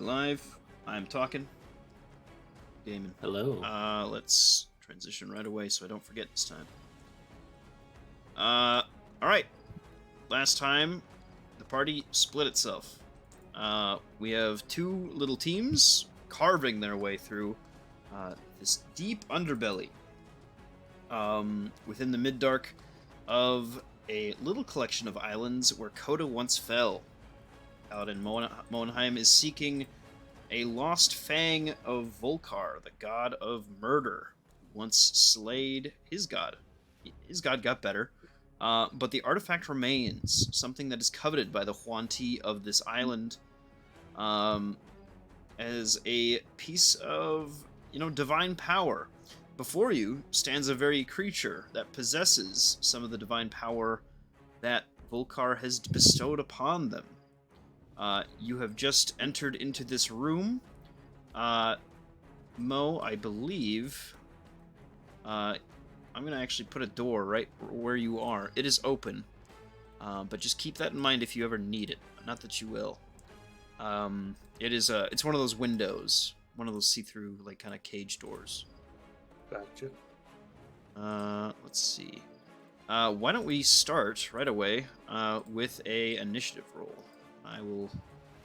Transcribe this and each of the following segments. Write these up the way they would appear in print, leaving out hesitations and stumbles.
Live. I'm talking. Gaming. Hello. Let's transition right away so I don't forget this time. Alright. Last time, the party split itself. We have two little teams carving their way through this deep underbelly within the mid-dark of a little collection of islands where Coda once fell. Paladin Moenheim is seeking a lost fang of Volkar, the god of murder, once slayed his god. His god got better, but the artifact remains, something that is coveted by the Huanti of this island, as a piece of, divine power. Before you stands a very creature that possesses some of the divine power that Volkar has bestowed upon them. You have just entered into this room. Mo, I believe... I'm going to actually put a door right where you are. It is open, but just keep that in mind if you ever need it. Not that you will. It's one of those windows. One of those see-through, kind of cage doors. Gotcha. Let's see. Why don't we start right away with a initiative roll? I will...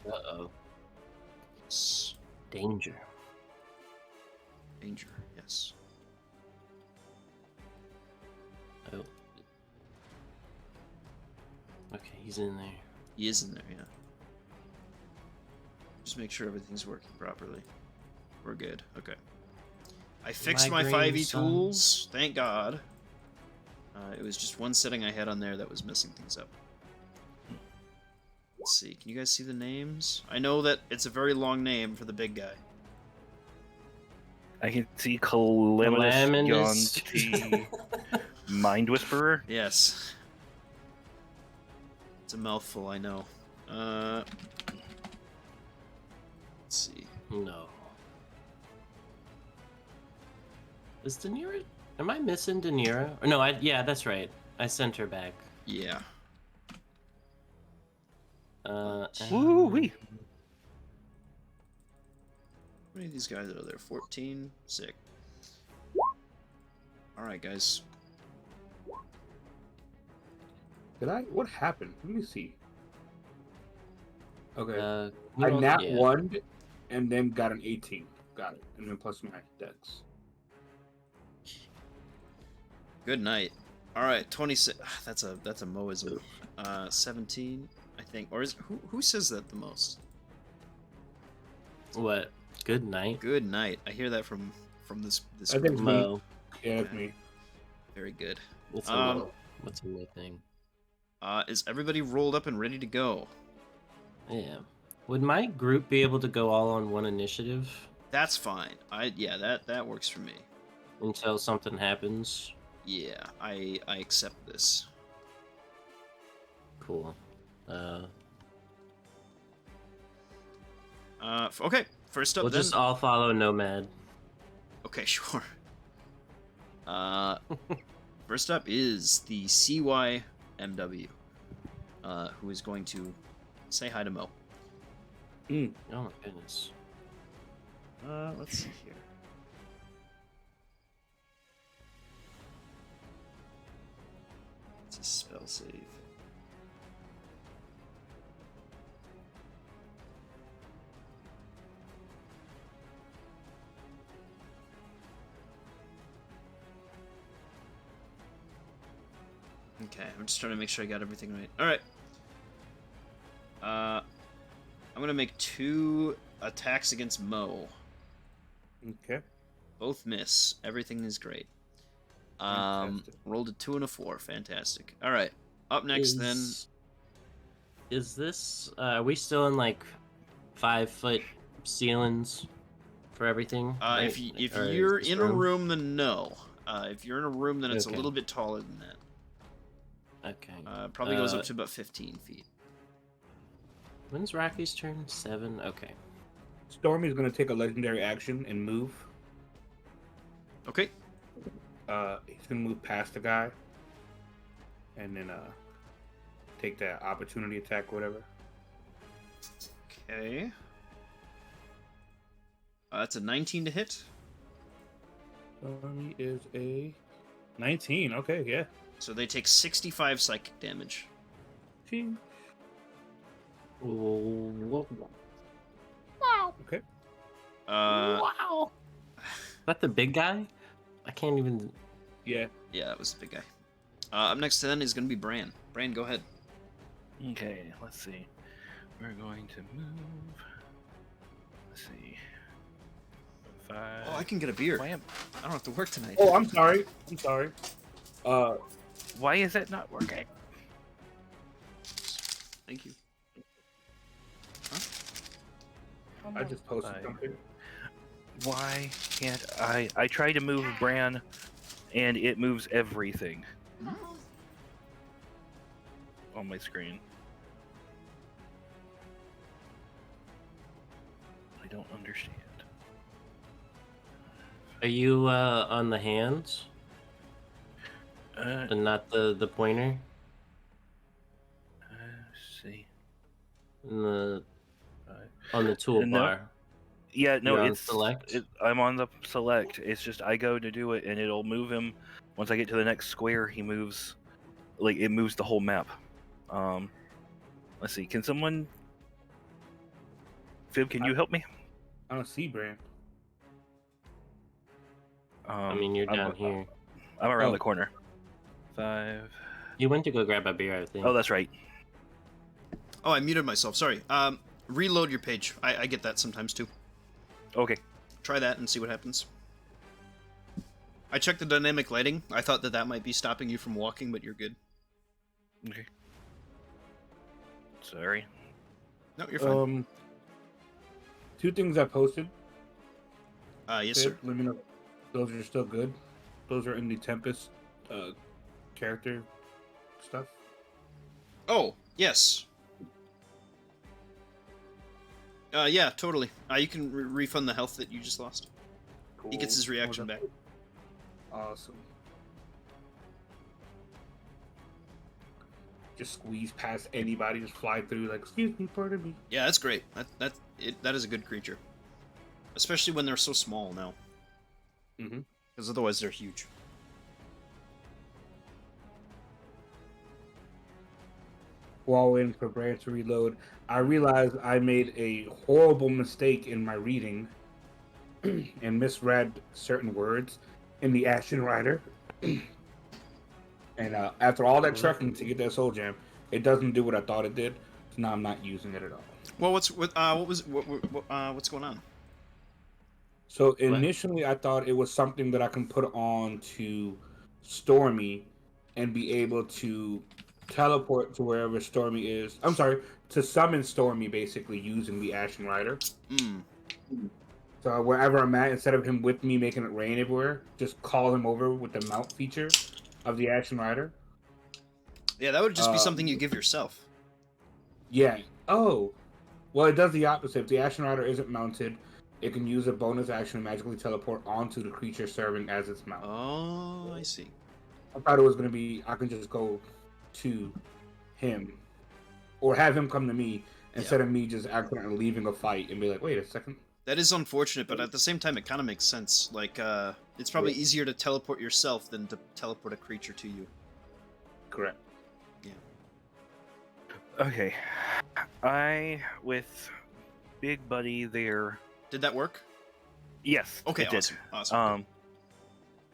Uh-oh. Danger. Danger, yes. Oh. Okay, he's in there. He is in there, yeah. Just make sure everything's working properly. We're good. Okay. I fixed my 5e tools. Thank God. It was just one setting I had on there that was messing things up. Let's see. Can you guys see the names? I know that it's a very long name for the big guy. I can see Calamitous Yonti, Mind Whisperer. Yes. It's a mouthful, I know. Let's see. No. Is Danira... Am I missing Danira? Or no, yeah, that's right. I sent her back. Yeah. Woo-wee. How many of these guys are there? 14? Sick. Alright, guys. What happened? Let me see. Okay. I nat 1 and then got an 18. Got it. And then plus my dex. Good night. Alright, 26. That's a Moism. 17, I think. Or is who says that the most? What? Good night? Good night. I hear that from this I think it's Mo. me. Yeah, it's me. Very good. What's a Mo thing? Is everybody rolled up and ready to go? Yeah. Would my group be able to go all on one initiative? That's fine. That works for me. Until something happens? Yeah, I accept this. Cool. Okay, first up we'll then... just all follow Nomad. Okay, sure. First up is the CYMW, who is going to say hi to Mo. Oh my goodness. Let's see here. It's a spell save. Okay, I'm just trying to make sure I got everything right. Alright. I'm gonna make 2 attacks against Mo. Okay. Both miss. Everything is great. Fantastic. Rolled a 2 and a 4. Fantastic. Alright. Up next then. Is this are we still in 5-foot ceilings for everything? Right? If you're in a room, then no. If you're in a room, then it's a little bit taller than that. Okay. Probably goes up to about 15 feet. When's Rocky's turn? 7? Okay. Stormy's gonna take a legendary action and move. Okay. He's gonna move past the guy. And then take that opportunity attack, whatever. Okay. That's a 19 to hit. Stormy is a 19. Okay, yeah. So they take 65 psychic damage. Ching. Wow. Okay. Uh, That the big guy? I can't even. Yeah. yeah, that was the big guy. Up next then is going to be Bran. Bran, go ahead. Okay, let's see. We're going to move. Let's see. 5. Oh, I can get a beer. Why, am, I don't have to work tonight. Oh, I'm sorry. why is it not working? Thank you. I just posted Five. something. Why can't I? I try to move Bran, and it moves everything on my screen. I don't understand. Are you on the hands and not the pointer? Let's see. In the Five. on the toolbar. Yeah, no, You're on it's select? I'm on the select. It's just I go to do it, and it'll move him. Once I get to the next square, he moves. Like it moves the whole map. Let's see. Can someone? Fib, can you help me? I don't see Brand. I mean, you're I'm, down here. I'm around Oh. the corner. 5. You went to go grab a beer, I think. Oh, that's right. Oh, I muted myself. Sorry. Reload your page. I get that sometimes too. Okay. Try that and see what happens. I checked the dynamic lighting. I thought that might be stopping you from walking, but you're good. Okay. Sorry. No, you're fine. Two things I posted. Yes, sir. Let me know. Those are still good. Those are in the Tempest character stuff. Oh, yes. Yeah, totally. You can refund the health that you just lost. Cool. He gets his reaction back. Awesome. Just squeeze past anybody, just fly through like, excuse me, pardon me. Yeah, that's great. That is a good creature. Especially when they're so small now. Mm-hmm. Because otherwise they're huge. While waiting for Brand to reload, I realized I made a horrible mistake in my reading and misread certain words in the Ashen Rider. And after all that trekking to get that soul gem, it doesn't do what I thought it did. So now I'm not using it at all. Well, what's going on? So initially, I thought it was something that I can put on to Stormy and be able to teleport to wherever Stormy is. I'm sorry, to summon Stormy basically using the Ashen Rider. Hmm. So wherever I'm at, instead of him with me making it rain everywhere, just call him over with the mount feature of the Ashen Rider. Yeah, that would just be something you give yourself. Yeah. Oh. Well, it does the opposite. If the Ashen Rider isn't mounted, it can use a bonus action to magically teleport onto the creature serving as its mount. Oh, I see. I thought it was going to be, I can just go to him. Or have him come to me instead of me just accidentally leaving a fight and be like, wait a second. That is unfortunate, but at the same time, it kind of makes sense. Like, it's probably easier to teleport yourself than to teleport a creature to you. Correct. Yeah. Okay. With Big Buddy there. Did that work? Yes. Okay, it did. awesome. Awesome.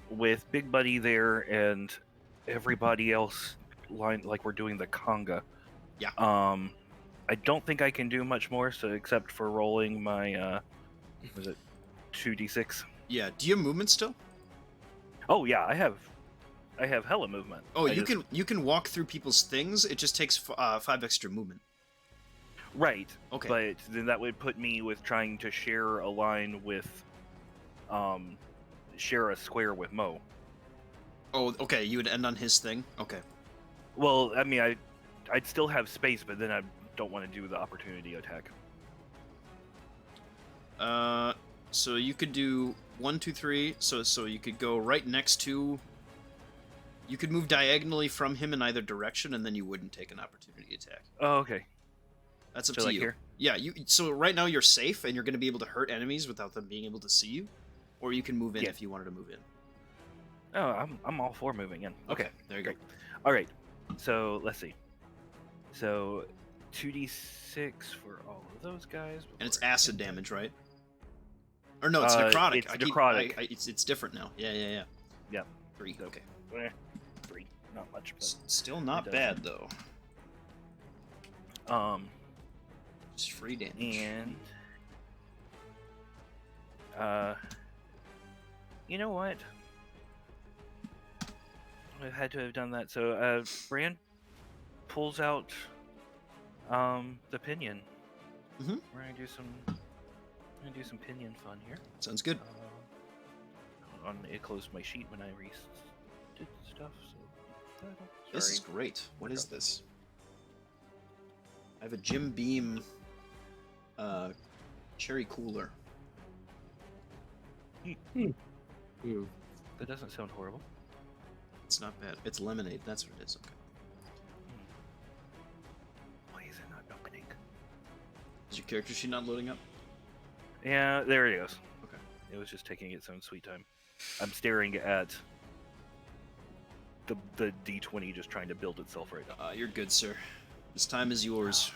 With Big Buddy there and everybody else like we're doing the conga. Yeah. I don't think I can do much more, so except for rolling my was it 2d6? Yeah. Do you have movement still? Oh yeah, I have hella movement. Oh, you can walk through people's things. It just takes 5 extra movement. Right. Okay. But then that would put me with trying to share a line with share a square with Mo. Oh, okay. You would end on his thing. Okay. Well, I mean, I'd still have space, but then I don't want to do the opportunity attack. So you could do 1, 2, 3. So you could go right next to. You could move diagonally from him in either direction, and then you wouldn't take an opportunity attack. Oh, okay. That's up So to like you. here? Yeah, so right now you're safe and you're going to be able to hurt enemies without them being able to see you, or you can move in Yeah. if you wanted to move in. Oh, I'm all for moving in. Okay, there you great. go. All right. So let's see. So 2d6 for all of those guys. And it's before I acid get damage, right? Or no, it's necrotic. It's necrotic. It's different now. Yeah. Yep. 3. So- Okay. 3. Not much, but Still not it bad though. Just free damage. and you know what? I had to have done that. So Bran pulls out the pinion. Mhm. We're gonna do some pinion fun here. Sounds good. It closed my sheet when I did stuff. So This is sorry. great. What is this? I have a Jim Beam cherry cooler. That doesn't sound horrible. It's not bad. It's lemonade. That's what it is. Okay. Why is it not opening? Is your character sheet not loading up? Yeah, there it goes. Okay. It was just taking its own sweet time. I'm staring at the D20 just trying to build itself right now. You're good, sir. This time is yours.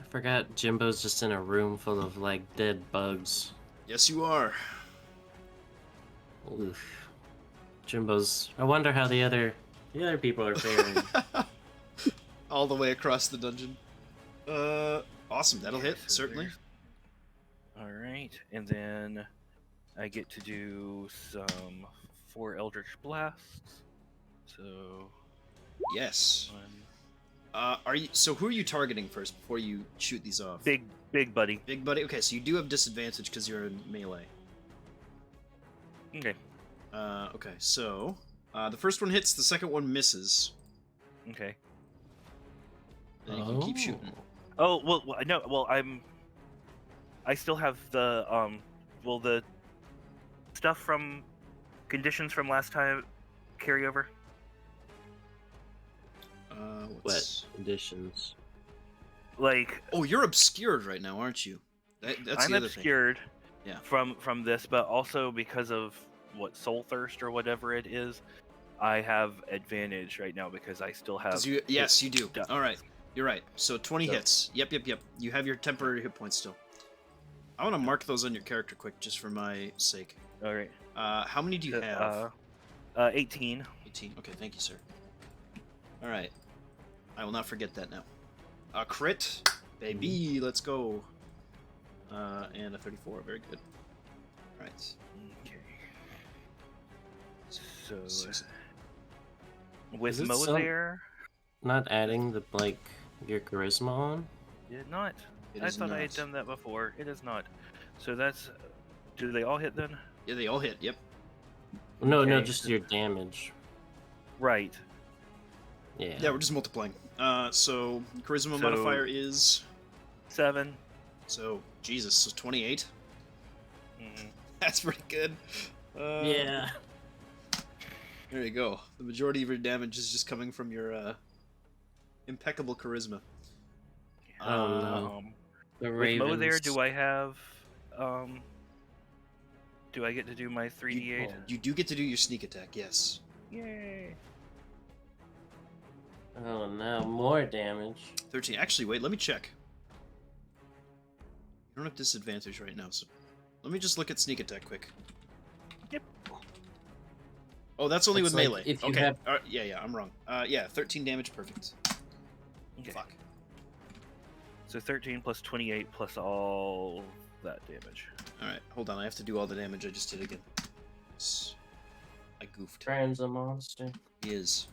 I forgot Jimbo's just in a room full of like dead bugs. Yes, you are. Oof. Jimbo's. I wonder how the other people are faring. All the way across the dungeon. Awesome. That'll hit, So certainly. All right, and then I get to do some 4 Eldritch Blasts. So Yes. one, So who are you targeting first before you shoot these off? big buddy. Big buddy. Okay, so you do have disadvantage because you're in melee. Okay. Okay, so the first one hits, the second one misses. Okay. Then you can keep shooting. Oh well, no. Well, I still have the the stuff from conditions from last time carry over. What's... What conditions? Like Oh, you're obscured right now, aren't you? That's I'm the other obscured. Yeah. From this, but also because of what Soul Thirst or whatever it is, I have advantage right now because I still have. Yes, you do. stuff. All right, you're right. So 20 So- hits. Yep. You have your temporary hit points still. I want to mark those on your character quick, just for my sake. All right. How many do you have? 18. 18. Okay, thank you, sir. All right. I will not forget that now. A crit, baby. Let's go. And a 34. Very good. All right. Okay. So Six- with Is it Mo some- there, Not adding the like your charisma on? did not. It I is thought I had not. done that before. It is not. So that's. Do they all hit then? Yeah, they all hit. Yep. No, Okay. just your damage. Right. Yeah. Yeah, we're just multiplying. So charisma So- modifier is 7. Jesus, so 28. Mm, That's pretty good. Yeah. There you go. The majority of your damage is just coming from your impeccable charisma. Oh, no. The With Ravens. Mo there, do I have? Do I get to do my 3d8? You do get to do your sneak attack, yes. Yay! Oh no, more damage. 13. Actually, wait, let me check. You don't have disadvantage right now, so let me just look at sneak attack quick. Yep. Oh, that's only It's with like melee. if you Okay. have- Yeah, I'm wrong. Yeah, 13 damage, perfect. Okay. Fuck. So 13 plus 28 plus all that damage. Alright, hold on, I have to do all the damage I just did again. I goofed. Brian's a monster. He is.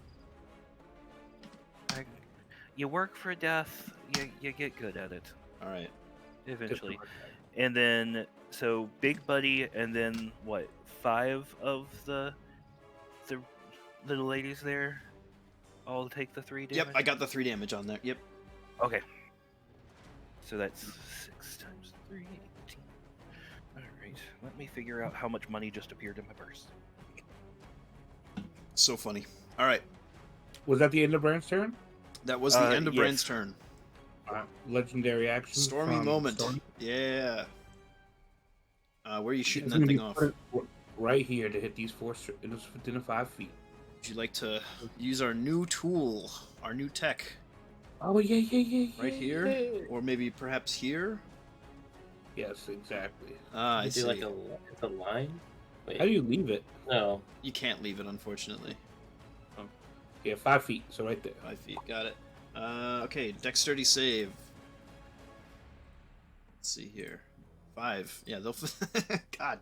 You work for death, you get good at it Alright. eventually. And then, so Big Buddy, and then what? 5 of the little ladies there all take the 3 damage? Yep, I got the 3 damage on there. Yep. Okay. So that's 6 times 3, 18. Alright, let me figure out how much money just appeared in my purse. So funny. Alright, Was that the end of Brand's turn? that was the end of yes. Bran's turn. Legendary action. Stormy from moment. Stormy. Yeah. Where are you shooting It's that gonna be thing off? put right here to hit these it is within 5 feet. Would you like to use our new tool, our new tech, Oh yeah. right here, yeah. or maybe perhaps here? Yes, exactly. Ah, I You do see. like it's a line. Wait, How do you leave it? no. You can't leave it, unfortunately. Yeah, 5 feet. So right there. 5 feet, got it. Okay, dexterity save. Let's see here. 5. Yeah, they'll. God.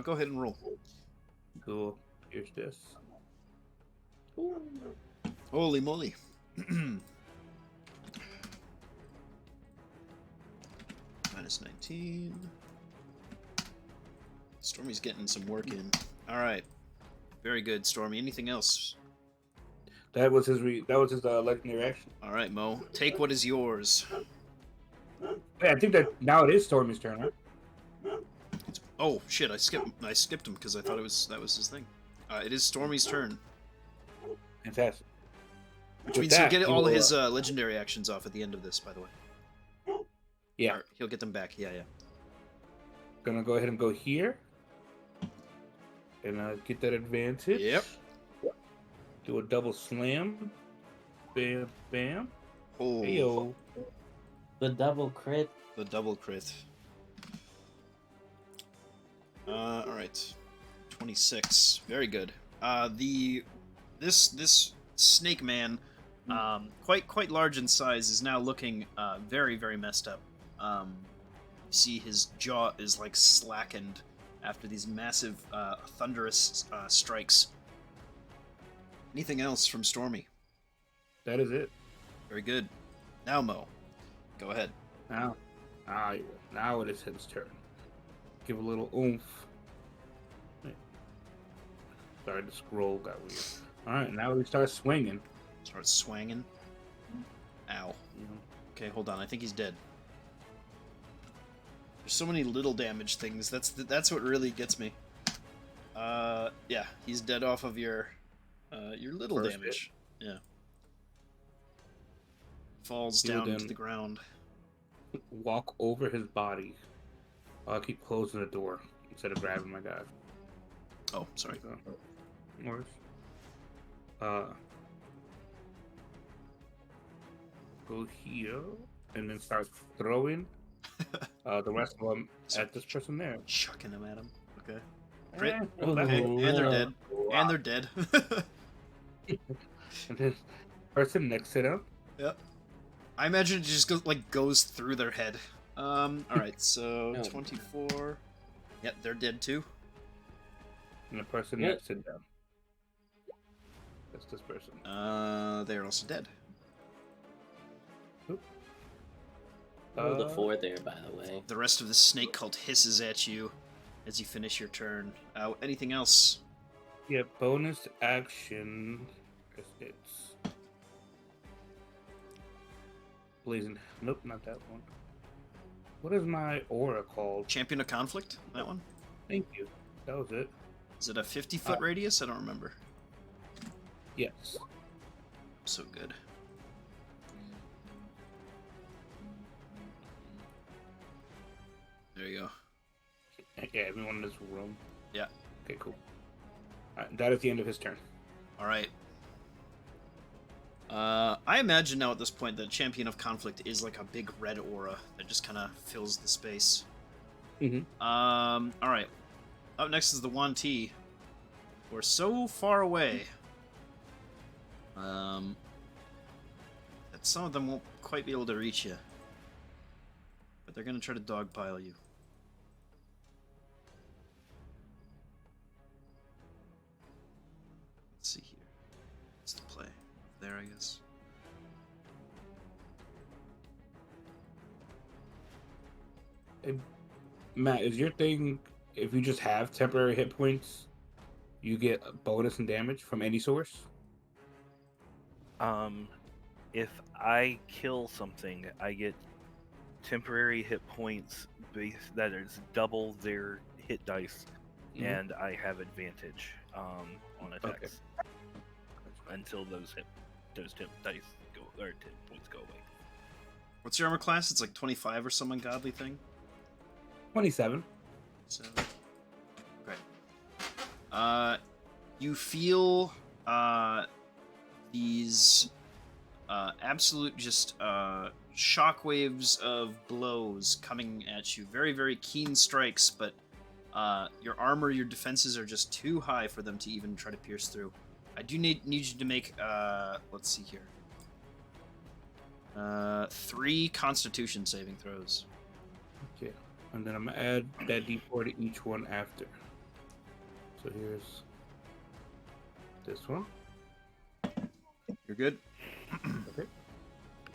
Go ahead and roll. Cool. Here's this. Holy moly. Minus 19. Stormy's getting some work in. All right. Very good, Stormy. Anything else? That was his legendary action. All right, Mo. Take what is yours. Yeah, I think that now it is Stormy's turn, right? Oh shit! I skipped him because I thought that was his thing. It is Stormy's turn, Fantastic. which With means he'll that, get he all will, his legendary actions off at the end of this. By the way, yeah, Or he'll get them back. Yeah. gonna go ahead and go here, and get that advantage. Yep. Do a double slam. Bam, bam. Oh, Heyo. The double crit. the double crit. All right, 26. Very good. This snake man, quite large in size, is now looking very messed up. You see his jaw is like slackened after these massive thunderous strikes. Anything else from Stormy? That is it. Very good. Now Mo, go ahead. Now it is his turn. Give a little oomph. Sorry, the scroll got weird. All right, now we start swinging. Start swanging. Ow. Okay, hold on. I think he's dead. There's so many little damage things. That's what really gets me. Yeah, he's dead off of your little First damage. Yeah. Falls Heal down to them. the ground. Walk over his body. I'll keep closing the door instead of grabbing my guy. Oh, sorry. Worse. Go here and then start throwing the rest of them at this person there. Chucking him at him. Okay. Crit. Well, that Okay, hit. and they're no. dead. And they're dead. And then person next to them. Yep. I imagine it just goes through their head. All right, so No. 24. Yep, they're dead too. And the person Yep. next to them. That's this person. They're also dead. Rolled a 4 there, by the way. The rest of the snake cult hisses at you as you finish your turn. Anything else? Yeah, bonus action. It's blazing. Nope, not that one. What is my aura called? Champion of Conflict? That one? Thank you. That was it. Is it a 50-foot radius? I don't remember. Yes. So good. There you go. Yeah, everyone in this room. Yeah. Okay, cool. Alright, that is the end of his turn. All right. I imagine now at this point that Champion of Conflict is like a big red aura that just kind of fills the space. Mhm. All right. Up next is the Yuan Ti. We're so far away. That some of them won't quite be able to reach you. But they're gonna try to dogpile you. Let's see here. What's the play? There, I guess. Hey, Matt, is your thing if you just have temporary hit points, you get a bonus and damage from any source? If I kill something, I get temporary hit points that is double their hit dice, Mhm. and I have advantage on attacks until those dice go or hit points go away. What's your armor class? It's like 25 or some ungodly thing. 27. So, okay. You feel these absolute just shockwaves of blows coming at you. Very, very keen strikes, but your armor, your defenses are just too high for them to even try to pierce through. I do need you to make, let's see here. 3 Constitution saving throws. Okay. And then I'm gonna add that D4 to each one after. So here's this one. You're good? Okay.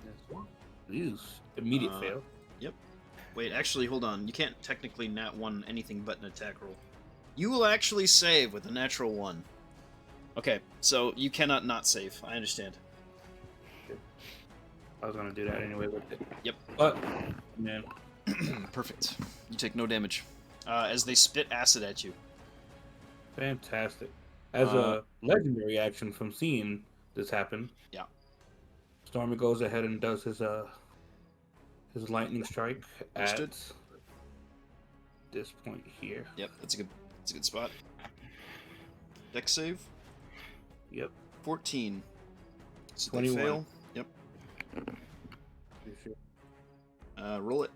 This one. Use. Immediate fail. Yep. Wait, actually, hold on. You can't technically nat 1 anything but an attack roll. You will actually save with a natural 1. Okay, so you cannot not save. I understand. I was gonna do that anyway with it. Yep. But man, Perfect. You take no damage. As they spit acid at you. fantastic. As a legendary action from seeing this happen. Yeah. Stormy goes ahead and does his lightning strike Understood. at this point here. Yep, that's a good spot. Dex save. Yep. 14. So 21. they fail. Yep. Pretty sure. Roll it.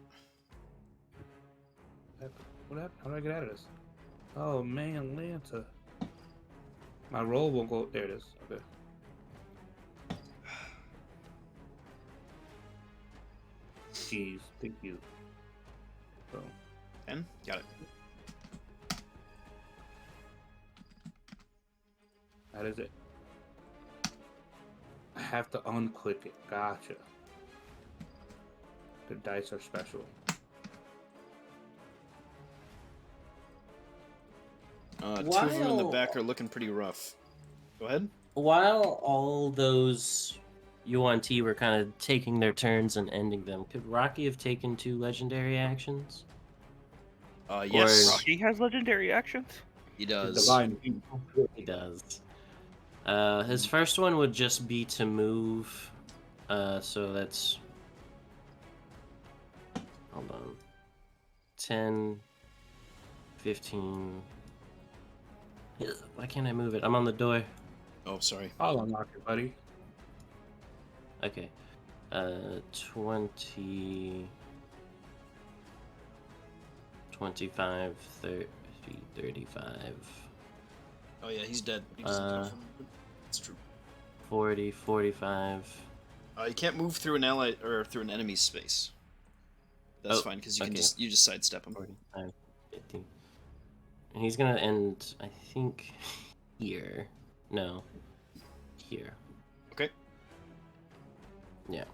What happened? How do I get out of this? Oh man, Lanta. My roll won't go. There it is. Okay. Jeez, thank you. So, 10. Got it. that is it. I have to unclick it. Gotcha. The dice are special. Two of them in the While- back are looking pretty rough. Go ahead. While all those UNT were kind of taking their turns and ending them, could Rocky have taken 2 legendary actions? Yes, Rocky has legendary actions. he The does. divine. He does. His first one would just be to move. So that's. Hold on. 10, 15. Why can't I move it? I'm on the door. Oh, sorry. I'll unlock it, buddy. Okay. 20. 25, 30, 35, Oh yeah, he's dead. He doesn't count for movement. That's true. 40, 45. You can't move through an ally or through an enemy's space. That's Oh, fine because you can okay. just sidestep him. 45, 50. And he's gonna end, I think, here. No. Here. Okay. Yeah.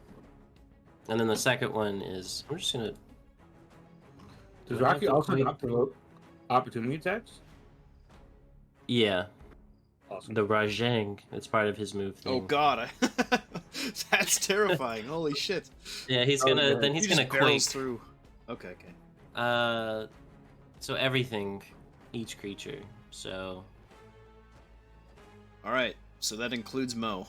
And then the second one is, I'm just gonna. Does Do I have Rocky to also click- have opportunity attacks? Yeah, Awesome. the Rajang. It's part of his move thing. Oh god, that's terrifying. Holy shit. Yeah, he's Oh, gonna. yeah. Then he's He gonna just barrels quake. through. Okay, okay. So everything, each creature. So All right. So that includes Mo.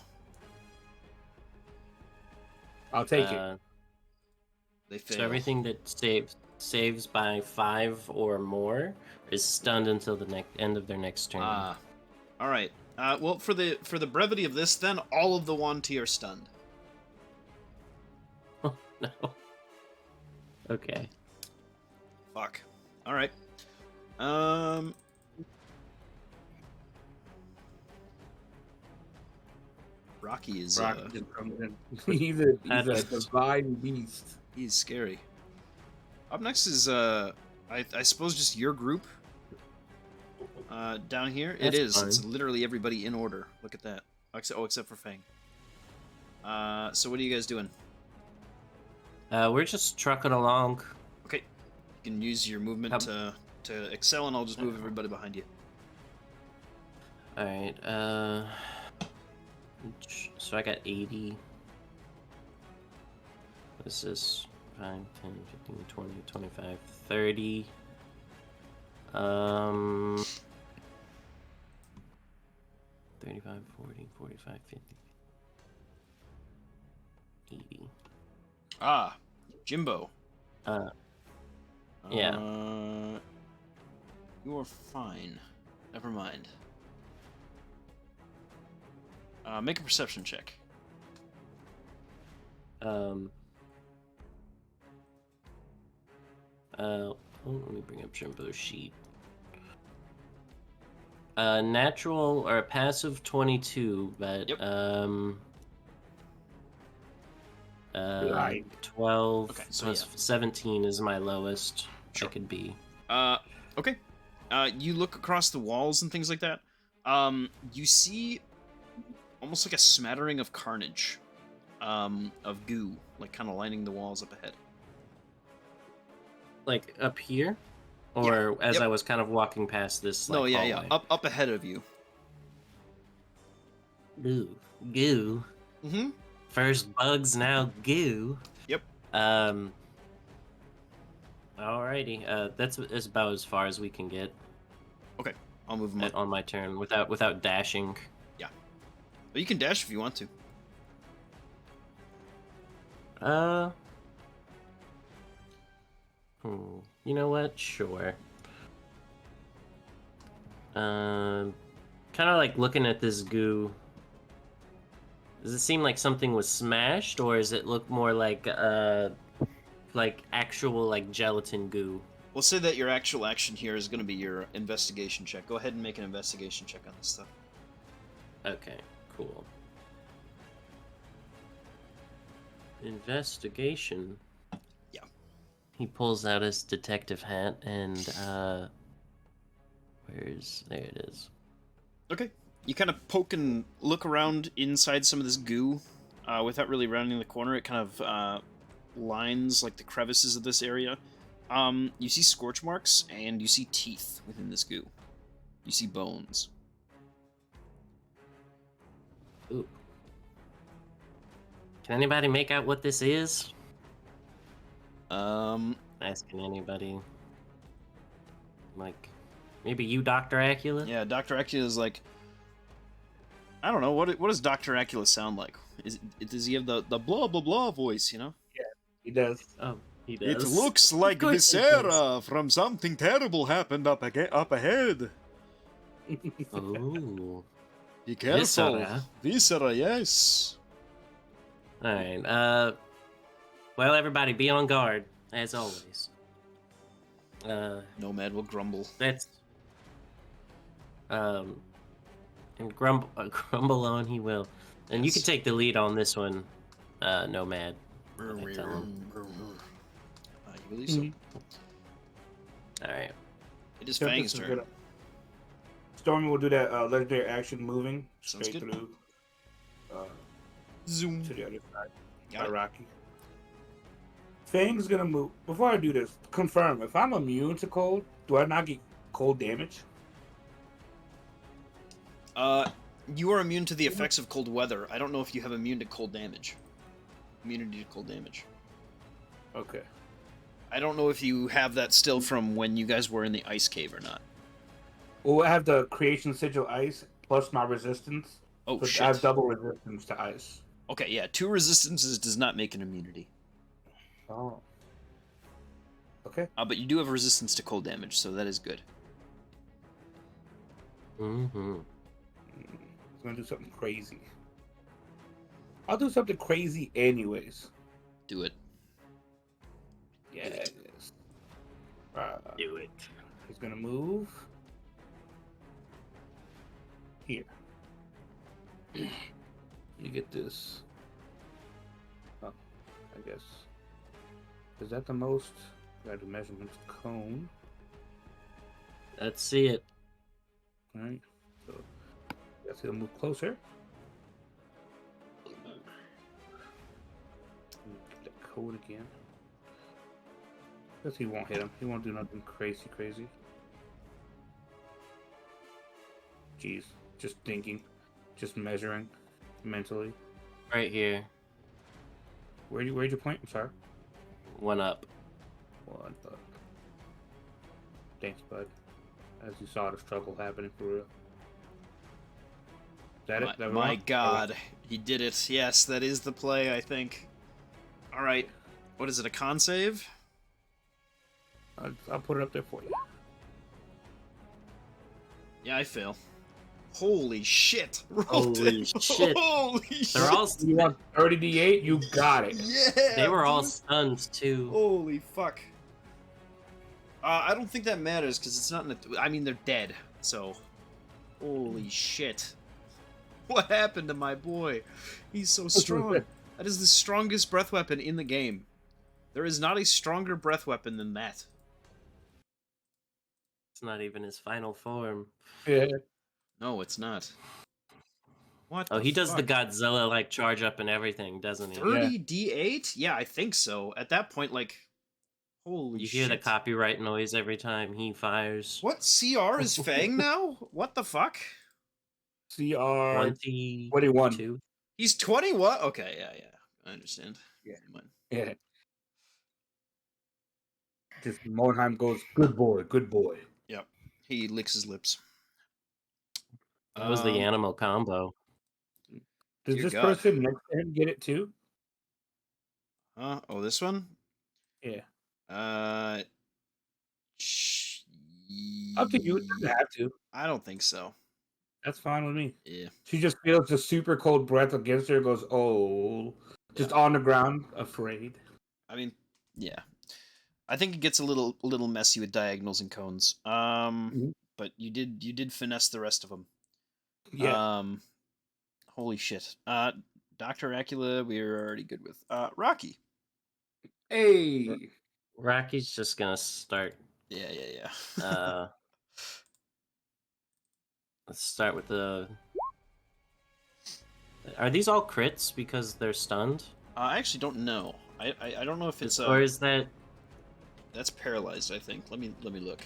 I'll take it. They fail. so everything that saves by 5 or more is stunned until the end of their next turn. Ah. All right. Well, for the brevity of this, then all of the Wanti are stunned. Oh no. Okay. Fuck. All right. Rocky is Rocky just comes in. he's a divine beast. he's scary. Up next is I suppose just your group. Down here, That's it is. fine. It's literally everybody in order. Look at that. Except for Fang. So what are you guys doing? We're just trucking along. Okay, you can use your movement to excel, and I'll just move everybody behind you. All right. So I got 80. What's this? 5, 10, 15, 20, 25, 30. 35, 40, 45, 50, 80. Ah, Jimbo. Yeah. You're fine. Never mind. Make a perception check. Let me bring up Jimbo's sheet. Natural or a passive 22, but Yep. Right. 12 Okay, so plus yeah. 17 is my lowest Sure. I could be. Okay. You look across the walls and things like that. You see almost like a smattering of carnage, of goo, like kind of lining the walls up ahead. Like up here, or as Yep. I was kind of walking past this No, like yeah, hallway. up ahead of you. Ooh, goo. Mm-hmm. First bugs, now goo. Yep. Alrighty. That's about as far as we can get Okay, I'll move them up. on my turn without dashing. But you can dash if you want to. You know what? Sure. Kind of like looking at this goo. Does it seem like something was smashed, or does it look more like actual like gelatin goo? We'll say that your actual action here is going to be your investigation check. Go ahead and make an investigation check on this stuff. Okay, cool. Investigation. Yeah. He pulls out his detective hat and there it is. Okay. You kind of poke and look around inside some of this goo without really rounding the corner. It kind of lines like the crevices of this area. You see scorch marks and you see teeth within this goo. You see bones. Ooh. Can anybody make out what this is? Asking anybody. Like, maybe you, Dr. Acula? Yeah, Dr. Acula is like, I don't know, what does Dr. Acula sound like? Does he have the blah blah blah voice, you know? He does. Oh, he It does. looks like course he does. viscera from something terrible happened up ahead. Oh. Be careful. Viscera. Viscera, yes. Alright, well, everybody, be on guard, as always. Nomad will grumble. That's... And grumble on he will. And you can Yes. take the lead on this one, Nomad. I tell him. You believe so? Alright. It is So Fang's this is turn. good. Stormy will do that legendary action moving Sounds straight good. through Zoom. to the other side. Got it. Rocky. Fang's gonna move. Before I do this, confirm if I'm immune to cold, do I not get cold damage? You are immune to the effects of cold weather. I don't know if you have immune to cold damage. Immunity to cold damage. Okay. I don't know if you have that still from when you guys were in the ice cave or not. Well, I have the creation sigil ice plus my resistance. Oh, but shit. I have double resistance to ice. Okay, yeah, 2 resistances does not make an immunity. Oh. Okay. But you do have resistance to cold damage, so that is good. Mm-hmm. I'm gonna do something crazy. I'll do something crazy anyways. Do it. Yes. Do it. He's gonna move here. You get this. Oh, I guess. Is that the most? Got the measurements cone. Let's see it. All right. So, I guess he'll move closer. Get that code again. Guess he won't hit him. He won't do nothing crazy. Jeez, just thinking, just measuring mentally. Right here. Where'd you point? I'm sorry. One up. One up. Thanks, bud. As you saw the struggle happening for real. Is that it? My god, he did it. Yes, that is the play, I think. Alright. What is it? A con save? I'll put it up there for you. Yeah, I fail. Holy shit! Rolled Holy it. shit. Holy shit! They're all You want 30d8? You got it. Yeah. they were all dude. stunned too. Holy fuck. I don't think that matters because it's not in a. I mean, they're dead. So. Holy shit. What happened to my boy? He's so strong. That is the strongest breath weapon in the game. There is not a stronger breath weapon than that. It's not even his final form. Yeah. No, it's not. What Oh, the he does the fuck? Godzilla like charge up and everything, doesn't he? 30d8? Yeah, I think so. At that point, like, holy You shit. hear the copyright noise every time he fires. What CR is Fang now? What the fuck? CR 21. 21. He's 20 what? Okay, yeah. I understand. Yeah. Never mind. Yeah. Just Monheim goes, good boy, good boy. Yep. He licks his lips. That was the Um, animal combo. Does Dear this God. person next to him get it too? Oh, this one? Yeah. Uh, Up to you. It doesn't have to. I don't think so. That's fine with me. Yeah. She just feels the super cold breath against her, goes, oh. Just on the ground, afraid. I mean, yeah. I think it gets a little messy with diagonals and cones. Mhm. But you did finesse the rest of them. Yeah. Holy shit. Dr. Acula, we're already good with. Rocky. Hey. Rocky's just gonna start. Yeah. Let's start with the. Are these all crits because they're stunned? I actually don't know. I don't know if it's Or is that? that's paralyzed. I think. Let me look.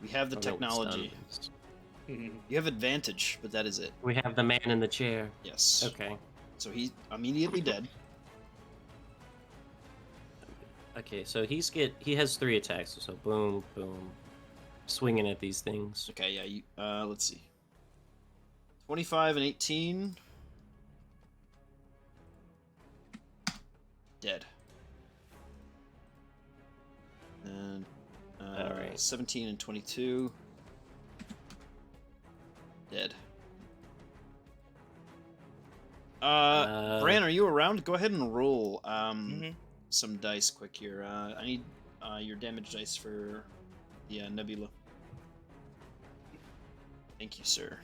We have the I don't know what technology. stun is. You have advantage, but that is it. We have the man in the chair. Yes. Okay. So he's immediately dead. Okay, so he has 3 attacks. So boom, boom, swinging at these things. Okay, yeah. Let's see. 25 and 18. Dead. And Alright. 17 and 22. Dead. Bran, are you around? Go ahead and roll some dice quick here. I need your damage dice for the nebula. Thank you, sir.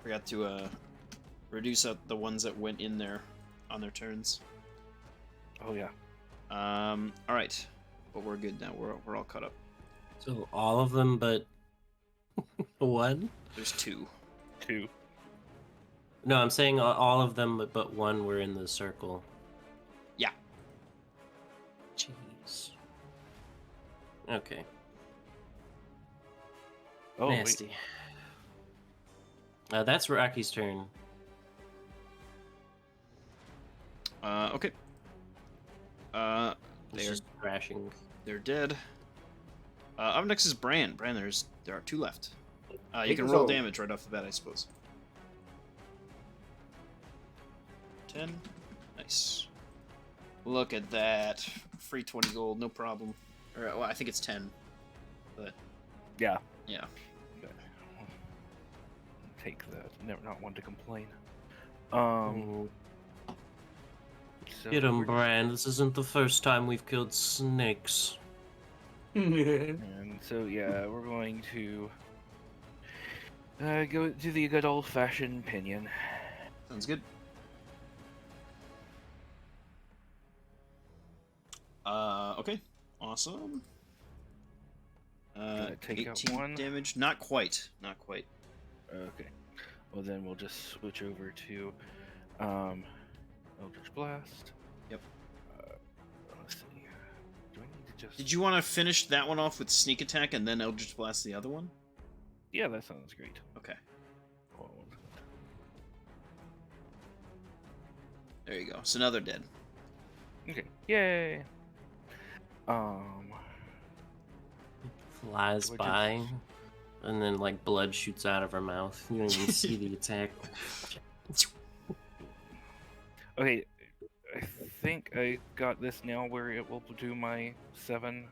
Forgot to reduce out the ones that went in there on their turns. Oh yeah. All right, but we're good now. We're all caught up. So all of them, but one. There's 2. 2. No, I'm saying all of them, but one were in the circle. Yeah. Jeez. Okay. Oh wait. Nasty. That's Rocky's turn. Okay. He's just crashing. They're dead. Up next is Bran. Bran, there are 2 left. You Take can us roll over. damage right off the bat, I suppose. 10. Nice. Look at that. Free 20 gold, no problem. Or, well, I think it's 10. But, Yeah. yeah. Take that. Never not one to complain. Oh, So get him, we're- Bran. This isn't the first time we've killed snakes. And so yeah, we're going to go do the good old-fashioned pinion. Sounds good. Okay. Awesome. Take out 18 one. damage. Not quite. Not quite. Okay. Well then we'll just switch over to Eldritch Blast. Yep. Let's see. Do I need to just? Did you want to finish that one off with sneak attack and then Eldritch Blast the other one? Yeah, that sounds great. Okay. Hold on one second. There you go. So now they're dead. Okay. Yay. Flies Do I by, and then like blood shoots out of her mouth. You don't even see the attack. Okay. I think I got this now where it will do my 7.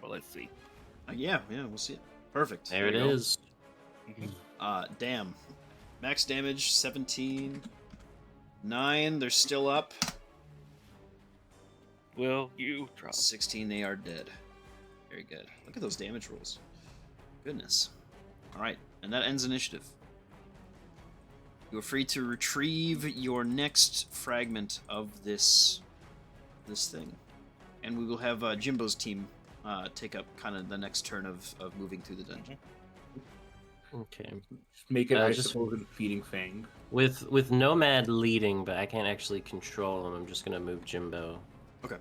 But let's see. Yeah, we'll see it. Perfect. There it you go. is. Damn. Max damage 17. 9. They're still up. Will you drop? 16. They are dead. Very good. Look at those damage rolls. Goodness. All right, and that ends initiative. You are free to retrieve your next fragment of this thing, and we will have Jimbo's team take up kind of the next turn of moving through the dungeon. Okay. Just make it, I just- suppose, a feeding fang. With Nomad leading, but I can't actually control him. I'm just gonna move Jimbo. Okay.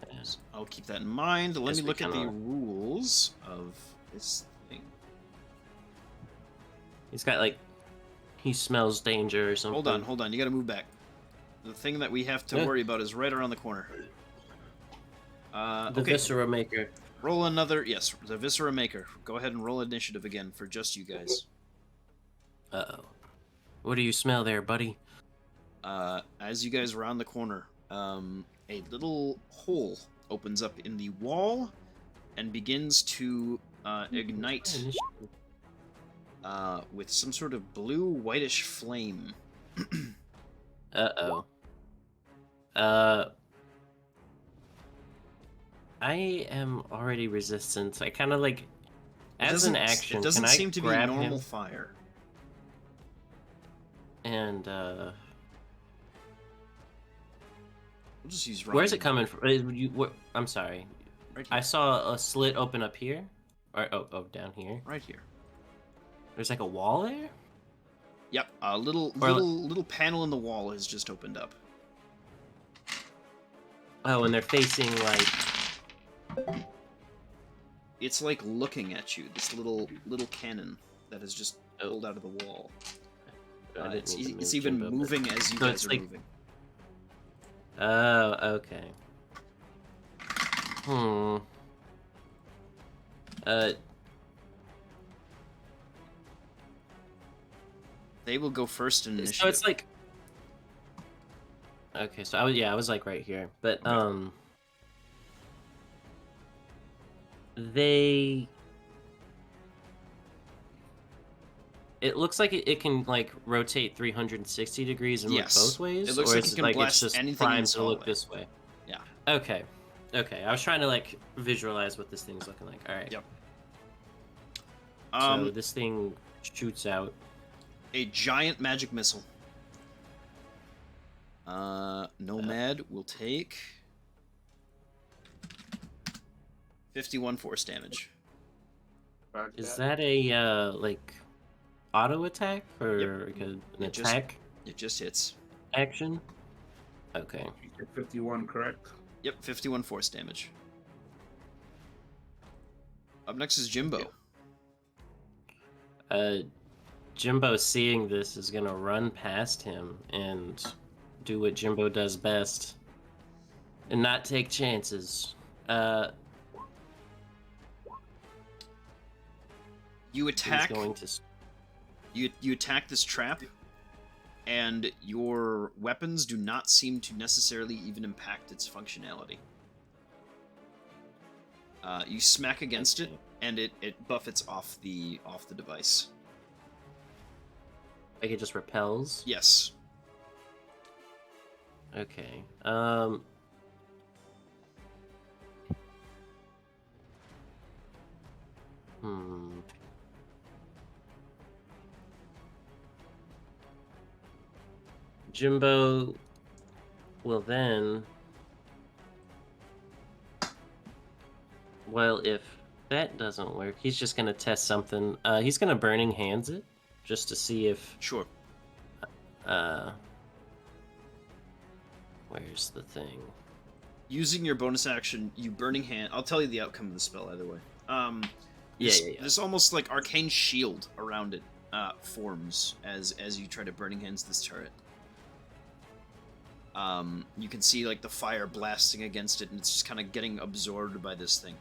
Yeah. So I'll keep that in mind. Let Guess me we look at the kinda- rules of this thing. He's got like, he smells danger or something. Hold on. You got to move back. The thing that we have to Yeah. worry about is right around the corner. The Okay. Viscera Maker. Roll another. Yes, the Viscera Maker. Go ahead and roll initiative again for just you guys. Uh-oh. What do you smell there, buddy? As you guys round the corner, a little hole opens up in the wall and begins to ignite with some sort of blue whitish flame. Uh-oh. I am already resistant. I kind of like, as an action, it doesn't can I seem to be grab normal him fire. and We'll just use. where's it Ryan. coming from? I'm sorry. Right I here. saw a slit open up here. Or down here. Right here. There's like a wall there. Yep, a little panel in the wall has just opened up. Oh, and they're facing like. It's like looking at you. This little cannon that is just pulled out of the wall. I didn't It's mean to move even Jimbo, but- moving as you So guys it's are like- moving. Oh, okay. They will go first in initiative. So it's like. Okay, so I was like right here, but they. It looks like it can like rotate 360 degrees and Yes. look both ways. It looks or like is it can it's blast just anything in primed its to look hallway. this way. Yeah. Okay. Okay. I was trying to like visualize what this thing's looking like. All right. Yep. So this thing shoots out. A giant magic missile. Nomad will take 51 force damage. Is that a like auto attack or like an It just- attack It just hits. action? Okay. 51, correct? Yep, 51 force damage. Up next is Jimbo. Jimbo seeing this is gonna run past him and do what Jimbo does best and not take chances. You He's attack. going to You attack this trap, and your weapons do not seem to necessarily even impact its functionality. You smack against it, and it buffets off the device. like it just repels. Yes. Okay. Jimbo will then. Well, if that doesn't work, he's just gonna test something. He's gonna burning hands it just to see if. Sure. Where's the thing? Using your bonus action, you burning hand. I'll tell you the outcome of the spell either way. Yeah. This almost like arcane shield around it forms as you try to burning hands this turret. You can see like the fire blasting against it, and it's just kind of getting absorbed by this thing,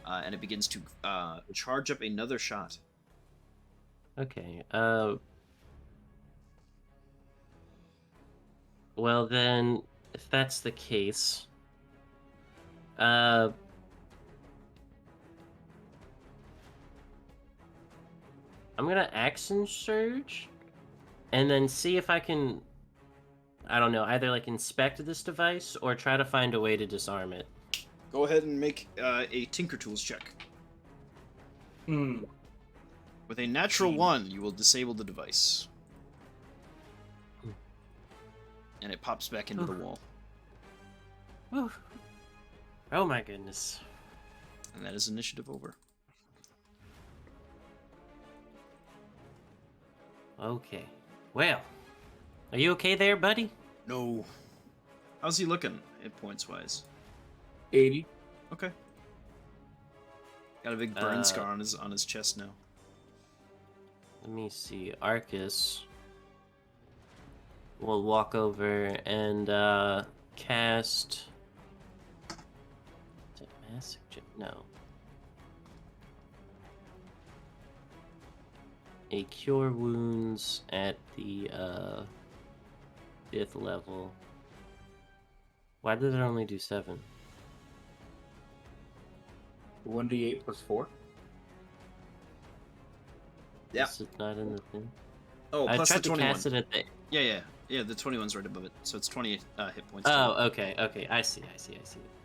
and it begins to charge up another shot. Okay. Well then, if that's the case, uh, I'm gonna action surge, and then see if I can, I don't know, either like inspect this device or try to find a way to disarm it. Go ahead and make a Tinker Tools check. Hmm. With a natural Jeez. 1, you will disable the device. And it pops back into the wall. Whew. Oh my goodness. And that is initiative over. Okay. Well, are you okay there, buddy? No. How's he looking, hit points wise? 80. Okay. Got a big burn Uh, scar on his chest now. Let me see. Arcus will walk over and cast. Is it Massive No. A Cure Wounds at the 5th level. Why did it only do 7? 1d8 plus 4. Yeah. Is it not in the thing? Oh, I plus the tried to 21. cast it at the. Yeah, the 21's right above it. So it's 20 hit points. Oh, total. okay. I see.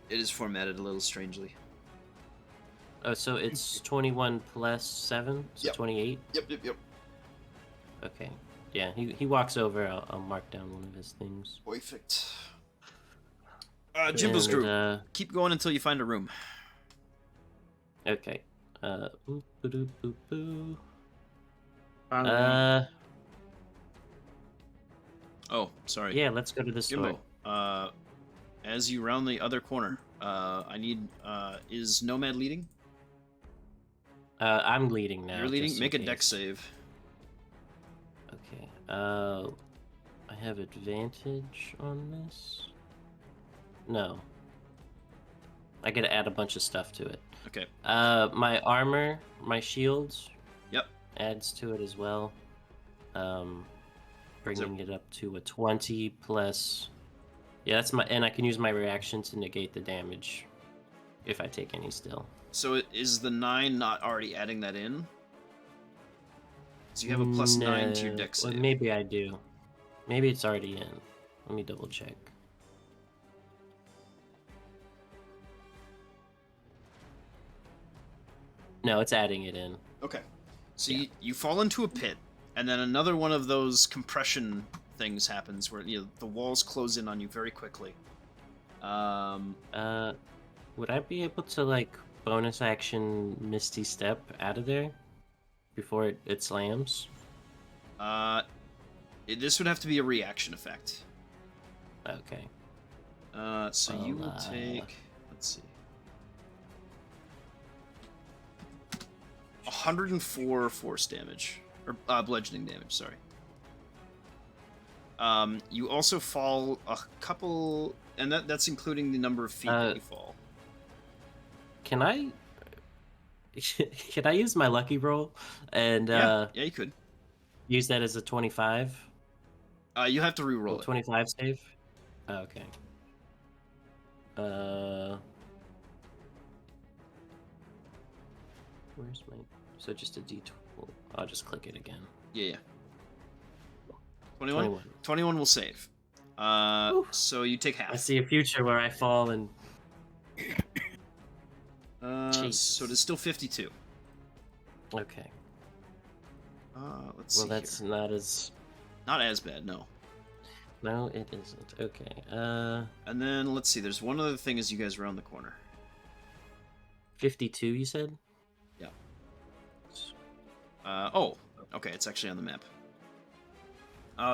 It is formatted a little strangely. Oh, so it's 21 plus 7, so Yep. 28? Yep. Okay. Yeah, he walks over, I'll mark down one of his things. Perfect. Jimbo's And, group. Keep going until you find a room. Okay. Boop, boop, boop, boop. Finally. Oh, sorry. Yeah, let's go to this door. Jimbo, as you round the other corner, I need, is Nomad leading? I'm leading now. You're leading? just in Make a case. dex save. Okay. I have advantage on this? No. I gotta add a bunch of stuff to it. Okay. My armor, my shields. Yep. Adds to it as well. Bringing it up to a 20 plus. Yeah, that's my, and I can use my reaction to negate the damage if I take any still. So is the 9 not already adding that in? So you have a plus 9 to your dex Well, save. maybe I do. Maybe it's already in. Let me double check. No, it's adding it in. Okay. So Yeah. you fall into a pit, and then another one of those compression things happens where the walls close in on you very quickly. Would I be able to like bonus action Misty Step out of there before it slams? This would have to be a reaction effect. Okay. So you will I'll, take. Let's see. 104 force damage, or bludgeoning damage. Sorry. You also fall a couple, and that's including the number of feet that you fall. Can I? Can I use my lucky roll and Yeah, you could. use that as a 25? You have to re-roll it. 25 save. Oh, okay. Where's my? So just a D12. I'll just click it again. Yeah. 21? 21 will save. So you take half. I see a future where I fall and. So it is still 52. Okay. Let's see. Well, that's not as. Not as bad, no. No, it isn't. Okay. And then let's see. There's one other thing as you guys round the corner. 52. You said. Yeah. Oh. Okay, it's actually on the map.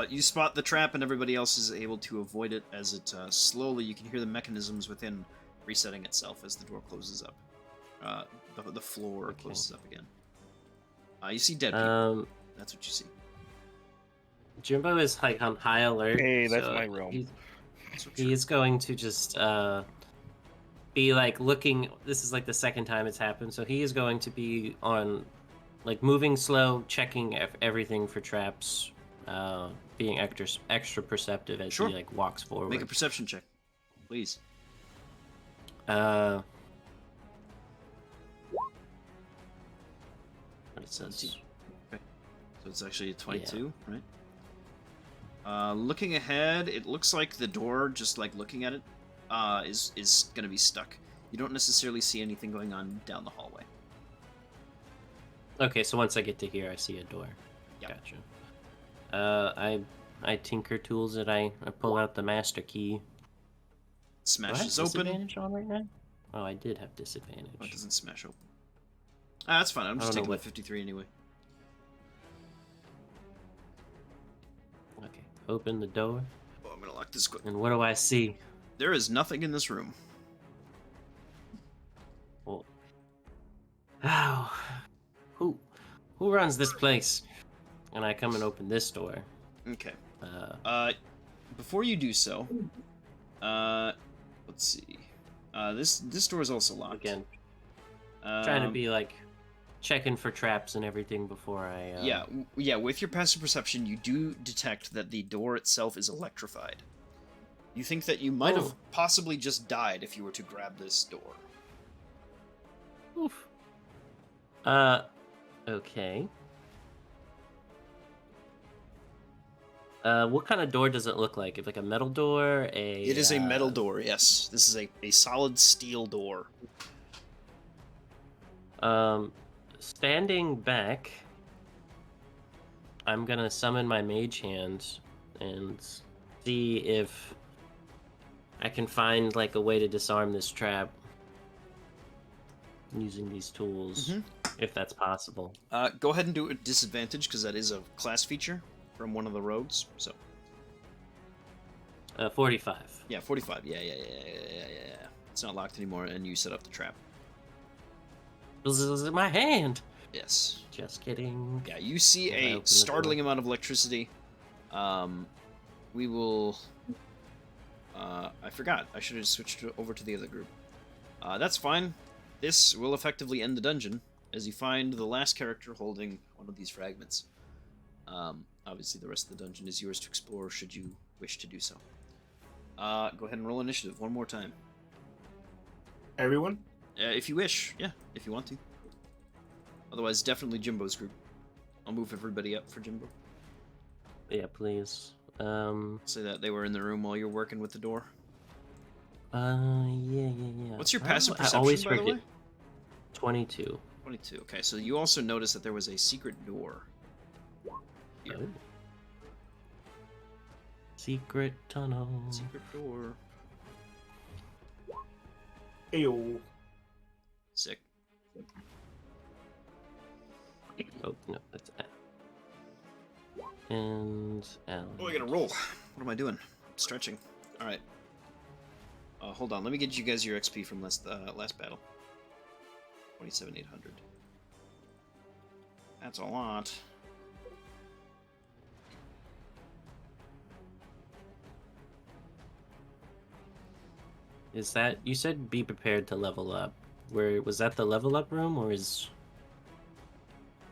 You spot the trap, and everybody else is able to avoid it as it slowly. You can hear the mechanisms within resetting itself as the door closes up. The floor closes up again. You see dead people. That's what you see. Jimbo is like on high alert. Hey, that's so my realm. He's going to just be like looking. This is like the second time it's happened, so he is going to be on, like moving slow, checking everything for traps, being extra perceptive as Sure. he like walks forward. Make a perception check, please. What it says. 17. Okay. So it's actually a 22, right? Looking ahead, it looks like the door, just like looking at it, is gonna be stuck. You don't necessarily see anything going on down the hallway. Okay, so once I get to here, I see a door. Yep. Gotcha. I tinker tools it. I pull out the master key. Do I have Smashes open. disadvantage on right now? Oh, I did have disadvantage. Oh, it doesn't smash open. Ah, that's fine. I'm I just don't know taking the what- 53 anyway. Okay, open the door, Oh, I'm gonna lock this quick. and what do I see? There is nothing in this room. Well, ow. Who runs this place? And I come and open this door. Okay. Uh, Before you do so, let's see. This door is also locked. again, trying to be like checking for traps and everything before I. Yeah. With your passive perception, you do detect that the door itself is electrified. You think that you might have Oh. possibly just died if you were to grab this door. Oof. Okay. What kind of door does it look like? If like a metal door, It is a metal door. Yes, this is a solid steel door. Standing back, I'm gonna summon my mage hand and see if I can find like a way to disarm this trap using these tools, Mhm. if that's possible. Go ahead and do it at disadvantage because that is a class feature from one of the rogues. So 45. yeah, 45. Yeah. It's not locked anymore, and you set up the trap. This is my hand. Yes. Just kidding. Yeah, you see Yeah, I a opened the startling door. amount of electricity. We will. I forgot. I should have switched over to the other group. That's fine. This will effectively end the dungeon as you find the last character holding one of these fragments. Obviously, the rest of the dungeon is yours to explore should you wish to do so. Go ahead and roll initiative one more time. Everyone? If you wish, yeah, if you want to. Otherwise, definitely Jimbo's group. I'll move everybody up for Jimbo. Yeah, please. Say that they were in the room while you're working with the door. Yeah. What's your I don't passive know, perception, I always by the forget. way? 22. 22. Okay, so you also notice that there was a secret door. Here. Oh. Secret tunnel. Secret door. Ayo. Sick. Oh, no, that's F. And L. Oh, I gotta roll. What am I doing? Stretching. Alright. Hold on, let me get you guys your XP from last battle. 27,800. That's a lot. Is that, you said be prepared to level up. Where, was that the level up room, or is...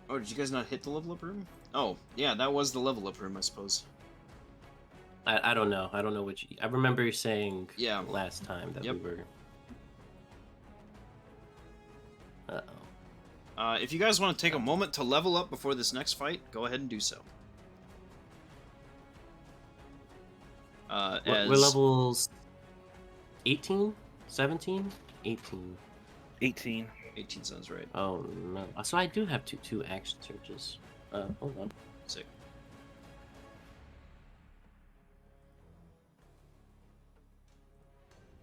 Oh, did you guys not hit the level up room? Oh, yeah, that was the level up room, I suppose. I don't know. I don't know which... I remember you saying Yeah. last time that Yep. we were... Uh-oh. If you guys want to take a moment to level up before this next fight, go ahead and do so. We're levels 18? 17? 18. 18. 18 sounds right. Oh, no. So I do have two action searches. Hold on. Sick.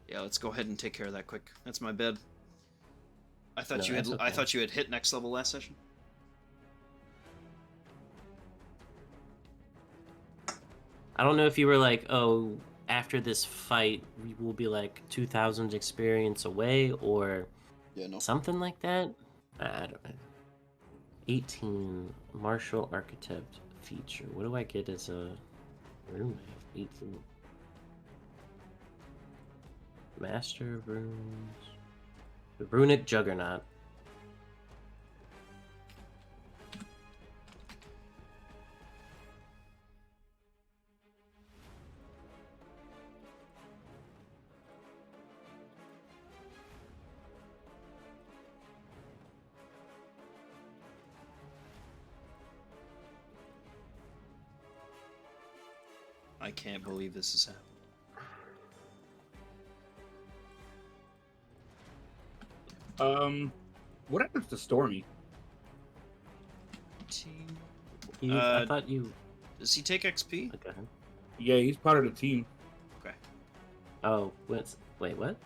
Yeah, let's go ahead and take care of that quick. That's my bed. I thought No, you had. that's I okay. thought you had hit next level last session. I don't know if you were like, oh, after this fight, we will be like 2,000 experience away, or Yeah, no. something like that. I don't know. 18 martial architect feature. What do I get as a rune? 18 master of runes. The runic juggernaut. I can't believe this has happened. What happens to Stormy? I thought you. Does he take XP? Okay. Yeah, he's part of the team. Okay. Oh, wait, what?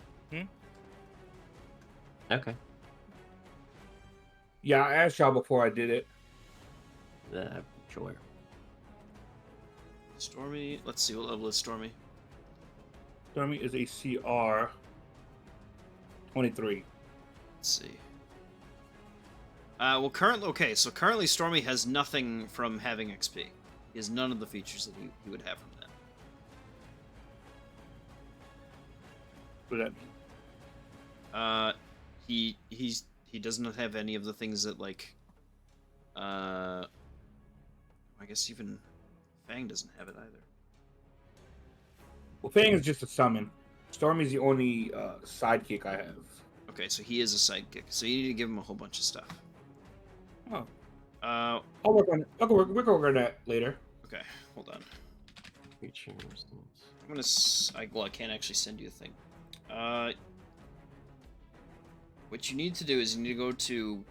Okay. Yeah, I asked y'all before I did it. Sure. Stormy. Let's see what level is Stormy. Stormy is a CR 23. Let's see. Well, currently Stormy has nothing from having XP. He has none of the features that he would have from that. What does that mean? He does not have any of the things that like. I guess even Fang doesn't have it either. Well, Fang is just a summon. Stormy's the only sidekick I have. Okay, so he is a sidekick. So you need to give him a whole bunch of stuff. Oh. Uh, I'll work on it. We can work on that later. okay, hold on. Creature I'm gonna. I can't actually send you a thing. What you need to do is you need to go to.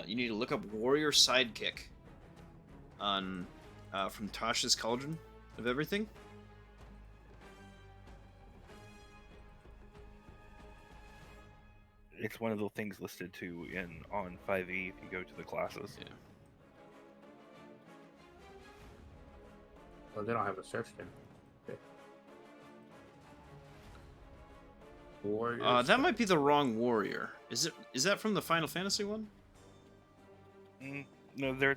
You need to look up Warrior Sidekick. On, from Tasha's Cauldron of Everything. It's one of the things listed too on 5e if you go to the classes. Yeah. Oh, they don't have a search then. Okay. Warrior. That might be the wrong warrior. Is that from the Final Fantasy one? No,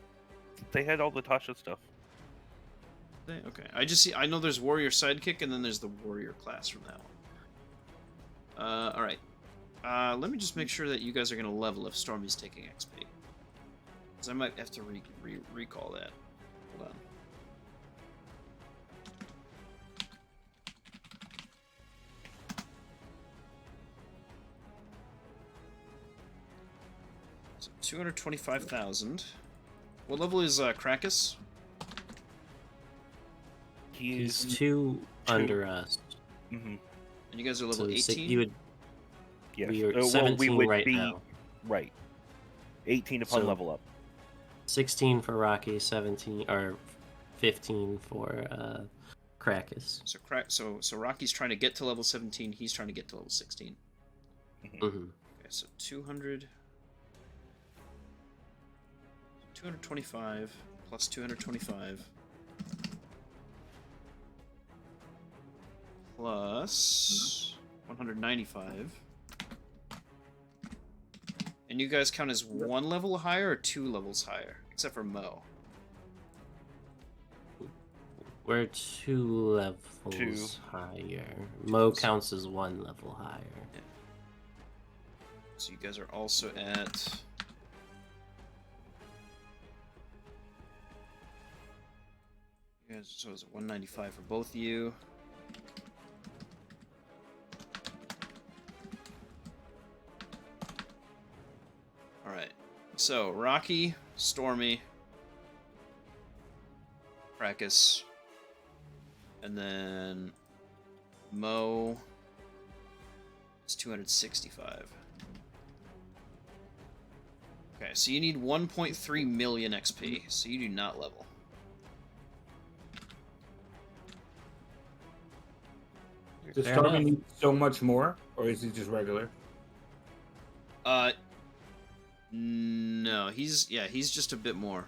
they had all the Tasha stuff. Okay. I know there's warrior sidekick and then there's the warrior class from that one. All right. Let me just make sure that you guys are gonna level if Stormy's taking XP. Because I might have to recall that. Hold on. So 225,000. What level is Krakus? He's two under us. Mm-hmm. And you guys are level So 18? you would. Yes. We are Well, 17 would right be now. right. 18 upon So- level up. 16 for Rocky, 17 or 15 for Krakus. So Rocky's trying to get to level 17. He's trying to get to level 16. Mm-hmm. Okay, so 225 plus 225 plus 195. And you guys count as one level higher or two levels higher, except for Mo. We're two levels higher. Mo counts as one level higher. Yeah. So you guys are also at. You guys, so is it 195 for both of you? Alright. So, Rocky, Stormy, Krakus, and then Mo is 265. Okay, so you need 1.3 million XP, so you do not level. Does Fair Stormy enough. need so much more, or is he just regular? No, he's just a bit more.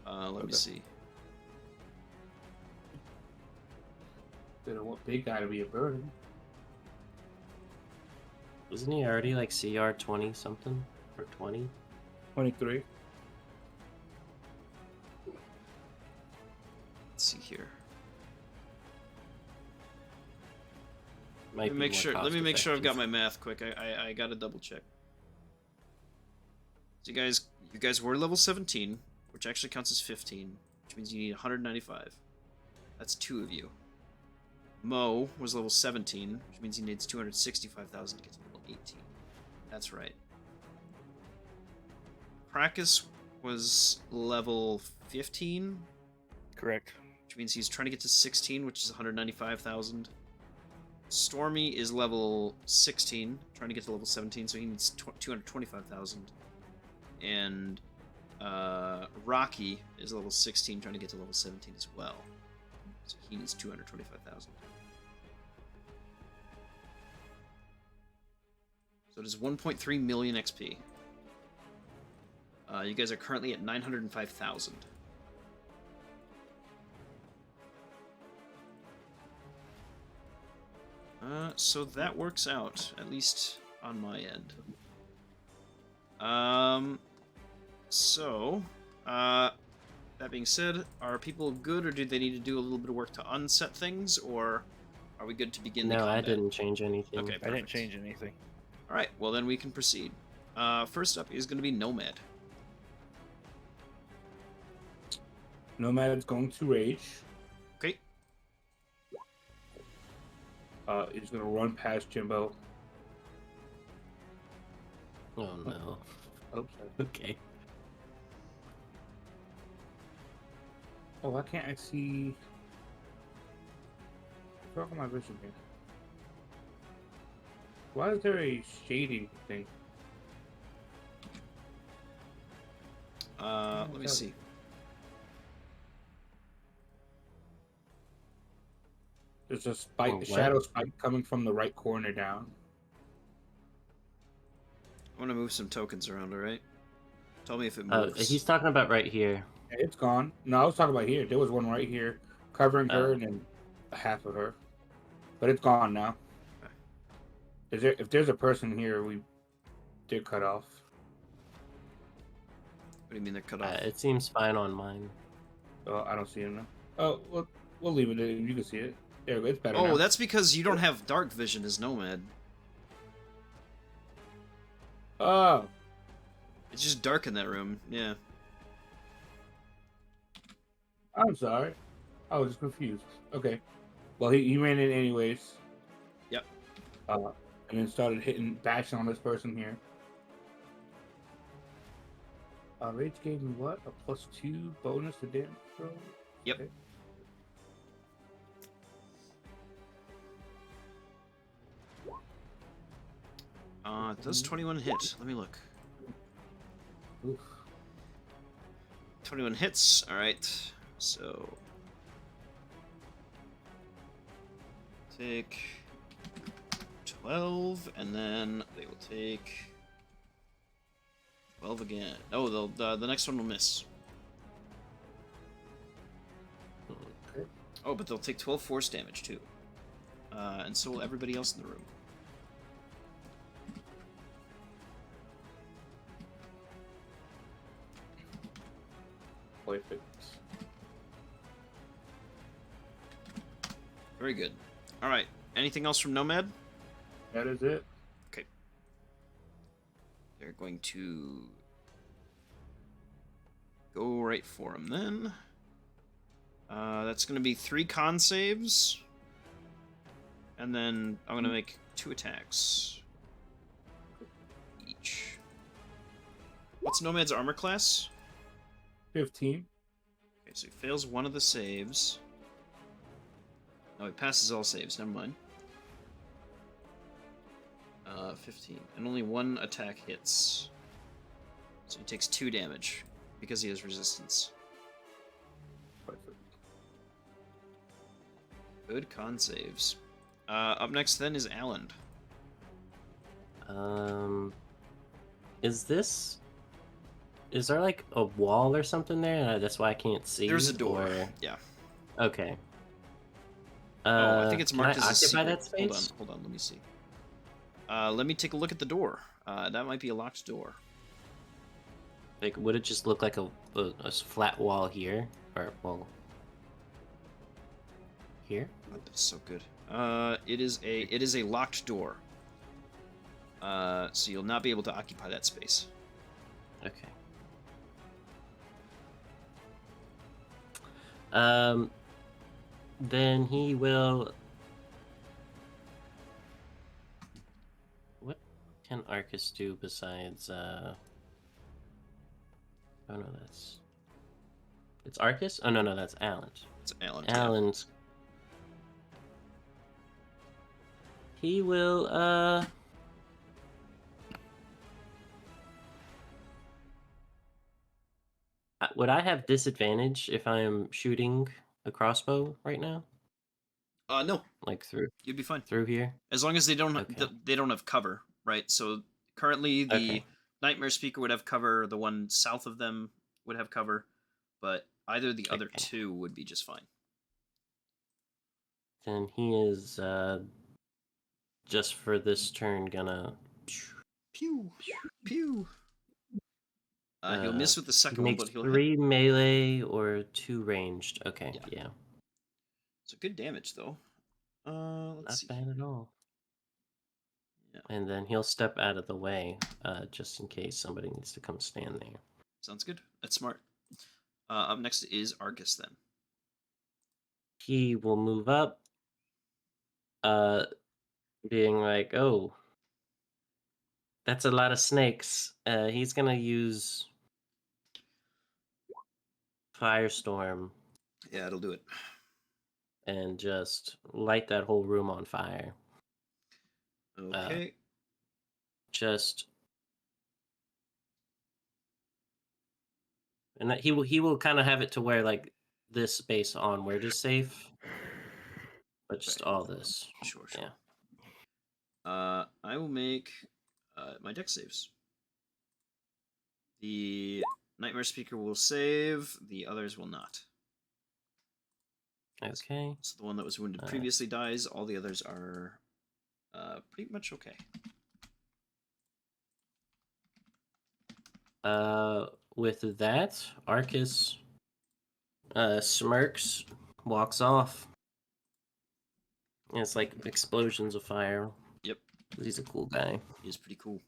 Let me see. They don't want big guy to be a burden. Isn't he already like CR 20 something? Or 20? 23. Let's see here. Might Let me be make more sure. Let me make sure I've got cost-effective. my math quick. I gotta double check. So you guys were level 17, which actually counts as 15, which means you need 195. That's two of you. Mo was level 17, which means he needs 265,000 to get to level 18. That's right. Krakus was level 15. Correct. which means he's trying to get to 16, which is 195,000. Stormy is level 16, trying to get to level 17, so he needs 225,000. And Rocky is level 16, trying to get to level 17 as well. So he needs 225,000. So it is 1.3 million XP. You guys are currently at 905,000. So that works out, at least on my end. That being said, are people good, or do they need to do a little bit of work to unset things, or are we good to begin the No, combat? I didn't change anything. Okay, I perfect. didn't change anything. Alright, well then we can proceed. First up is going to be Nomad. Nomad's going to rage. Okay. He's gonna run past Jimbo. Oh no. Oops. Okay. Oh, why can't I see? What's wrong with my vision here? Why is there a shading thing? Let me see. There's a spike, Oh, a what? shadow spike coming from the right corner down. I'm going to move some tokens around, alright? Tell me if it moves. He's talking about right here. Yeah, it's gone. No, I was talking about here. There was one right here, covering her and then half of her, but it's gone now. Okay. Is there? If there's a person here, we did cut off. What do you mean they're cut off? It seems fine on mine. Oh, I don't see him now. Oh, we'll leave it. You can see it. There we go. It's better. Oh, now. that's because you don't have dark vision as Nomad. Oh, It's just dark in that room. Yeah. I'm sorry. I was just confused. Okay. Well, he ran in anyways. Yep. And then started bashing on this person here. Rage gave me what? A +2 bonus to damage roll? Yep. Okay. It does 21 hit. Let me look. Oof. 21 hits. Alright. So. Take 12, and then they will take 12 again. Oh, the next one will miss. Okay. Oh, but they'll take 12 force damage too. And so will everybody else in the room. Perfect. Very good. Alright. Anything else from Nomad? That is it. Okay. They're going to go right for him then. That's going to be 3 con saves. And then I'm going to make 2 attacks. Each. What's Nomad's armor class? 15. Okay, so he fails one of the saves. Oh, he passes all saves. Never mind. 15. And only 1 attack hits. So he takes 2 damage because he has resistance. Perfect. Good con saves. Up next then is Alan. Is there like a wall or something there? That's why I can't see. There's a door. Or... Yeah. Okay. Oh, I think it's can marked I as a occupy secret. that space? Hold on, let me see. Let me take a look at the door. That might be a locked door. Like, would it just look like a flat wall here, or well, here? Oh, that's so good. It is a locked door. So you'll not be able to occupy that space. Okay. Then he will. What can Arcus do besides? Oh no, It's Arcus? Oh, no, that's Alan's. It's Alan. Alan's. He will, would I have disadvantage if I am shooting a crossbow right now? No, Like through you'd be fine here? as long as they don't Okay. they don't have cover, right? So currently the Okay. Nightmare Speaker would have cover. The one south of them would have cover, but either the other Okay. two would be just fine. Then he is, just for this turn, gonna... Pew pew. He'll miss with the he second one, makes but he'll hit. 3 melee or 2 ranged. Okay, yeah. So good damage though. Let's Not see. bad at all. Yeah. And then he'll step out of the way, just in case somebody needs to come stand there. Sounds good. That's smart. Up next is Argus then. He will move up, being like, oh, that's a lot of snakes. He's gonna use Firestorm Yeah, it'll do it. and just light that whole room on fire. Okay. And that he will kind of have it to where like this space onward is safe, but just Okay. all this. Sure. Yeah. I will make my deck saves. The Nightmare Speaker will save. The others will not. Okay. So the one that was wounded previously dies. All the others are pretty much okay. With that, Arcus smirks, walks off. And it's like explosions of fire. Yep. He's a cool guy. He is pretty cool.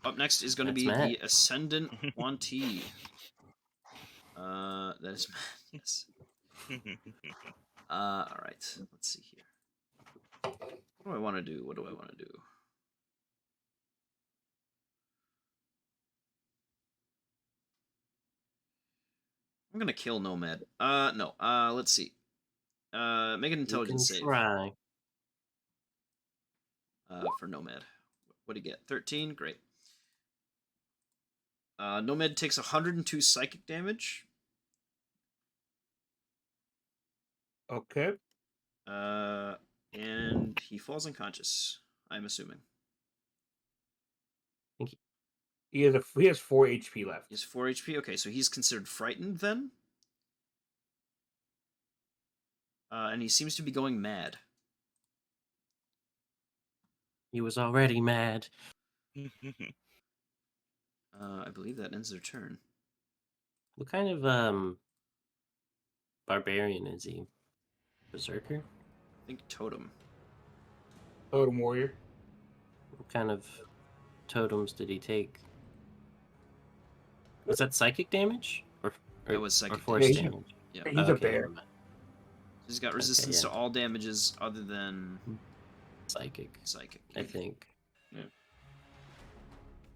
Up next is going to That's be Matt. the Ascendant Wantee. That is Matt, yes. Alright, let's see here. What do I want to do? I'm gonna kill Nomad. No. Let's see. Make an intelligence save. Try. For Nomad. What do you get? 13? Great. Nomad takes 102 psychic damage. Okay. And he falls unconscious, I'm assuming. He has 4 HP left. He has 4 HP? Okay, so he's considered frightened then? And he seems to be going mad. He was already mad. I believe that ends their turn. What kind of barbarian is he? Berserker? I think Totem. Totem Warrior. What kind of totems did he take? Was that psychic damage? Or That was psychic force damage. damage? Yeah. He's a bear. He's got resistance yeah. to all damages other than Psychic, I think. Yeah.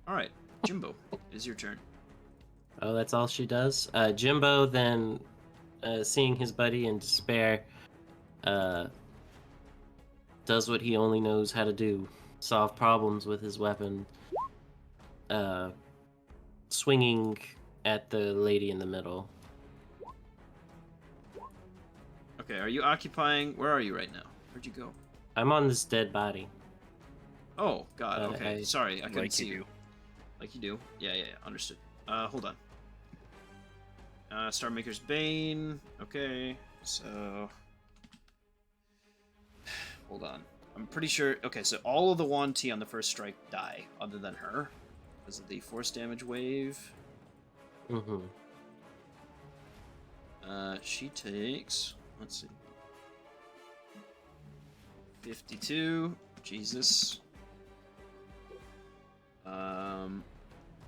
Alright, Jimbo, it is your turn. Oh, that's all she does? Jimbo then, seeing his buddy in despair, does what he only knows how to do. Solve problems with his weapon. Swinging at the lady in the middle. Okay, are you occupying... Where are you right now? Where'd you go? I'm on this dead body. Oh, God, okay. Sorry, I couldn't Like see you you. do. Like you do. Yeah, understood. Hold on. Starmaker's Bane. Okay, so... Hold on. I'm pretty sure... Okay, so all of the Wantee on the first strike die, other than her. Because of the force damage wave. Mm-hmm. She takes... Let's see. 52. Jesus.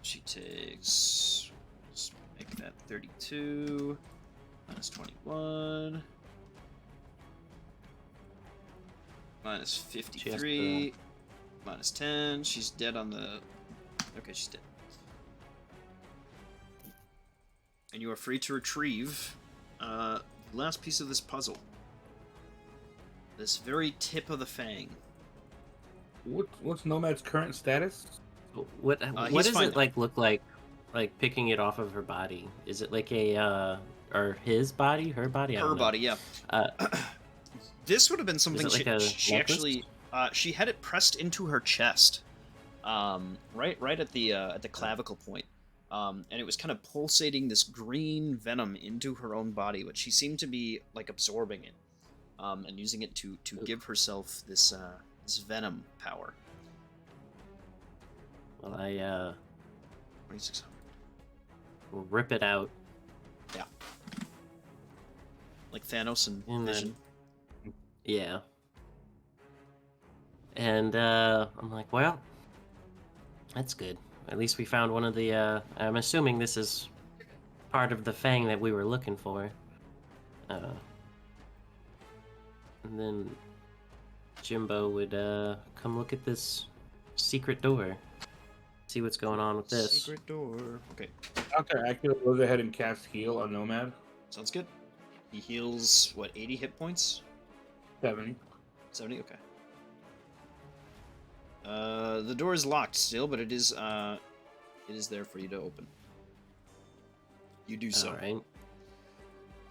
She takes... Let's make that 32. Minus 21. Minus 53. Minus 10. She's dead on the... Okay, she's dead. And you are free to retrieve the last piece of this puzzle. This very tip of the fang. What's Nomad's current status? What He's does fine it now. like look like picking it off of her body? Is it like a or his body, her body? I Her don't know. body, yeah. Uh, This would have been something it like a she necklace? actually she had it pressed into her chest, right at the clavicle point, and it was kind of pulsating this green venom into her own body, but she seemed to be like absorbing it, and using it to give herself this this venom power. well, I 2600. will rip it out. Yeah. Like Thanos and And then- Vision. Yeah. And I'm like, well, that's good. At least we found one of the. I'm assuming this is part of the fang that we were looking for. And then Jimbo would come look at this secret door, see what's going on with this. Secret door. Okay, Dr. Acula goes ahead and casts heal on Nomad. sounds good. He heals what, 80 hit points? 70. 70. Okay. The door is locked still, but it is there for you to open. You do so. All right.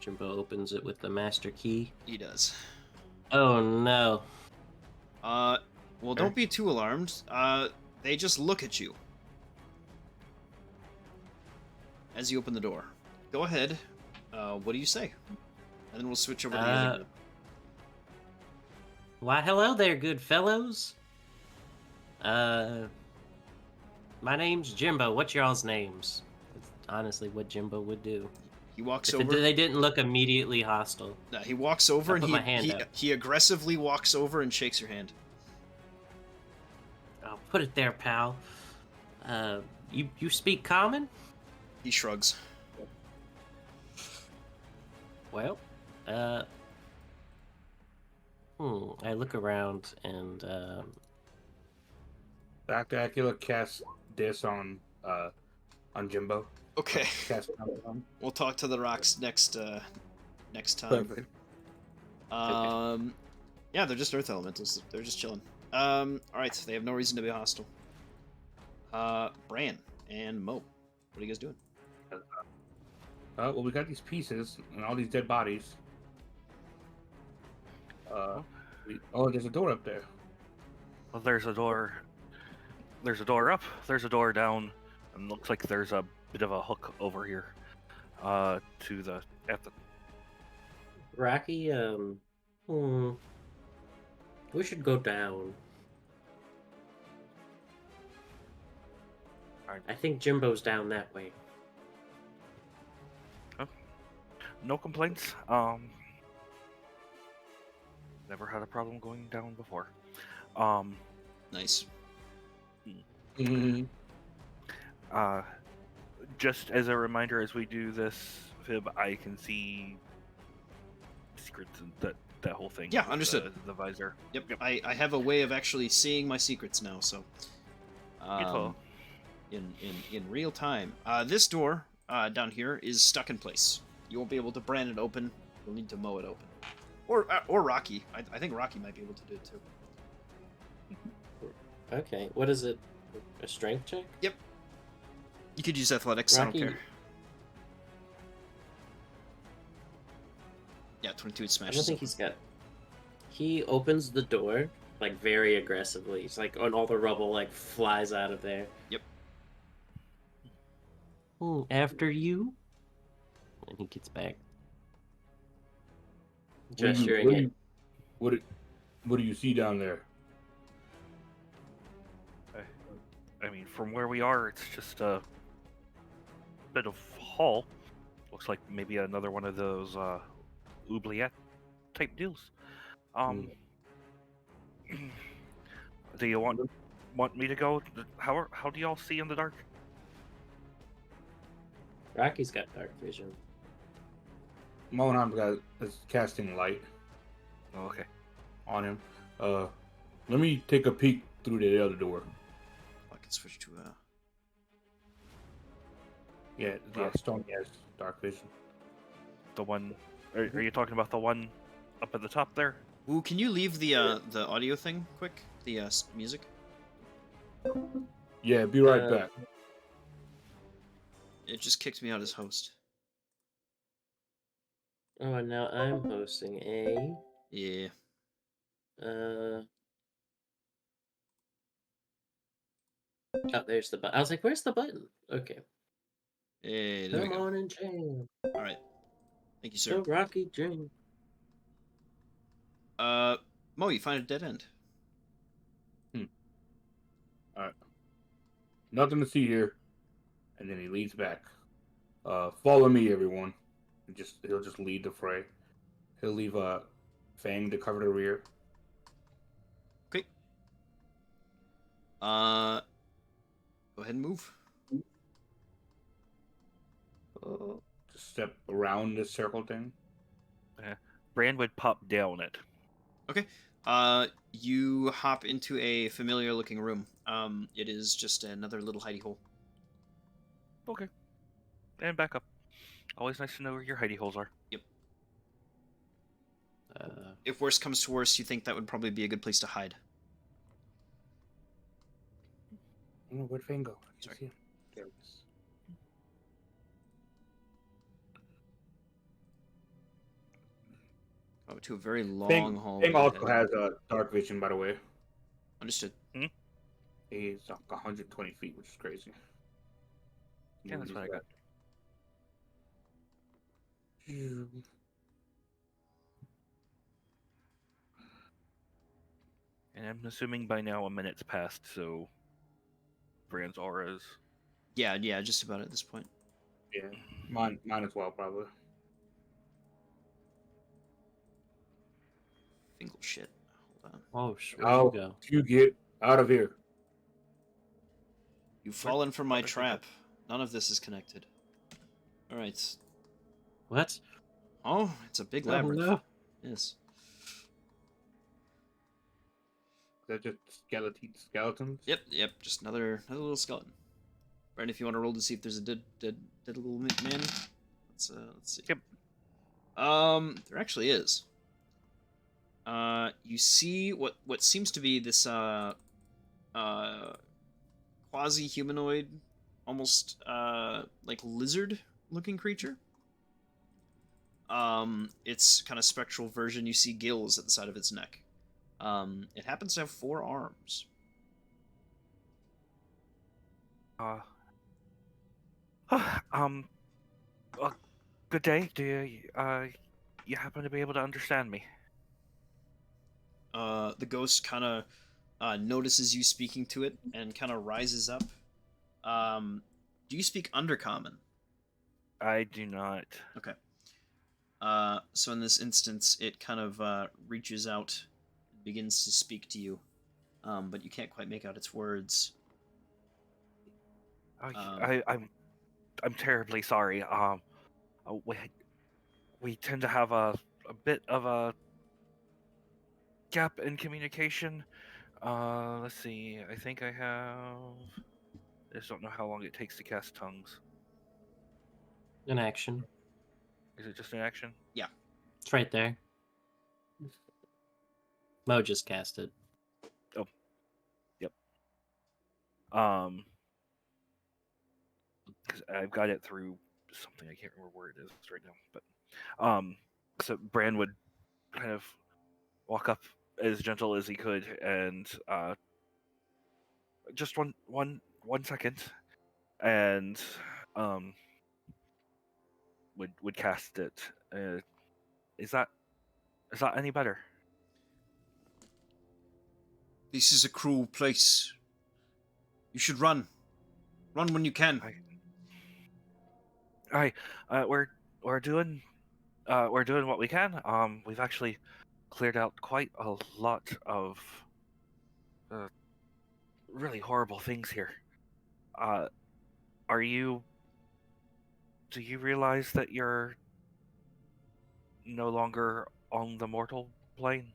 Jimbo opens it with the master key. He does. Oh no! Well, don't be too alarmed. They just look at you as you open the door. Go ahead. What do you say? And then we'll switch over to the other group. Why, hello there, good fellows. My name's Jimbo. What's y'all's names? That's honestly what Jimbo would do. He walks If over. they didn't look immediately hostile. He walks over I and put my hand up. he aggressively walks over and shakes your hand. I'll put it there, pal. You speak common? He shrugs. Well, I look around and Dr. Acula casts this on Jimbo. Okay. Cast it on him. We'll talk to the rocks next time. Perfect. Yeah, they're just earth elementals. They're just chilling. All right, they have no reason to be hostile. Bran and Mo, what are you guys doing? Well, we got these pieces and all these dead bodies. There's a door up there. Well, there's a door. There's a door up. There's a door down, and looks like there's a bit of a hook over here. To the at the. Rocky, we should go down. Alright. I think Jimbo's down that way. No complaints. Never had a problem going down before. Nice. Mm-hmm. Just as a reminder, as we do this, Fib, I can see secrets and that whole thing. Yeah, with understood. The visor. Yep. I have a way of actually seeing my secrets now, so Beautiful. in real time. This door down here is stuck in place. You won't be able to brand it open. You'll need to mow it open. Or Rocky. I think Rocky might be able to do it too. Okay, what is it? A strength check? You could use athletics. Rocky- I don't care. Yeah, 22 I smashes. don't think he's got. He opens the door like very aggressively. It's like on all the rubble like flies out of there. Yep. After you. And he gets back. What do you- Gesturing what do it. you- What do you see down there? I mean, from where we are, it's just a bit of hall. Looks like maybe another one of those oubliette type deals. Do you want me to go? How do y'all see in the dark? Rocky's got dark vision. Mohan is casting light Oh, okay. on him. Let me take a peek through the other door. I can switch to Yeah, Stone has dark vision. The one. Are you talking about the one up at the top there? Ooh, can you leave the audio thing quick? The music. Yeah, be right Uh, back. It just kicked me out as host. Oh, and now I'm hosting a. Yeah. Oh, there's the button. I was like, "Where's the button?" Okay, Hey, there we come go. on and jam. All right. Thank you, sir. The Rocky Jam. Mo, you find a dead end. All right. Nothing to see here. And then he leads back. Follow me, everyone. He'll just lead the fray. He'll leave Fang to cover the rear. Okay. Go ahead and move. Just step around this circle thing. Brand would pop down it. Okay. You hop into a familiar-looking room. It is just another little hidey hole. Okay. And back up. Always nice to know where your hidey holes are. Yep. Uh, If worse comes to worse, you think that would probably be a good place to hide. I don't know, where'd Fang go? I Sorry. see him. There it is. Oh, to a very long Fang, hallway. Fang also ahead. has dark vision, by the way. Understood. He's like 120 feet, which is crazy. Yeah, that's what I got. And I'm assuming by now a minute's passed, so Brand's aura is. Yeah, just about at this point. Yeah, mine as well, probably. Fingal shit. Hold on. oh, where'd How you go? do you get out of here? You've fallen for my where did you go? trap. None of this is connected. All right. What? Oh, it's a big Oh labyrinth. no! Yes. They're just skeletons. Yep. Just another little skeleton. Right, if you want to roll to see if there's a dead little man. Let's see. Yep. There actually is. You see what seems to be this quasi humanoid, almost like lizard looking creature. Its kind of spectral version. You see gills at the side of its neck. It happens to have 4 arms. Um. Good day. Do you happen to be able to understand me? The ghost kind of notices you speaking to it and kind of rises up. Do you speak Undercommon? I do not. Okay. So in this instance, it kind of reaches out, begins to speak to you, but you can't quite make out its words. I'm terribly sorry. We tend to have a bit of a gap in communication. Let's see. I think I have. I just don't know how long it takes to cast tongues. An action. Is it just an action? It's right there. Mo just cast it. Yep. Because I've got it through something. I can't remember where it is right now. But so Bran would kind of walk up as gentle as he could, and just one second, and would cast it. Is that any better? This is a cruel place. You should run. Run when you can. We're doing what we can. We've actually cleared out quite a lot of really horrible things here. Are you? Do you realize that you're no longer on the mortal plane?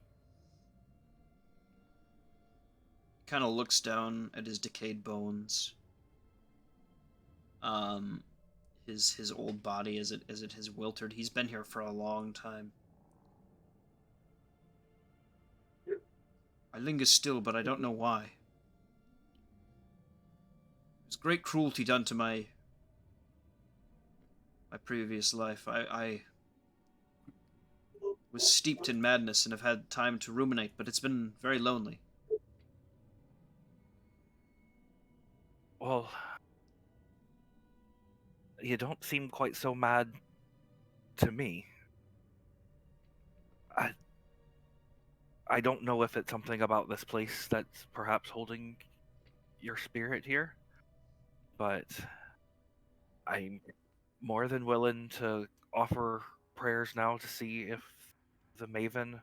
Kind of looks down at his decayed bones. his old body as it has wilted. He's been here for a long time. I linger still, but I don't know why. There's great cruelty done to my previous life. I was steeped in madness and have had time to ruminate, but it's been very lonely. Well, you don't seem quite so mad to me. I don't know if it's something about this place that's perhaps holding your spirit here, but I'm more than willing to offer prayers now to see if the Maven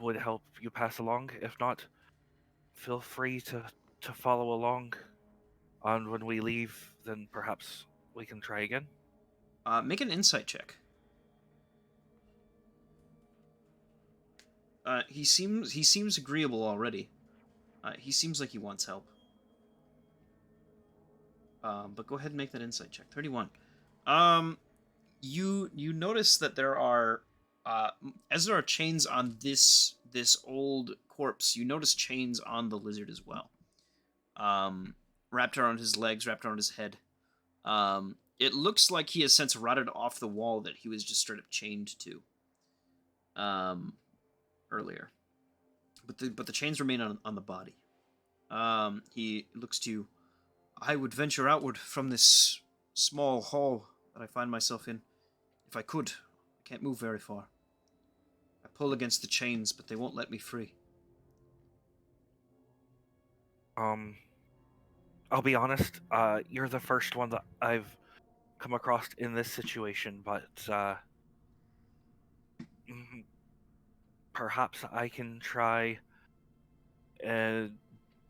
would help you pass along. If not, feel free to follow along. And when we leave, then perhaps we can try again. Make an insight check. He seems agreeable already. He seems like he wants help. But go ahead and make that insight check. 31. You notice that there are, as there are chains on this old corpse, you notice chains on the lizard as well. Wrapped around his legs, wrapped around his head. It looks like he has since rotted off the wall that he was just straight up chained to. Earlier, but the chains remain on the body. He looks to you. I would venture outward from this small hall that I find myself in, if I could. I can't move very far. I pull against the chains, but they won't let me free. I'll be honest. You're the first one that I've come across in this situation, but perhaps I can try. And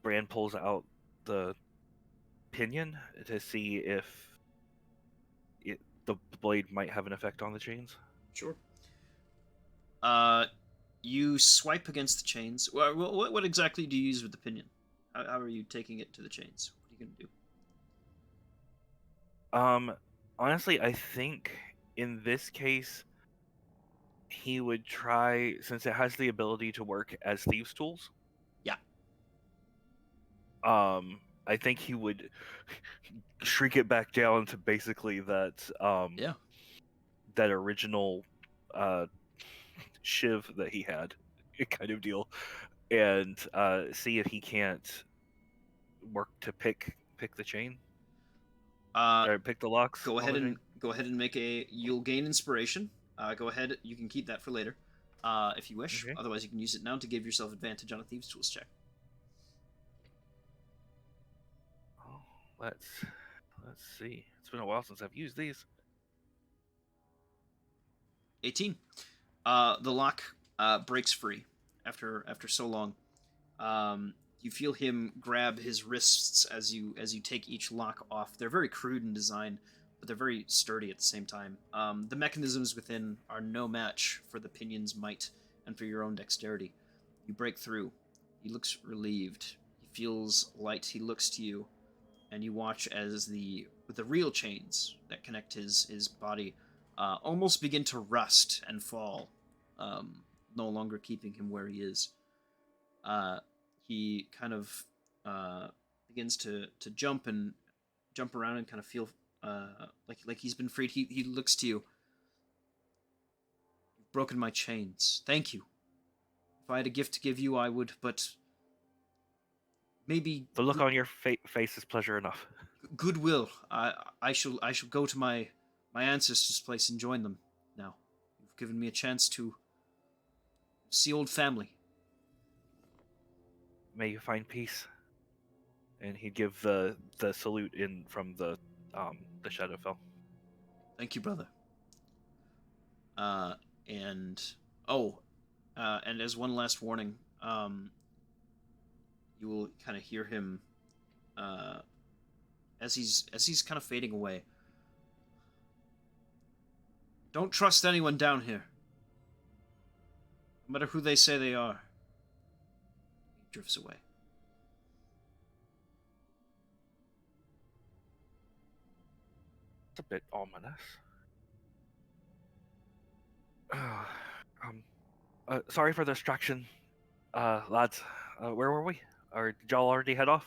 Brand pulls out the pinion to see if the blade might have an effect on the chains. Sure. You swipe against the chains. What exactly do you use with the pinion? How are you taking it to the chains? What are you gonna do? Honestly, I think in this case, he would try, since it has the ability to work as thieves' tools. Yeah. I think he would shrink it back down to basically that Yeah. that original shiv that he had, kind of deal, and see if he can't work to pick the chain or pick the locks. Go ahead and make a. You'll gain inspiration. Go ahead. You can keep that for later, if you wish. Okay. Otherwise, you can use it now to give yourself advantage on a thieves' tools check. Oh, let's see. It's been a while since I've used these. 18. The lock breaks free after so long. You feel him grab his wrists as you take each lock off. They're very crude in design, but they're very sturdy at the same time. The mechanisms within are no match for the pinion's might and for your own dexterity. You break through. He looks relieved. He feels light. He looks to you, and you watch as the real chains that connect his body almost begin to rust and fall, no longer keeping him where he is. He kind of begins to jump around and kind of feel like he's been freed. He looks to you. You've broken my chains. Thank you. If I had a gift to give you, I would, but maybe The look on your face is pleasure enough. goodwill. I shall go to my ancestors' place and join them now. You've given me a chance to see old family. May you find peace. And he'd give the salute in from the Shadowfell. Thank you, brother. And as one last warning, you will kind of hear him as he's kind of fading away. Don't trust anyone down here, no matter who they say they are. He drifts away. a bit ominous. Sorry for the distraction, lads. Where were we? Or did y'all already head off?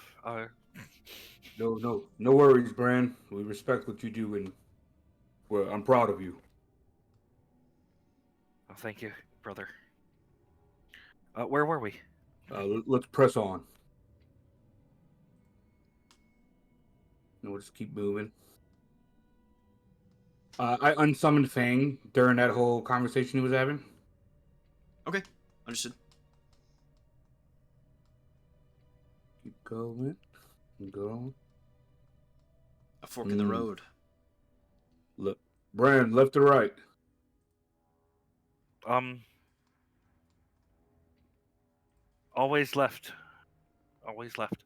No worries, Bran. We respect what you do, and I'm proud of you. Oh, thank you, brother. Where were we? Let's press on. And we'll just keep moving. I unsummoned Fang during that whole conversation he was having. Okay, understood. Keep going. Keep going. A fork in the road. Look, Bran, left or right? Always left. Always left.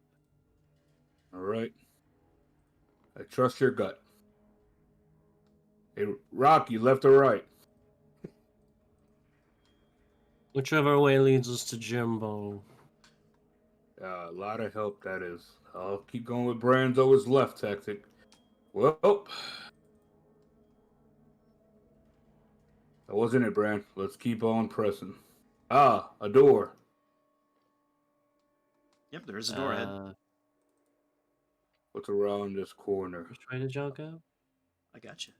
All right. I trust your gut. Hey, Rocky, left or right? Whichever way leads us to Jimbo. A lot of help, that is. I'll keep going with Bran's always left tactic. Well, that wasn't it, Bran. Let's keep on pressing. Ah, a door. Yep, there is a door ahead. What's around this corner? Which way did y'all go? I got you.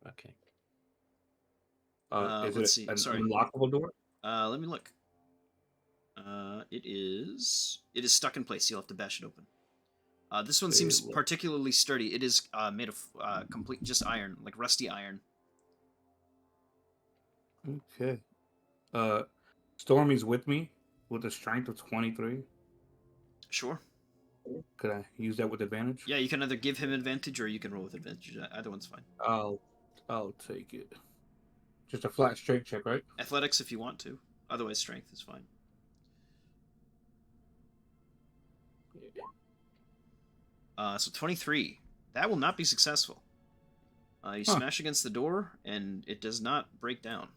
Okay. Is let's it see. an Sorry. unlockable door? Let me look. It is stuck in place. You'll have to bash it open. This one seems particularly sturdy. It is made of complete just iron, like rusty iron. Okay. Stormy's with me with a strength of 23. Sure. Could I use that with advantage? Yeah, you can either give him advantage or you can roll with advantage. Either one's fine. I'll take it. Just a flat straight check, right? Athletics if you want to. Otherwise, strength is fine. So 23. That will not be successful. You smash against the door, and it does not break down.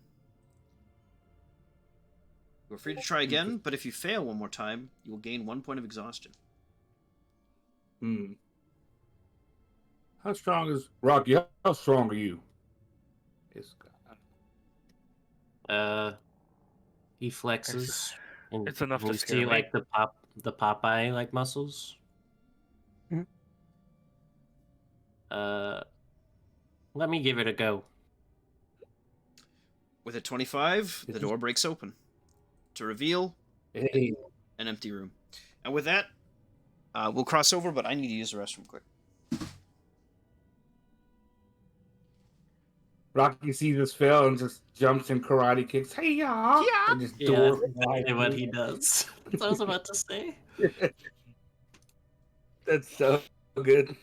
You're free to try again, but if you fail one more time, you will gain 1 point of exhaustion. How strong is Rocky? How strong are you? He flexes. And It's enough to you scare see me. like the Popeye like muscles. Let me give it a go. With a 25, the door breaks open to reveal an empty room. And with that, we'll cross over, but I need to use the restroom quick. Rocky sees this fail and just jumps and karate kicks. Hey, y'all! Yeah. And just Yeah, door that's exactly what he does. That's what I was about to say. That's so good.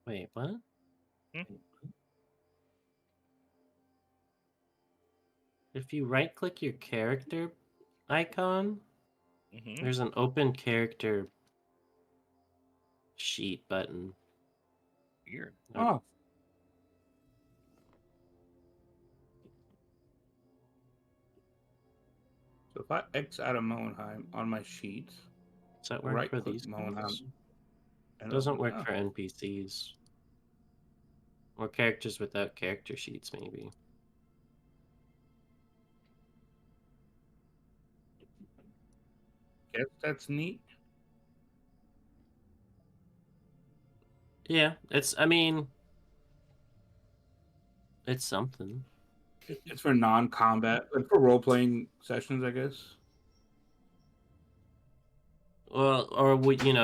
Wait, what? If you right click your character icon, there's an open character sheet button. Weird. Oh. So if I X out of Moenheim on my sheet, Does that work for these Moenheim, guys? Doesn't work for NPCs. Or characters without character sheets, maybe. Guess that's neat. Yeah, I mean, it's something. It's for non-combat, like for role-playing sessions, I guess. Well,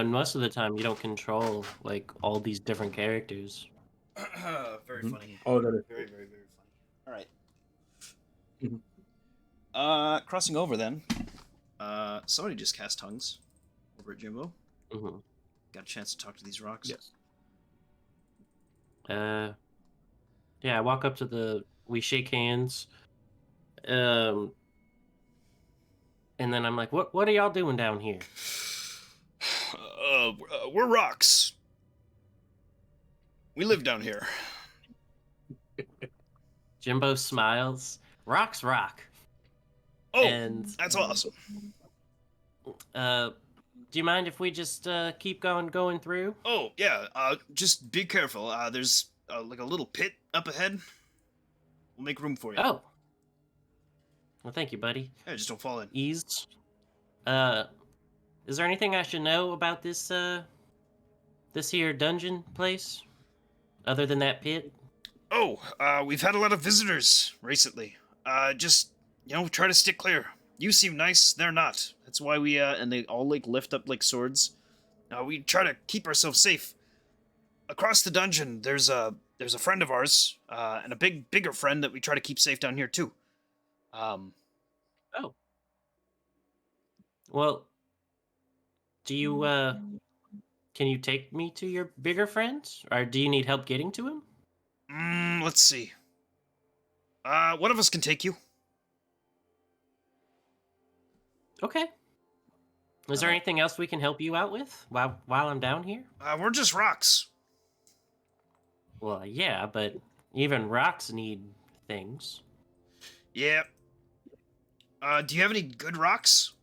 most of the time you don't control like all these different characters. Very Mhm. funny. Oh, that is Very, very, very funny. All right. Mhm. Crossing over then. Somebody just cast tongues over at Jimbo. Hmm. Got a chance to talk to these rocks. yes. Yeah, I walk up to we shake hands, um, and then I'm like, what are y'all doing down here? We're rocks. We live down here. Jimbo smiles. Rocks rock. Oh, And that's awesome. do you mind if we just keep going through? Oh, yeah. Just be careful. There's like a little pit up ahead. We'll make room for you. Oh. Well, thank you, buddy. Yeah, just don't fall in. Eased. Is there anything I should know about this here dungeon place, other than that pit? Oh, we've had a lot of visitors recently. Just, try to stick clear. You seem nice, they're not. That's why we, and they all, like, lift up, like, swords. We try to keep ourselves safe. Across the dungeon, there's a friend of ours, and a bigger friend that we try to keep safe down here, too. Oh. Well, do you can you take me to your bigger friends, or do you need help getting to him? Let's see. One of us can take you. Okay. Is there anything else we can help you out with while I'm down here? We're just rocks. Well, yeah, but even rocks need things. Yeah. Do you have any good rocks?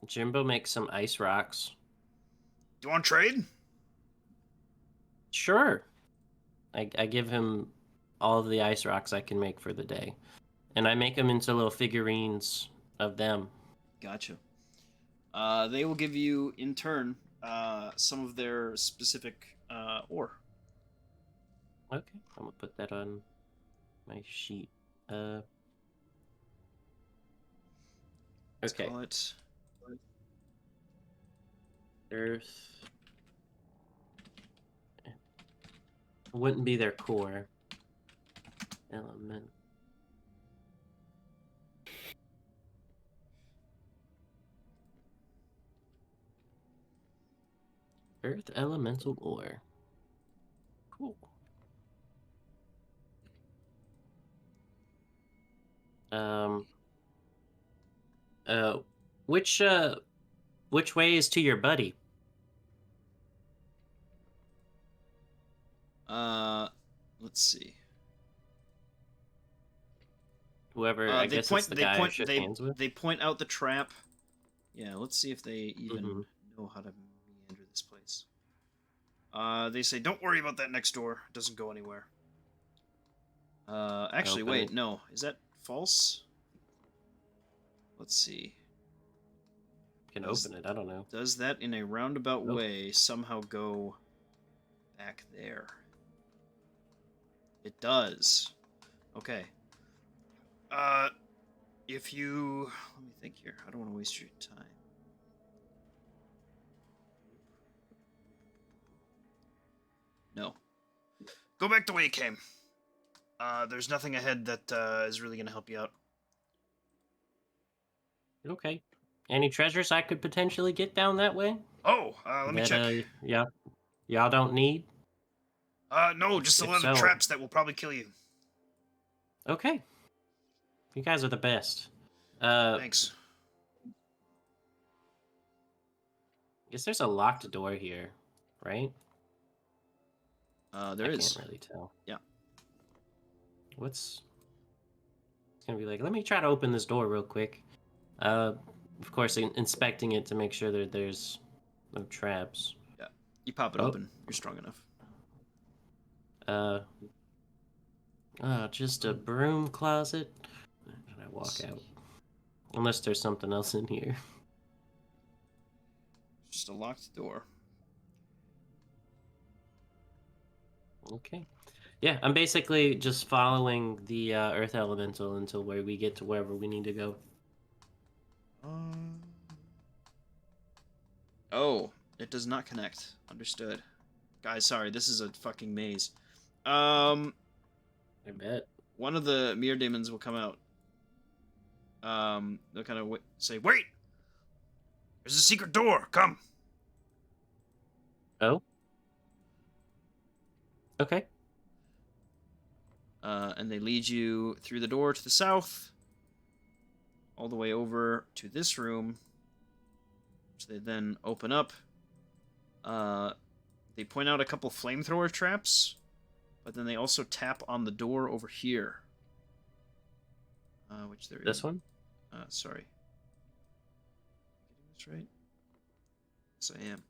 Jimbo makes some ice rocks. Do you want to trade? Sure. I give him all of the ice rocks I can make for the day. And I make them into little figurines of them. Gotcha. They will give you, in turn, some of their specific ore. Okay, I'm gonna put that on my sheet. Let's Okay. call it Earth. Wouldn't be their core. Element. Earth elemental ore. Cool. Um. Which way is to your buddy? Let's see. Whoever, I guess it's the guy I shook hands with. They point out the trap. Yeah, let's see if they even know how to meander this place. They say, don't worry about that next door. It doesn't go anywhere. Actually, Open wait, it. no. Is that false? Let's see. You can open it, I don't know. Does that in a roundabout Nope. way somehow go back there? It does. Okay. If you... Let me think here. I don't want to waste your time. No. Go back the way you came. There's nothing ahead that is really going to help you out. Okay. Any treasures I could potentially get down that way? Oh, let me check. Y'all don't need? No, just a If lot of so- traps that will probably kill you. Okay. You guys are the best. Thanks. Guess there's a locked door here, right? There I is. can't really tell. Yeah. It's gonna be like, let me try to open this door real quick. Of course, inspecting it to make sure that there's no traps. Yeah. You pop it open. You're strong enough. Just a broom closet. And I walk out. Unless there's something else in here. Just a locked door. Okay. Yeah, I'm basically just following the Earth Elemental until where we get to wherever we need to go. Oh, it does not connect. Understood. Guys, sorry, this is a fucking maze. Um, I bet. one of the mirror demons will come out. They'll kind of say, "Wait! There's a secret door. Come." Oh? Okay. And they lead you through the door to the south, all the way over to this room, which they then open up. They point out a couple flamethrower traps, but then they also tap on the door over here. Which there is. This one? Sorry. Getting this right? Yes, I am.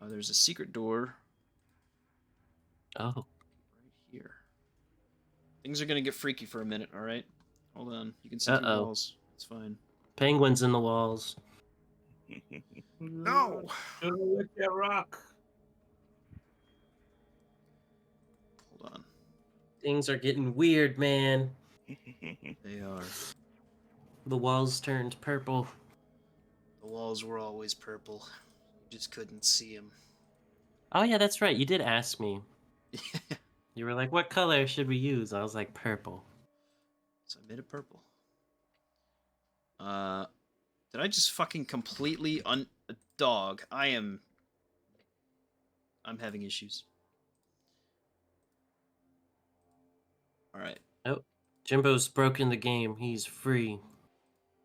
There's a secret door Oh. right here. Things are gonna get freaky for a minute, alright? Hold on. You can see through Uh-oh. walls. It's fine. Penguins in the walls. No! Look at rock. Hold on. Things are getting weird, man. They are. The walls turned purple. The walls were always purple. You just couldn't see them. Oh, yeah, that's right. You did ask me. You were like, what color should we use? I was like, purple. So I made it purple. Did I just fucking completely dog? I'm having issues. Alright. Oh, Jimbo's broken the game. He's free.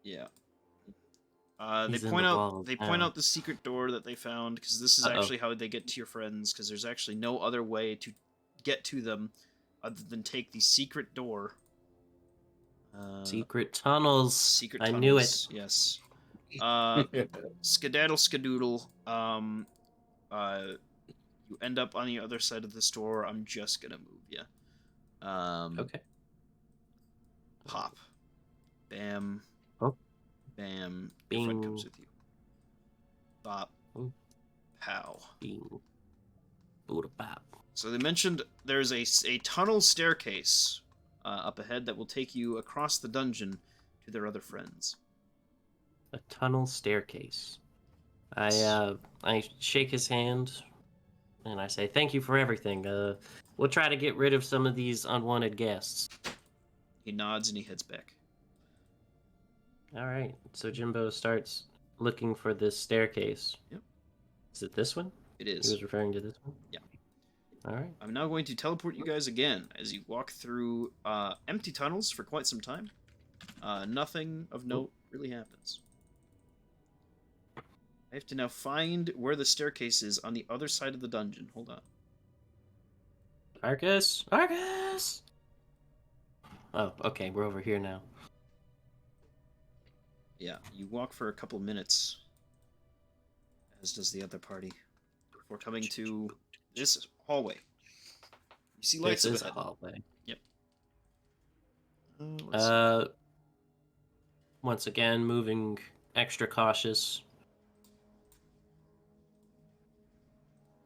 Yeah. He's They in point the out walls point now. out the secret door that they found, because this is Uh-oh. actually how they get to your friends, because there's actually no other way to get to them other than take the secret door. Secret tunnels. Secret I tunnels. knew it. Yes. Skedaddle skadoodle. You end up on the other side of this door. I'm just gonna move you. Okay. Pop. Bam. Oh. Bam. Your friend Bing. comes with you. Bop. Ooh. Pow. Bing. Booda bop. So they mentioned there's a tunnel staircase up ahead that will take you across the dungeon to their other friends. A tunnel staircase. Yes. I shake his hand and I say, thank you for everything. We'll try to get rid of some of these unwanted guests. He nods and he heads back. All right. So Jimbo starts looking for this staircase. Yep. Is it this one? It He is. was referring to this one? Yeah. All right. I'm now going to teleport you guys again as you walk through empty tunnels for quite some time. Nothing of note really happens. I have to now find where the staircase is on the other side of the dungeon. Hold on. Argus! Argus! Oh, okay. We're over here now. Yeah, you walk for a couple minutes, as does the other party, before coming to this hallway. You see lights This is up a ahead. hallway. Yep. Let's see. Once again, moving extra cautious.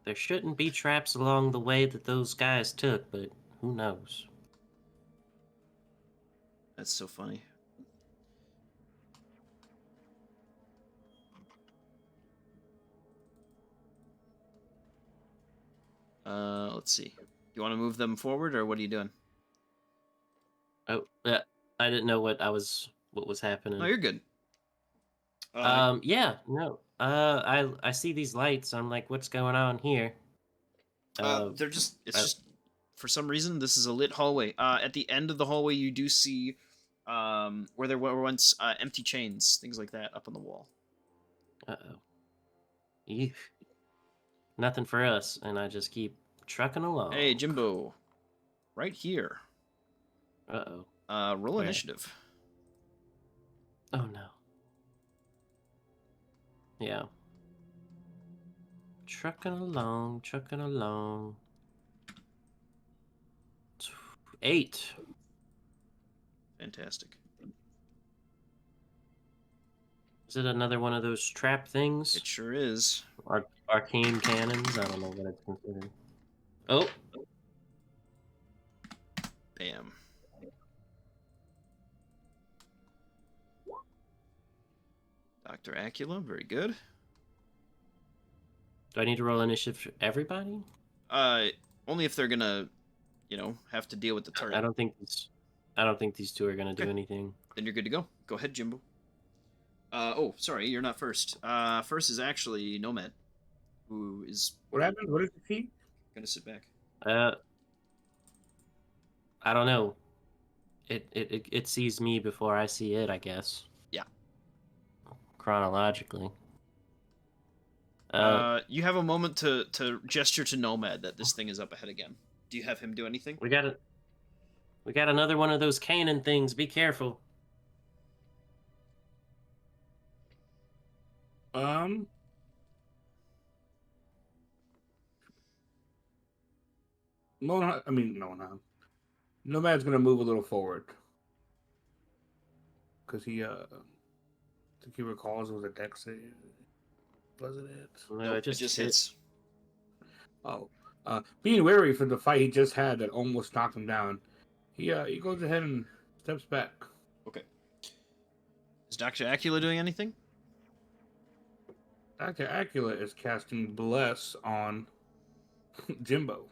There shouldn't be traps along the way that those guys took, but who knows? That's so funny. Let's see. Do you want to move them forward, or what are you doing? Oh, I didn't know what was happening. No, you're good. Yeah, no. I see these lights. I'm like, what's going on here? They're just. It's just. For some reason, this is a lit hallway. At the end of the hallway, you do see, where there were once empty chains, things like that, up on the wall. Uh-oh. Eek. Nothing for us, and I just keep trucking along. Hey, Jimbo. Right here. Uh-oh. Roll Where? initiative. Oh, no. Yeah. Trucking along, trucking along. 8. Fantastic. Is it another one of those trap things? It sure is. Arcane cannons? I don't know what it's considered. Oh! Bam. Dr. Acula, very good. Do I need to roll initiative for everybody? Only if they're gonna, have to deal with the I turret. don't think these two are gonna do Okay. anything. Then you're good to go. Go ahead, Jimbo. Oh, sorry, you're not first. First is actually Nomad, who is What happened? What did you see? gonna sit back. I don't know. It sees me before I see it, I guess. Yeah. Chronologically. You have a moment to gesture to Nomad that this thing is up ahead again. Do you have him do anything? We got another one of those cannon things. Be careful. Mona, I mean, no. Nomad's gonna move a little forward because I think he recalls it was a dex save. Was it? No, Nope, it just hit. hits. Oh, being wary for the fight he just had that almost knocked him down, he goes ahead and steps back. Okay. Is Dr. Acula doing anything? Dr. Acula is casting Bless on Jimbo.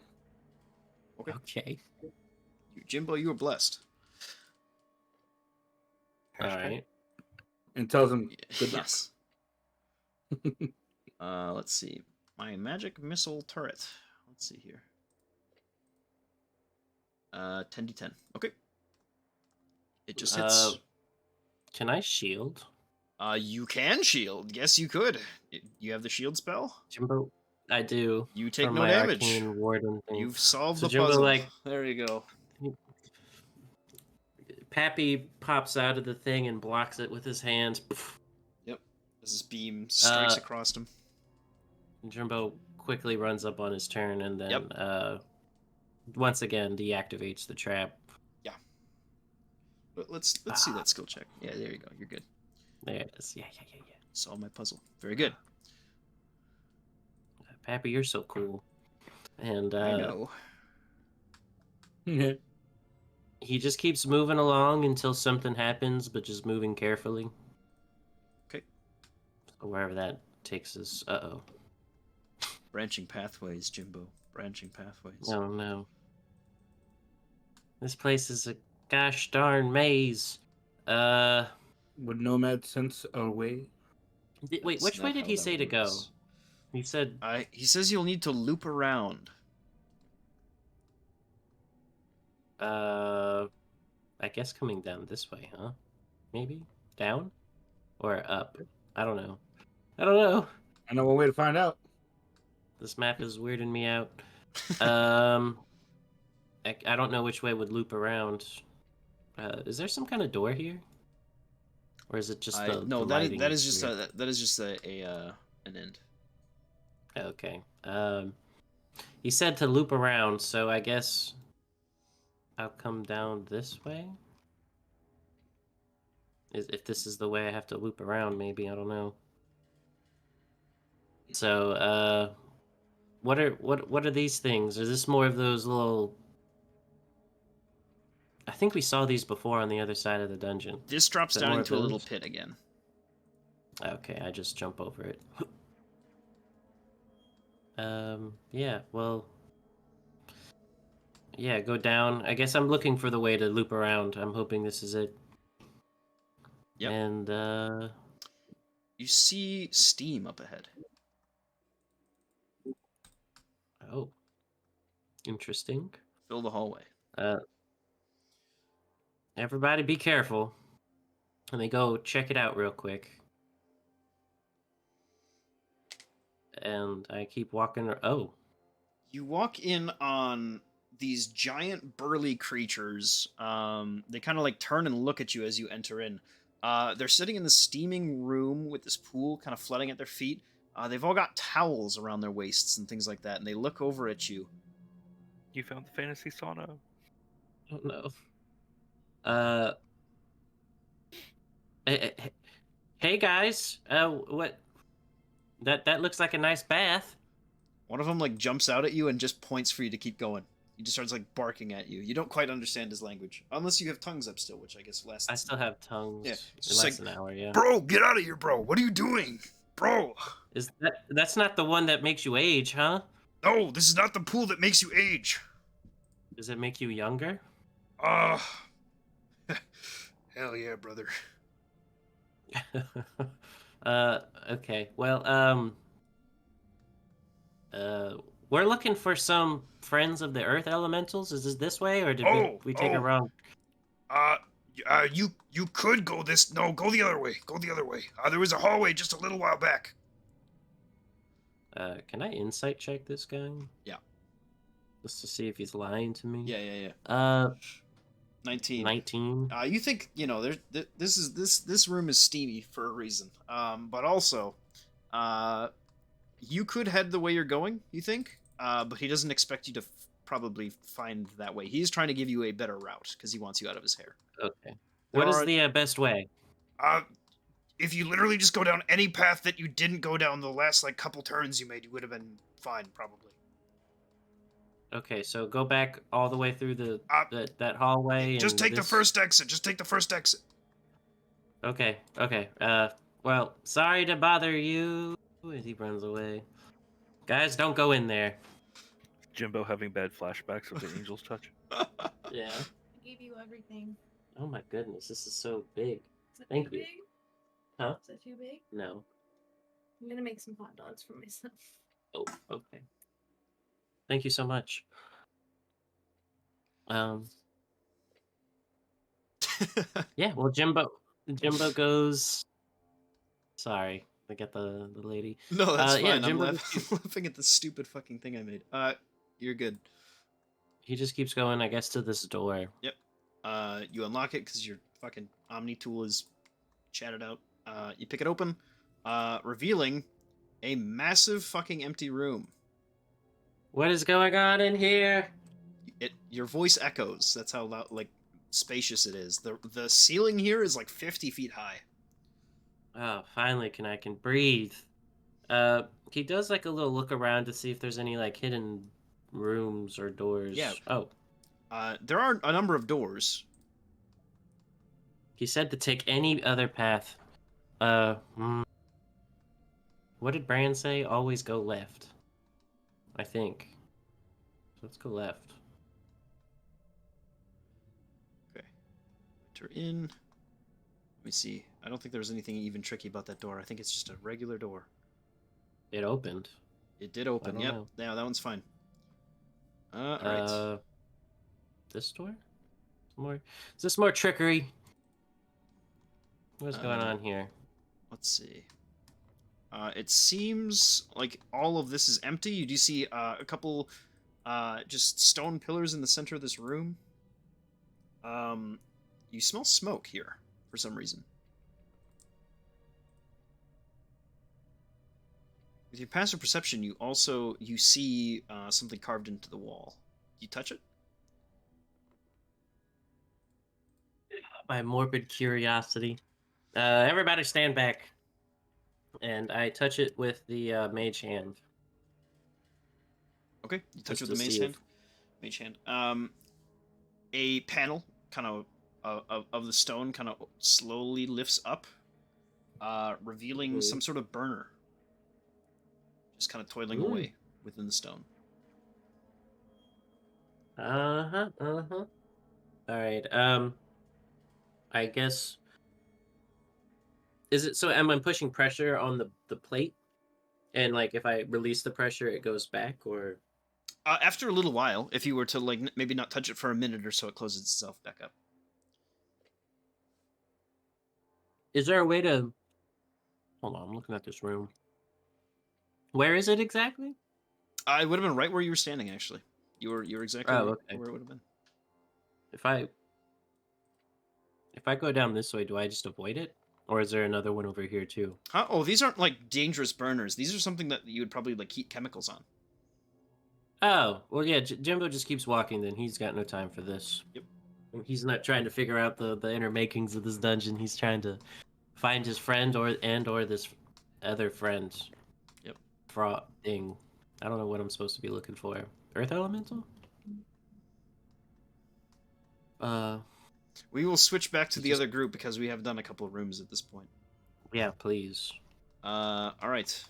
Okay. Jimbo, you were blessed. All right. And tells him good luck. Yes. Let's see. My magic missile turret. Let's see here. 10d10. Okay. It just hits. Can I shield? You can shield. Yes, you could. You have the shield spell? Jimbo, I do. You take from no my damage. Arcane warden thing. You've solved So the Jimbo, puzzle. like- there you go. Pappy pops out of the thing and blocks it with his hands. Yep. As his beam strikes Uh, across him. Jimbo quickly runs up on his turn and then once again deactivates the trap. Let's see that skill check. Yeah, there you go. You're good. There it is. Yeah. Solve my puzzle. Very good. Pappy, you're so cool. And I know. he just keeps moving along until something happens, but just moving carefully. Okay. So wherever that takes us. Uh-oh. Branching pathways, Jimbo. Branching pathways. Oh, no. This place is a gosh darn maze. Would Nomad sense a way? Wait, That's which way not did how he that say to go? works. He said... He says you'll need to loop around. I guess coming down this way, huh? Maybe? Down? Or up? I don't know. I know one way to find out. This map is weirding me out. I don't know which way would loop around. Is there some kind of door here? Or is it just the no? lighting That is just weird? that is just an end. Okay. He said to loop around, so I guess I'll come down this way. If this is the way I have to loop around, maybe, I don't know. So, what are these things? Is this more of those little? I think we saw these before on the other side of the dungeon. This drops Is it down more of into a little those? pit again. Okay, I just jump over it. Yeah, well, yeah, go down. I guess I'm looking for the way to loop around. I'm hoping this is it. Yep. And, You see steam up ahead. oh, interesting. Fill the hallway. Everybody be careful. Let me go check it out real quick. And I keep walking. Oh, You walk in on these giant burly creatures. They kind of like turn and look at you as you enter in. They're sitting in the steaming room with this pool kind of flooding at their feet. They've all got towels around their waists and things like that, and they look over at you. You found the fantasy sauna. oh no. Hey guys. What? That looks like a nice bath. One of them like jumps out at you and just points for you to keep going. He just starts like barking at you. You don't quite understand his language, unless you have tongues up still, which I guess lasts. I still have tongues. Yeah, It it's just lasts like, an hour, yeah. bro, get out of here, bro. What are you doing, bro? That's not the one that makes you age, huh? No, this is not the pool that makes you age. Does it make you younger? Ah, hell yeah, brother. Okay. Well, we're looking for some friends of the Earth Elementals. Is this way, or did we take a wrong? You could go this. No, go the other way. Go the other way. There was a hallway just a little while back. Can I insight check this guy? Yeah. Just to see if he's lying to me. Yeah. 19. 19. You think this room is steamy for a reason. But also, you could head the way you're going. You think? But he doesn't expect you to probably find that way. He's trying to give you a better route because he wants you out of his hair. Okay. What is the best way? If you literally just go down any path that you didn't go down the last like couple turns you made, you would have been fine probably. Okay, so go back all the way through that hallway. Just and take the first exit. Just take the first exit. Okay. Well, sorry to bother you. As he runs away. Guys, don't go in there. Jimbo having bad flashbacks of the angel's touch. Yeah. I gave you everything. Oh my goodness, this is so big. Is it Thank too you. big? Huh? Is that too big? No. I'm gonna make some hot dogs for myself. Oh, okay. Thank you so much. Yeah, well, Jimbo goes. Sorry, I get the lady. No, that's yeah, fine. I'm Jimbo laughing at the stupid fucking thing I made. You're good. He just keeps going, I guess, to this door. Yep. You unlock it because your fucking Omni tool is chatted out. You pick it open, revealing a massive fucking empty room. What is going on in here? Your voice echoes. That's how loud, like, spacious it is. The ceiling here is like 50 feet high. Oh, finally, I can breathe. He does like a little look around to see if there's any like hidden rooms or doors. Yeah. Oh. There are a number of doors. He said to take any other path. What did Brand say? Always go left. I think. So let's go left. Okay. Enter in. Let me see. I don't think there was anything even tricky about that door. I think it's just a regular door. It opened. It did open. Yep. Know. Yeah, that one's fine. Alright. This door? More? Is this more trickery? What's going on here? Let's see. It seems like all of this is empty. You do see a couple just stone pillars in the center of this room. You smell smoke here for some reason. With your passive perception, you see something carved into the wall. Do you touch it? My morbid curiosity. Everybody stand back. And I touch it with the mage hand. Okay, you touch it Just with the to mage see hand. Mage hand. A panel kind of the stone kind of slowly lifts up, revealing some sort of burner. Just kind of toiling away within the stone. All right. I guess. Is it so? Am I pushing pressure on the plate, and like if I release the pressure, it goes back, or? After a little while, if you were to like maybe not touch it for a minute or so, it closes itself back up. Is there a way to? Hold on, I'm looking at this room. Where is it exactly? It would have been right where you were standing. Actually, you were exactly where it would have been. If I go down this way, do I just avoid it? Or is there another one over here too? Oh, these aren't like dangerous burners. These are something that you would probably like heat chemicals on. Oh, well, yeah. Jimbo just keeps walking. Then he's got no time for this. Yep. He's not trying to figure out the inner makings of this dungeon. He's trying to find his friend or this other friend. Yep. Fraud thing. I don't know what I'm supposed to be looking for. Earth elemental? We will switch back to the Just- other group because we have done a couple of rooms at this point. Yeah, please. All right.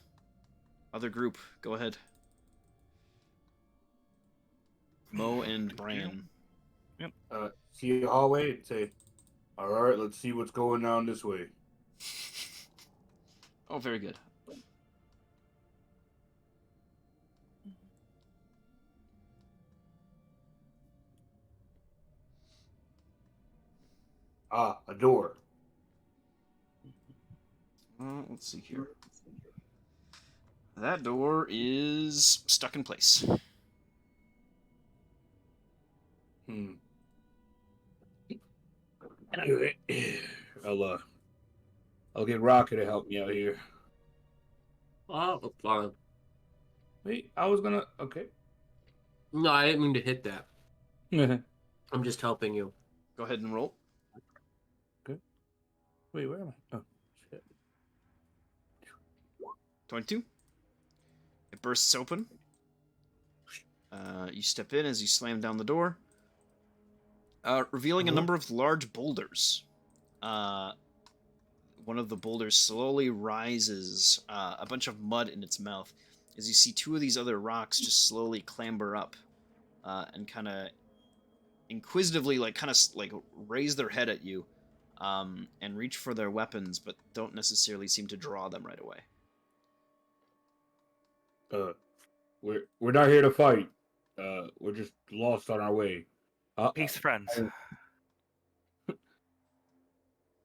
Other group, go ahead. Mo and Bran. See the hallway and say, all right, let's see what's going on this way. Oh, very good. Ah, a door. Let's see here. That door is stuck in place. Hmm. I'll get Rocket to help me out here. Oh, fine. Wait, I was gonna. Okay. No, I didn't mean to hit that. Wait, I'm just helping you. Go ahead and roll. where am I? Oh, shit. 22. It bursts open. You step in as you slam down the door, revealing a number of large boulders. One of the boulders slowly rises, a bunch of mud in its mouth, as you see two of these other rocks just slowly clamber up and kind of inquisitively, raise their head at you and reach for their weapons, but don't necessarily seem to draw them right away. We're not here to fight. We're just lost on our way. Peace, friends.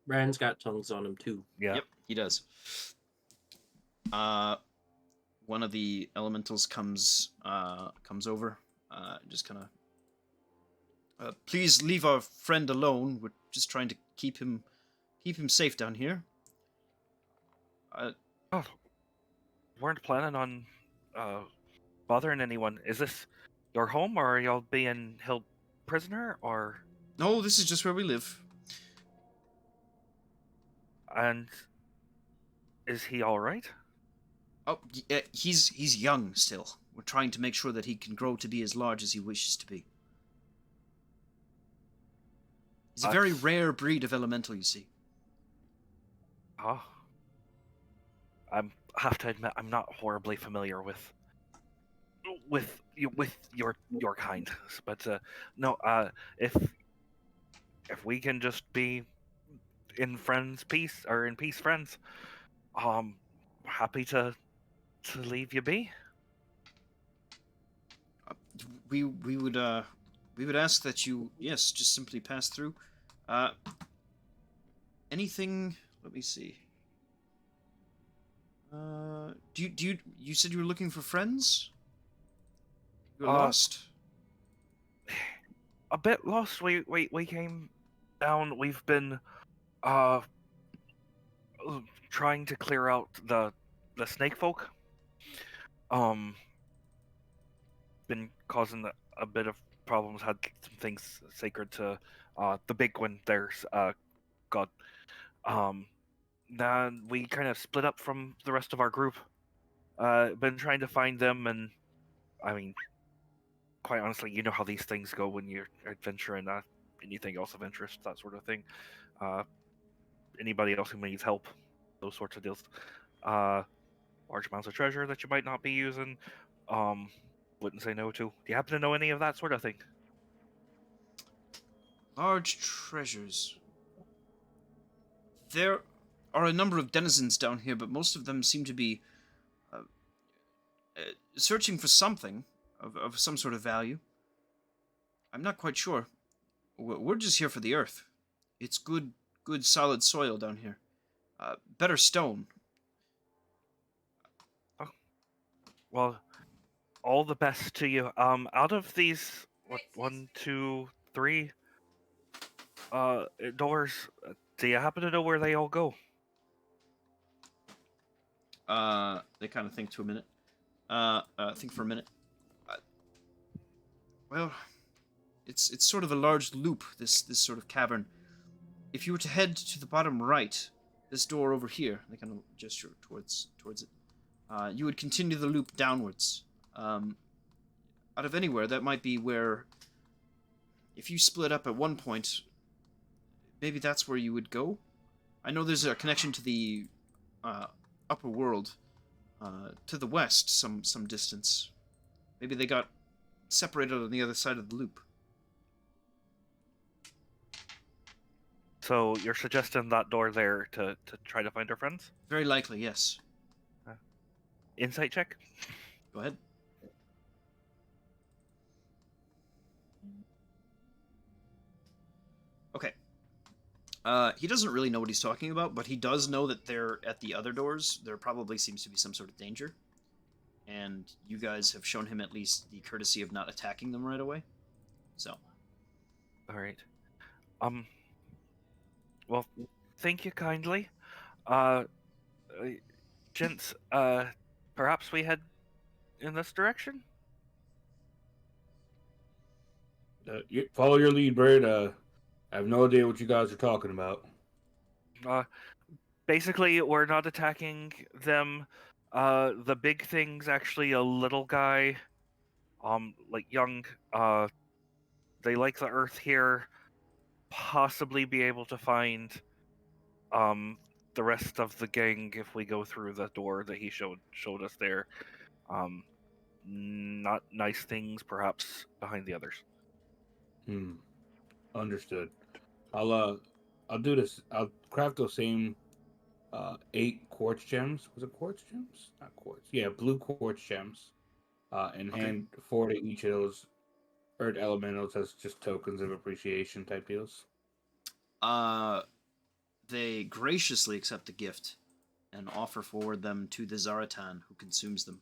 Brand's got tongues on him too. Yeah. Yep, he does. One of the elementals comes over, just kind of. Please leave our friend alone. We're just trying to keep him safe down here. Oh, weren't planning on bothering anyone. Is this your home, or are y'all being held prisoner, or? No, this is just where we live. And is he all right? Oh, he's young still. We're trying to make sure that he can grow to be as large as he wishes to be. He's a very That's- rare breed of elemental, you see. Oh. I have to admit, I'm not horribly familiar with your kind, but no. If we can just be in peace, friends, happy to leave you be. We would ask that you, yes, just simply pass through. Anything? Let me see. You said you were looking for friends? You're lost? A bit lost. We came down. We've been uh trying to clear out the snake folk. Been causing a bit of problems. Had some things sacred to the big one. There's god. Then we kind of split up from the rest of our group. Been trying to find them, and I mean, quite honestly, you know how these things go when you're adventuring. Anything else of interest, that sort of thing. Anybody else who needs help, those sorts of deals. Large amounts of treasure that you might not be using. Wouldn't say no to. Do you happen to know any of that sort of thing? Large treasures. There are a number of denizens down here, but most of them seem to be searching for something of some sort of value. I'm not quite sure. We're just here for the earth. It's good solid soil down here. Better stone. Oh. Well, all the best to you. Out of these, what, 1, 2, 3 doors, do you happen to know where they all go? They kind of think to a minute. Think for a minute. Well, it's sort of a large loop, this sort of cavern. If you were to head to the bottom right, this door over here, they kind of gesture towards it, you would continue the loop downwards. Out of anywhere, that might be where if you split up at one point, maybe that's where you would go. I know there's a connection to the uh, upper world to the west, some distance. Maybe they got separated on the other side of the loop. So you're suggesting that door there to try to find our friends? Very likely, yes. Insight check? Go ahead. Okay. He doesn't really know what he's talking about, but he does know that they're at the other doors. There probably seems to be some sort of danger. And you guys have shown him at least the courtesy of not attacking them right away. So, Alright. Well, thank you kindly. Uh, gents, perhaps we head in this direction? Follow your lead, Bird. I have no idea what you guys are talking about. Basically, we're not attacking them. The big thing's actually a little guy, like young. They like the Earth here. Possibly be able to find, the rest of the gang if we go through the door that he showed us there. Not nice things, perhaps behind the others. Understood. I'll do this. I'll craft those same 8 quartz gems. Was it quartz gems? Not quartz. Yeah, blue quartz gems. And Okay. hand 4 to each of those earth elementals as just tokens of appreciation type deals. they graciously accept the gift and offer forward them to the Zaratan, who consumes them.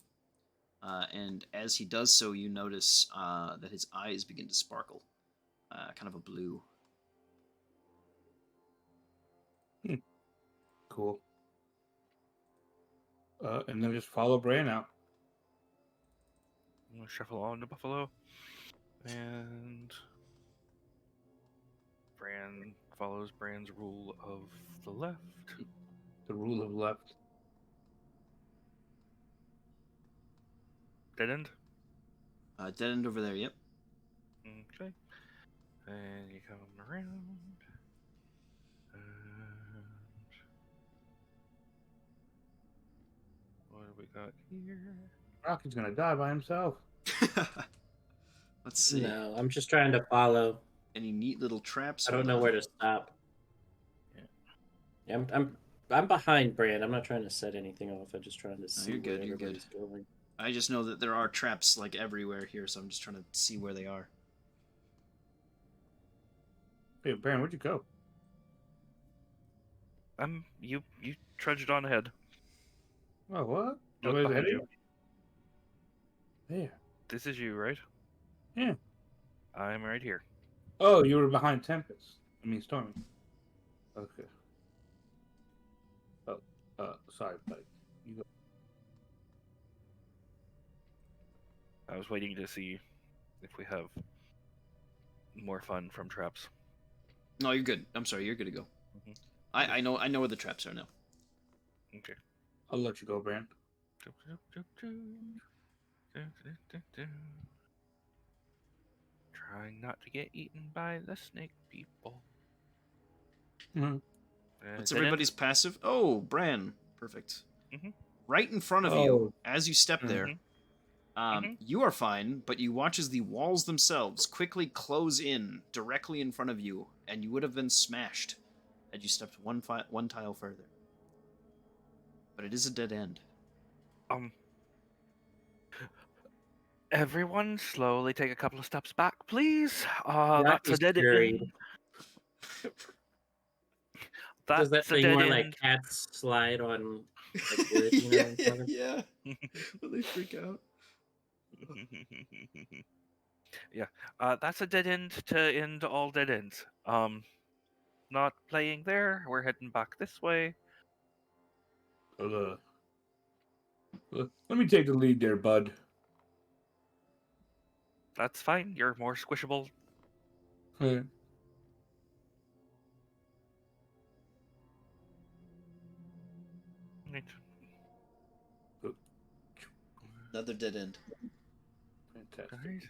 And as he does so, you notice that his eyes begin to sparkle, kind of a blue. Cool. And then just follow Bran out. I'm gonna shuffle on to Buffalo, and Bran follows Bran's rule of the left. The rule of left. Dead end. Dead end over there, yep. Okay. And you come around. And what do we got here? Rocky's gonna die by himself. Let's see. No, I'm just trying to follow. Any neat little traps? I don't Hold know on. where to stop. Yeah, I'm behind Brand. I'm not trying to set anything off. I'm just trying to see you're good, where you're good. everybody's going. I just know that there are traps like everywhere here, so I'm just trying to see where they are. Hey, Bran, where'd you go? You trudged on ahead. Oh, what? Look Nobody's behind ahead you. of you? Yeah. This is you, right? Yeah. I'm right here. Oh, you were behind Tempest. I mean, Stormy. Okay. Oh, sorry, buddy. You go. I was waiting to see if we have more fun from traps. No, you're good. I'm sorry, you're good to go. Mhm. I know where the traps are now. Okay. I'll let you go, Bran. Trying not to get eaten by the snake people. Mhm. What's Dead end? everybody's passive? Oh, Bran. Perfect. Mhm. Right in front of Oh. you, as you step there, Mhm. you are fine, but you watch as the walls themselves quickly close in directly in front of you, and you would have been smashed had you stepped one tile further. But it is a dead end. Everyone, slowly take a couple of steps back, please. That's a Rocky's dead carried. end. Does that That's a thing dead more end. like cats slide on like wood, you know? yeah. They freak out. Yeah, that's a dead end to end all dead ends. Not playing there. We're heading back this way. Let me take the lead there, bud. That's fine. You're more squishable. Yeah. Right. Another dead end. Fantastic. Right.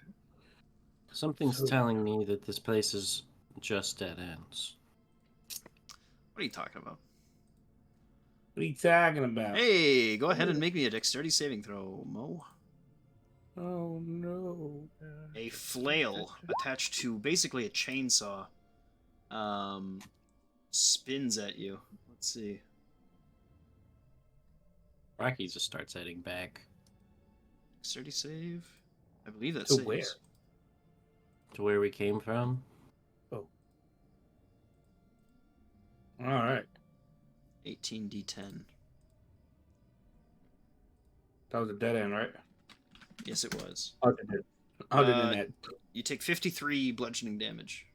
Something's So- telling me that this place is just dead ends. What are you talking about? What are you talking about? Hey, go ahead and make me a dexterity saving throw, Mo. Oh no. A flail attached to basically a chainsaw spins at you. Let's see. Rocky just starts heading back Dexterity save? I believe that To saves. where? to where we came from. Oh. All right. 18d10. That was a dead end, right? Yes, it was. Other than that. You take 53 bludgeoning damage.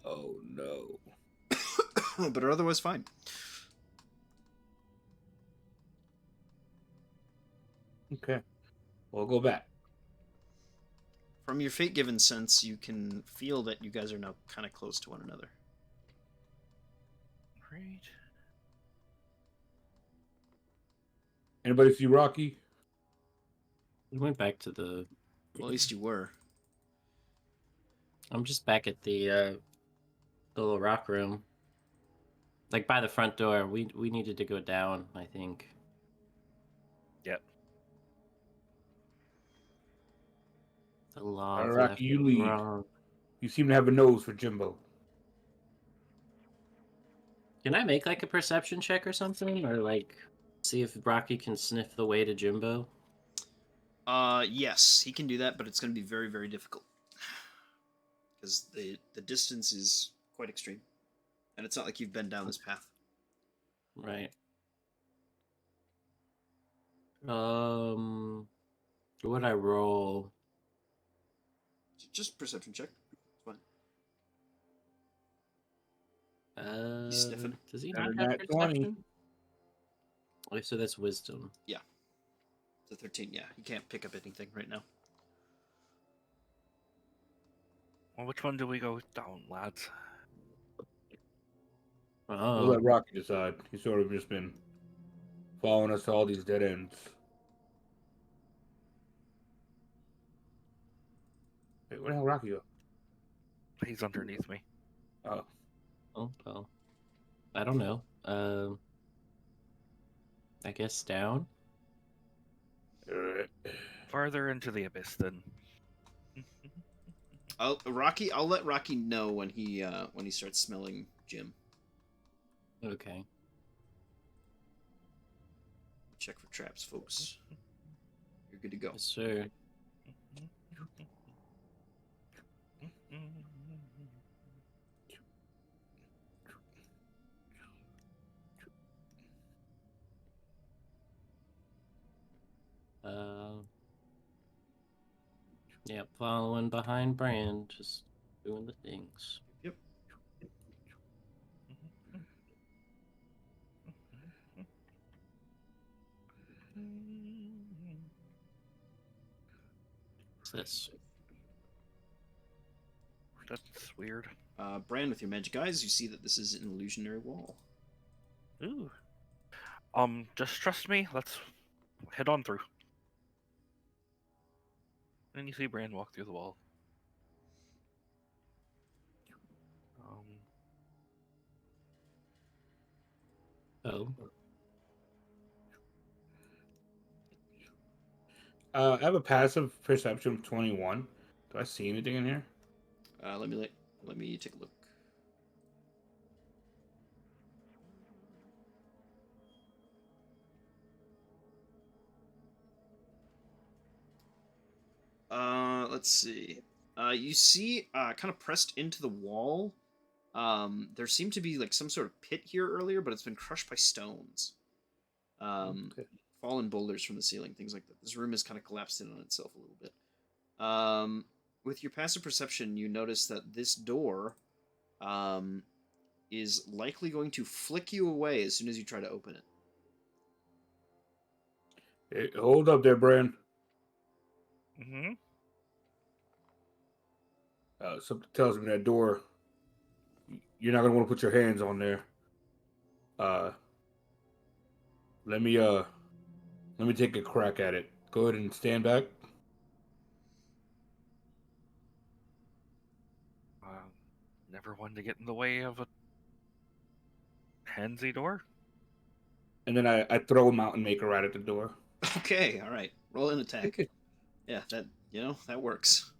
Oh no. But are otherwise fine. Okay. We'll go back. From your fate given sense, you can feel that you guys are now kind of close to one another. Right. Anybody see Rocky? We went back to the. Well, at least you were. I'm just back at the little rock room. Like by the front door. We needed to go down, I think. Yep. The law All of right, left you and lead. wrong. You seem to have a nose for Jimbo. Can I make like a perception check or something, or like see if Rocky can sniff the way to Jimbo? Yes, he can do that, but it's going to be very, very difficult. Because the distance is quite extreme. And it's not like you've been down this path. Right. What would I roll? Just perception check. It's fine. sniffing? Does he Better not have not 20. perception? Oh, so that's wisdom. The 13, yeah. You can't pick up anything right now. Well, which one do we go down, lads? We'll Oh, let Rocky decide. He's sort of just been following us to all these dead ends. Wait, where the hell Rocky go? He's underneath me. Oh. oh, well. I don't know. I guess down. Alright. Farther into the abyss, then. I'll let Rocky know when he starts smelling Jim. Okay. Check for traps, folks. You're good to go. Yes, sir. Uh, yeah, following behind Brand, just doing the things. Yep. What's this? That's weird. Bran, with your magic eyes, you see that this is an illusionary wall. Ooh. Just trust me. Let's head on through. And you see Brand walk through the wall. Oh, I have a passive perception of 21. Do I see anything in here? Let me take a look. Let's see. You see, kind of pressed into the wall. There seemed to be like some sort of pit here earlier, but it's been crushed by stones. Okay. Fallen boulders from the ceiling, things like that. This room has kind of collapsed in on itself a little bit. With your passive perception, you notice that this door, is likely going to flick you away as soon as you try to open it. Hey, hold up there, Bran. Mm-hmm. Something tells me that door. You're not gonna want to put your hands on there. Let me take a crack at it. Go ahead and stand back. Never one to get in the way of a handsy door. And then I throw a mountain maker right at the door. Okay, all right. Roll an attack. Yeah, that that works.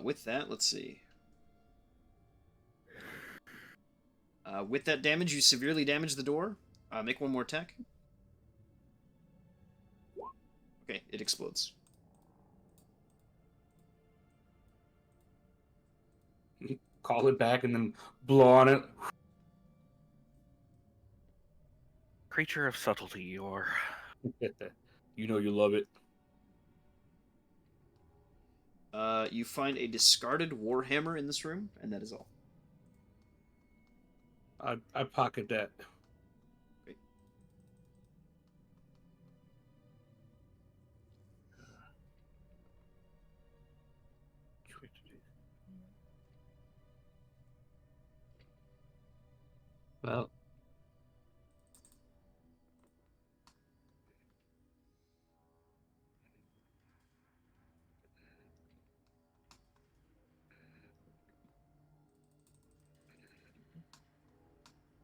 With that, let's see. With that damage, you severely damage the door. Make one more attack. Okay, it explodes. Call it back and then blow on it. Creature of subtlety, or You know you love it. You find a discarded warhammer in this room, and that is all. I pocket that. Okay. Well,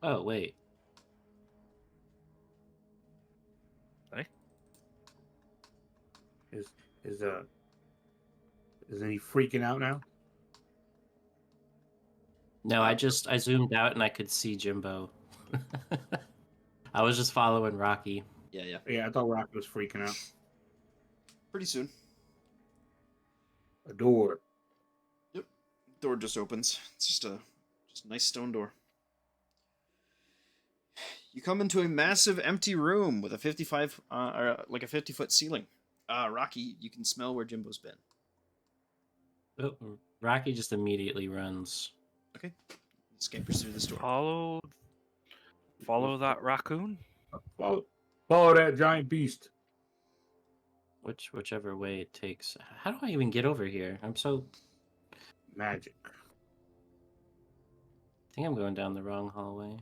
oh wait. Is is uh is he freaking out now? No, I zoomed out and I could see Jimbo. I was just following Rocky. Yeah. Yeah, I thought Rock was freaking out. Pretty soon. A door. Yep. Door just opens. It's just a nice stone door. You come into a massive empty room with a 50-foot ceiling. Rocky, you can smell where Jimbo's been. Oh, Rocky just immediately runs. Okay. Scampers through this door. Follow that raccoon. Follow that giant beast. Whichever way it takes. How do I even get over here? I'm so... Magic. I think I'm going down the wrong hallway.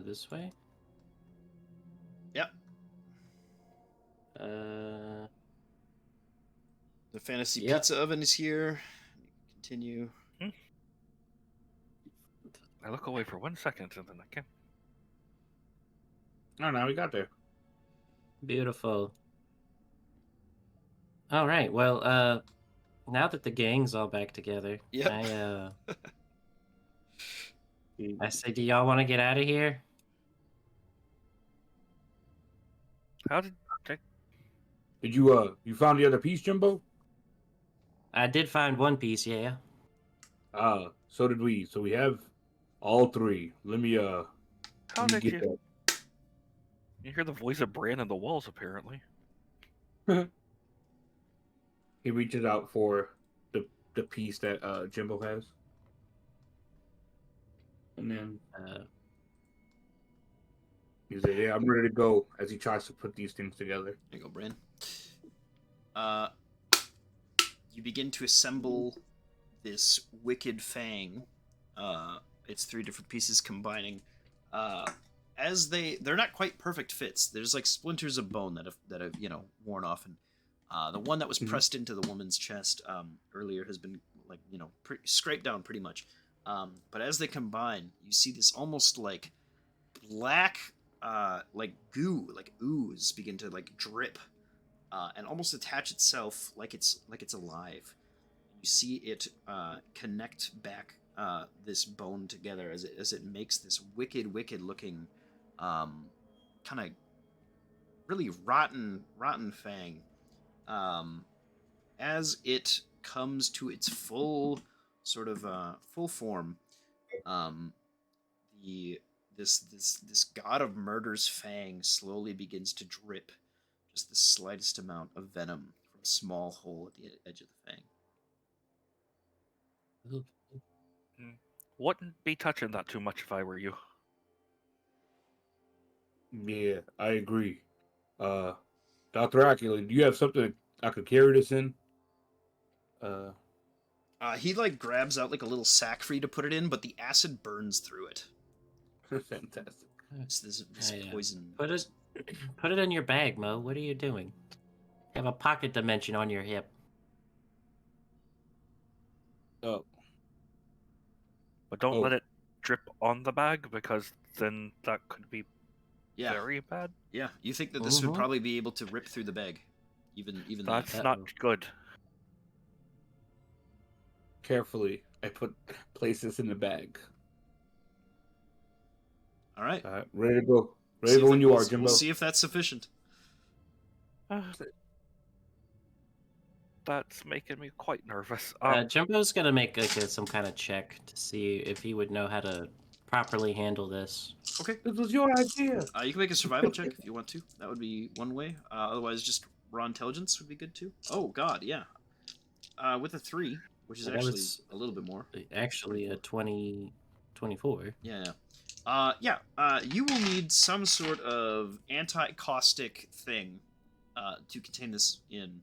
This way? Yep. Uh, The fantasy Yep. pizza oven is here. Continue. I look away for 1 second and then I can. Oh, now we got there. beautiful. All right. Well, now that the gang's all back together, Yep. I say, do y'all want to get out of here? How did Did you found the other piece, Jimbo? I did find one piece, yeah. So did we. So we have all three. Let me how let me did get you? You hear the voice of Bran on the walls, apparently. that. He reaches out for the piece that Jimbo has. And then he's like, yeah, I'm ready to go, as he tries to put these things together. There you go, Bran. You begin to assemble this wicked fang. It's three different pieces combining. As they're not quite perfect fits. There's like splinters of bone that have worn off, and the one that was pressed into the woman's chest earlier has been scraped down pretty much. But as they combine, you see this almost like black like goo, like ooze begin to like drip and almost attach itself like it's alive. You see it connect back this bone together as it makes this wicked looking kind of really rotten fang. As it comes to its full sort of full form, this god of murder's fang slowly begins to drip just the slightest amount of venom from a small hole at the edge of the fang. Wouldn't be touching that too much if I were you. Yeah, I agree. Dr. Acula, do you have something I could carry this in? He like grabs out like a little sack for you to put it in, but the acid burns through it. Fantastic. It's this poison. Put it in your bag, Mo. What are you doing? You have a pocket dimension on your hip. Oh, But don't oh, let it drip on the bag because then that could be Yeah, very bad. yeah. You think that this would Mhm. probably be able to rip through the bag, even that. That's not Uh-oh. good. carefully. I put places in the bag. All right. All right, ready to go. Ready See to go if when it- you we'll, are, s- we'll Jimbo. see if that's sufficient. That's making me quite nervous. Jumbo's gonna make some kind of check to see if he would know how to properly handle this. Okay. This was your idea. You can make a survival check if you want to. That would be one way. Otherwise, just raw intelligence would be good too. Oh God, yeah. With a 3, which is That actually was a little bit more. actually a 24. 24. Yeah, yeah. You will need some sort of anti-caustic thing to contain this in.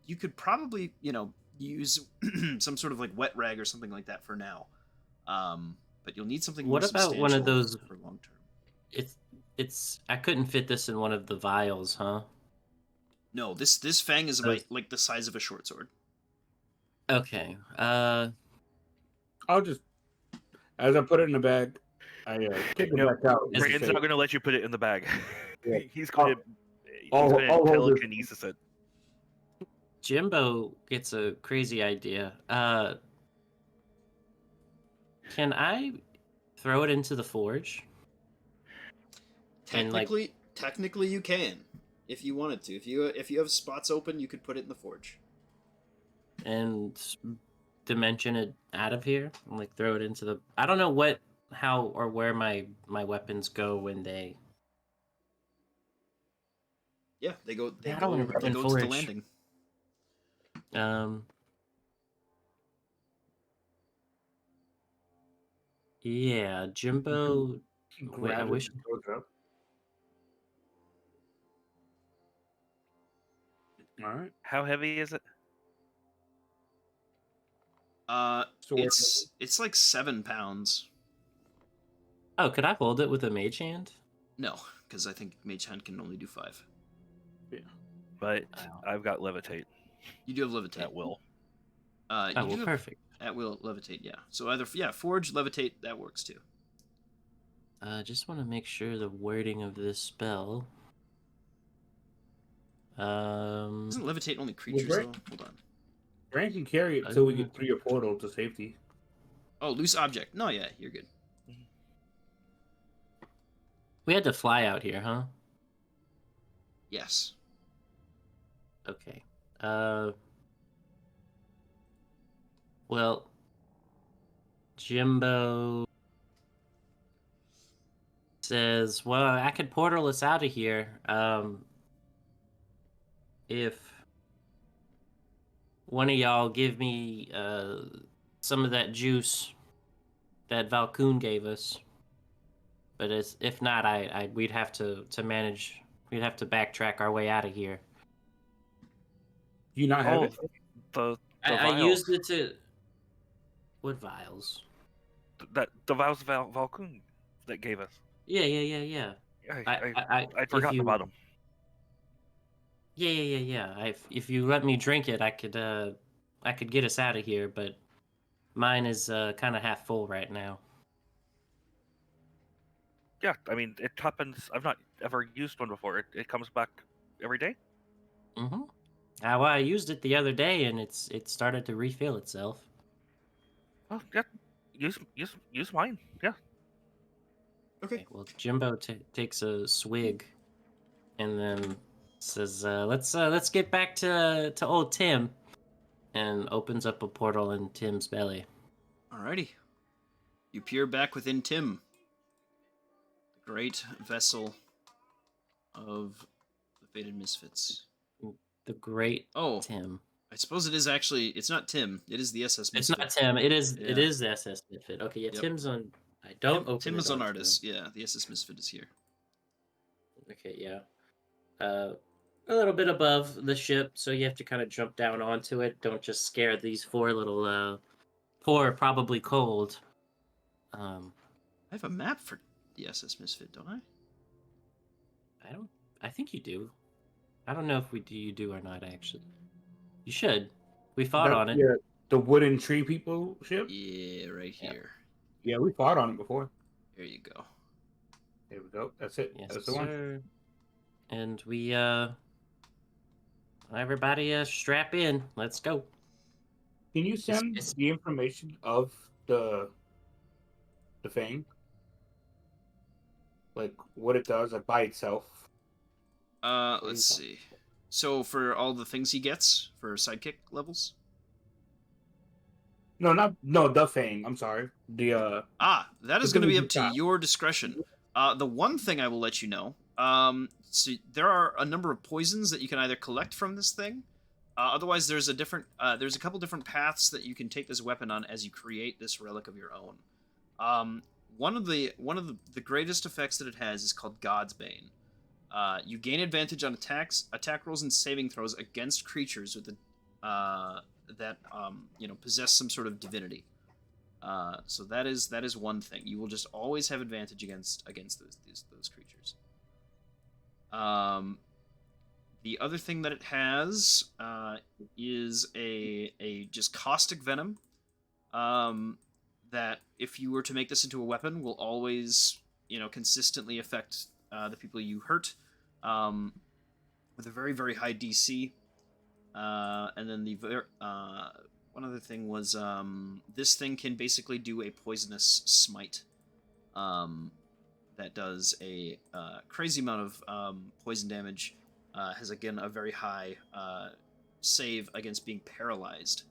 You could probably, use some sort of like wet rag or something like that for now. But you'll need something more What about one of substantial those? for long term. It's. I couldn't fit this in one of the vials, huh? No, this fang is Those- like the size of a short sword. Okay. I'll just, as I put it in the bag, I take it No, back out. Is- Brandon's not going to let you put it in the bag. Yeah. He's going to. I'll hold it. Telekinesis it. Jimbo gets a crazy idea. Can I throw it into the forge? And, like- Technically, you can, if you wanted to. If you have spots open, you could put it in the forge. And dimension it out of here and like throw it into the I don't know how or where my weapons go when they Yeah, they go. They Yeah, I go. don't wanna They run go to the forge. landing. yeah, Jimbo. Wait, I Grab it wish and throw it up. All right. How heavy is it? Sword. It's like 7 pounds. Oh, could I hold it with a mage hand? No, because I think Mage Hand can only do 5. But Oh. I've got levitate You do have levitate. at will. You Oh, do well, have perfect. at will levitate. Yeah. So either forge, levitate, that works too. Just want to make sure the wording of this spell. Isn't levitate only creatures great. though? Hold on. Brand can carry it until we get through your portal to safety. Oh, loose object. No, yeah, you're good. We had to fly out here, huh? Yes. Okay. Well, Jimbo says, "Well, I could portal us out of here. If one of y'all give me some of that juice that Valkoon gave us, but if not, we'd have to manage. We'd have to backtrack our way out of here. Do you not have Oh, it? the I vials. used it to. What vials? The vials Valkoon that gave us. Yeah. I'd If forgotten you- about them. Yeah. If you let me drink it, I could get us out of here. But mine is kind of half full right now. Yeah, I mean it happens. I've not ever used one before. It comes back every day. Mm-hmm. Well, I used it the other day, and it started to refill itself. Oh yeah, use mine. Yeah. Okay. Well, Jimbo takes a swig, and then says, "Let's get back to old Tim," and opens up a portal in Tim's belly. Alrighty. You peer back within Tim, the great vessel of the Fated Misfits. The great Oh, Tim. I suppose it is actually. It's not Tim. It is the SS It's Misfit. not Tim. It is Yeah. the SS Misfit. Okay, yeah, Yep. Tim's on. I don't open Tim it is on Tim. Artis. Yeah, the SS Misfit is here. Okay, yeah. A little bit above the ship, so you have to kind of jump down onto it. Don't just scare these poor, probably cold. I have a map for the SS Misfit, don't I? I think you do. I don't know if you do or not, actually. You should. We fought on it. Yeah, the wooden tree people ship? Yeah, right Yeah. here. Yeah, we fought on it before. Here you go. There we go. That's it. Yes, That's the one. sir. And we everybody strap in. Let's go. Can you send it's- the information of the thing? Like what it does, like by itself? Let's see. So for all the things he gets for sidekick levels. No, the Fang. I'm sorry. That is the going to thing be we up to got. your discretion. The one thing I will let you know. So there are a number of poisons that you can either collect from this thing. Otherwise, there's a couple different paths that you can take this weapon on as you create this relic of your own. One of the greatest effects that it has is called God's Bane. You gain advantage on attack rolls, and saving throws against creatures with that possess some sort of divinity. So that is one thing. You will just always have advantage against those creatures. The other thing that it has is a just caustic venom. That if you were to make this into a weapon, will always consistently affect the people you hurt, with a very very high DC. And then one other thing was this thing can basically do a poisonous smite. That does a crazy amount of poison damage. Has again a very high save against being paralyzed.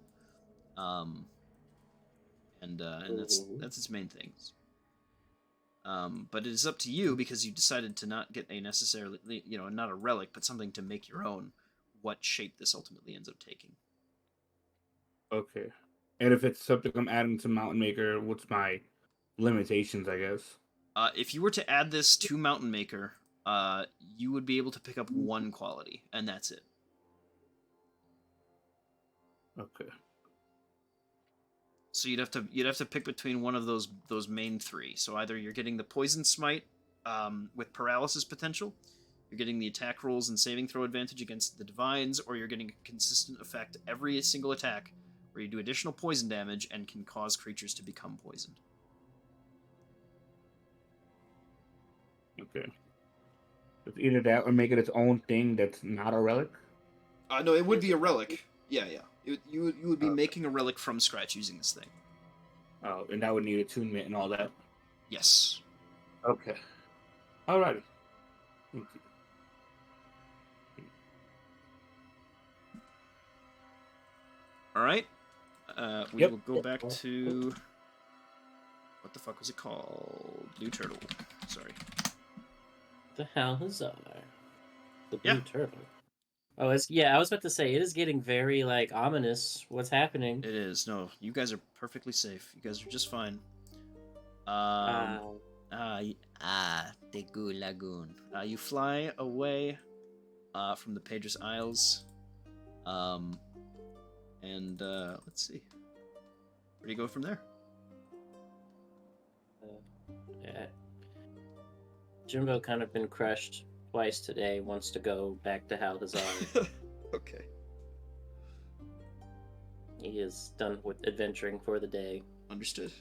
And that's its main things. But it is up to you, because you decided to not get a necessarily, not a relic, but something to make your own, what shape this ultimately ends up taking. Okay. And if it's something I'm adding to Mountain Maker, what's my limitations, I guess? If you were to add this to Mountain Maker, you would be able to pick up one quality, and that's it. Okay. So you'd have to pick between one of those main three. So either you're getting the Poison Smite with paralysis potential, you're getting the attack rolls and saving throw advantage against the divines, or you're getting a consistent effect every single attack where you do additional poison damage and can cause creatures to become poisoned. Okay. It's either that or make it its own thing that's not a relic. No, it would be a relic. Yeah. You would be Okay. making a relic from scratch using this thing. Oh, and that would need attunement and all that. Yes. Okay. Alrighty. Thank you. All right. We Yep. will go back to what the fuck was it called? Blue Turtle. Sorry. The hell is the blue Yeah. turtle? Oh, I was about to say, it is getting very like ominous. What's happening? It is. No, you guys are perfectly safe. You guys are just fine. Tegu Lagoon. You fly away from the Pedros Isles. And let's see. Where do you go from there? Yeah. Jimbo kind of been crushed twice today. Wants to go back to Haldazar. Okay. He is done with adventuring for the day. Understood.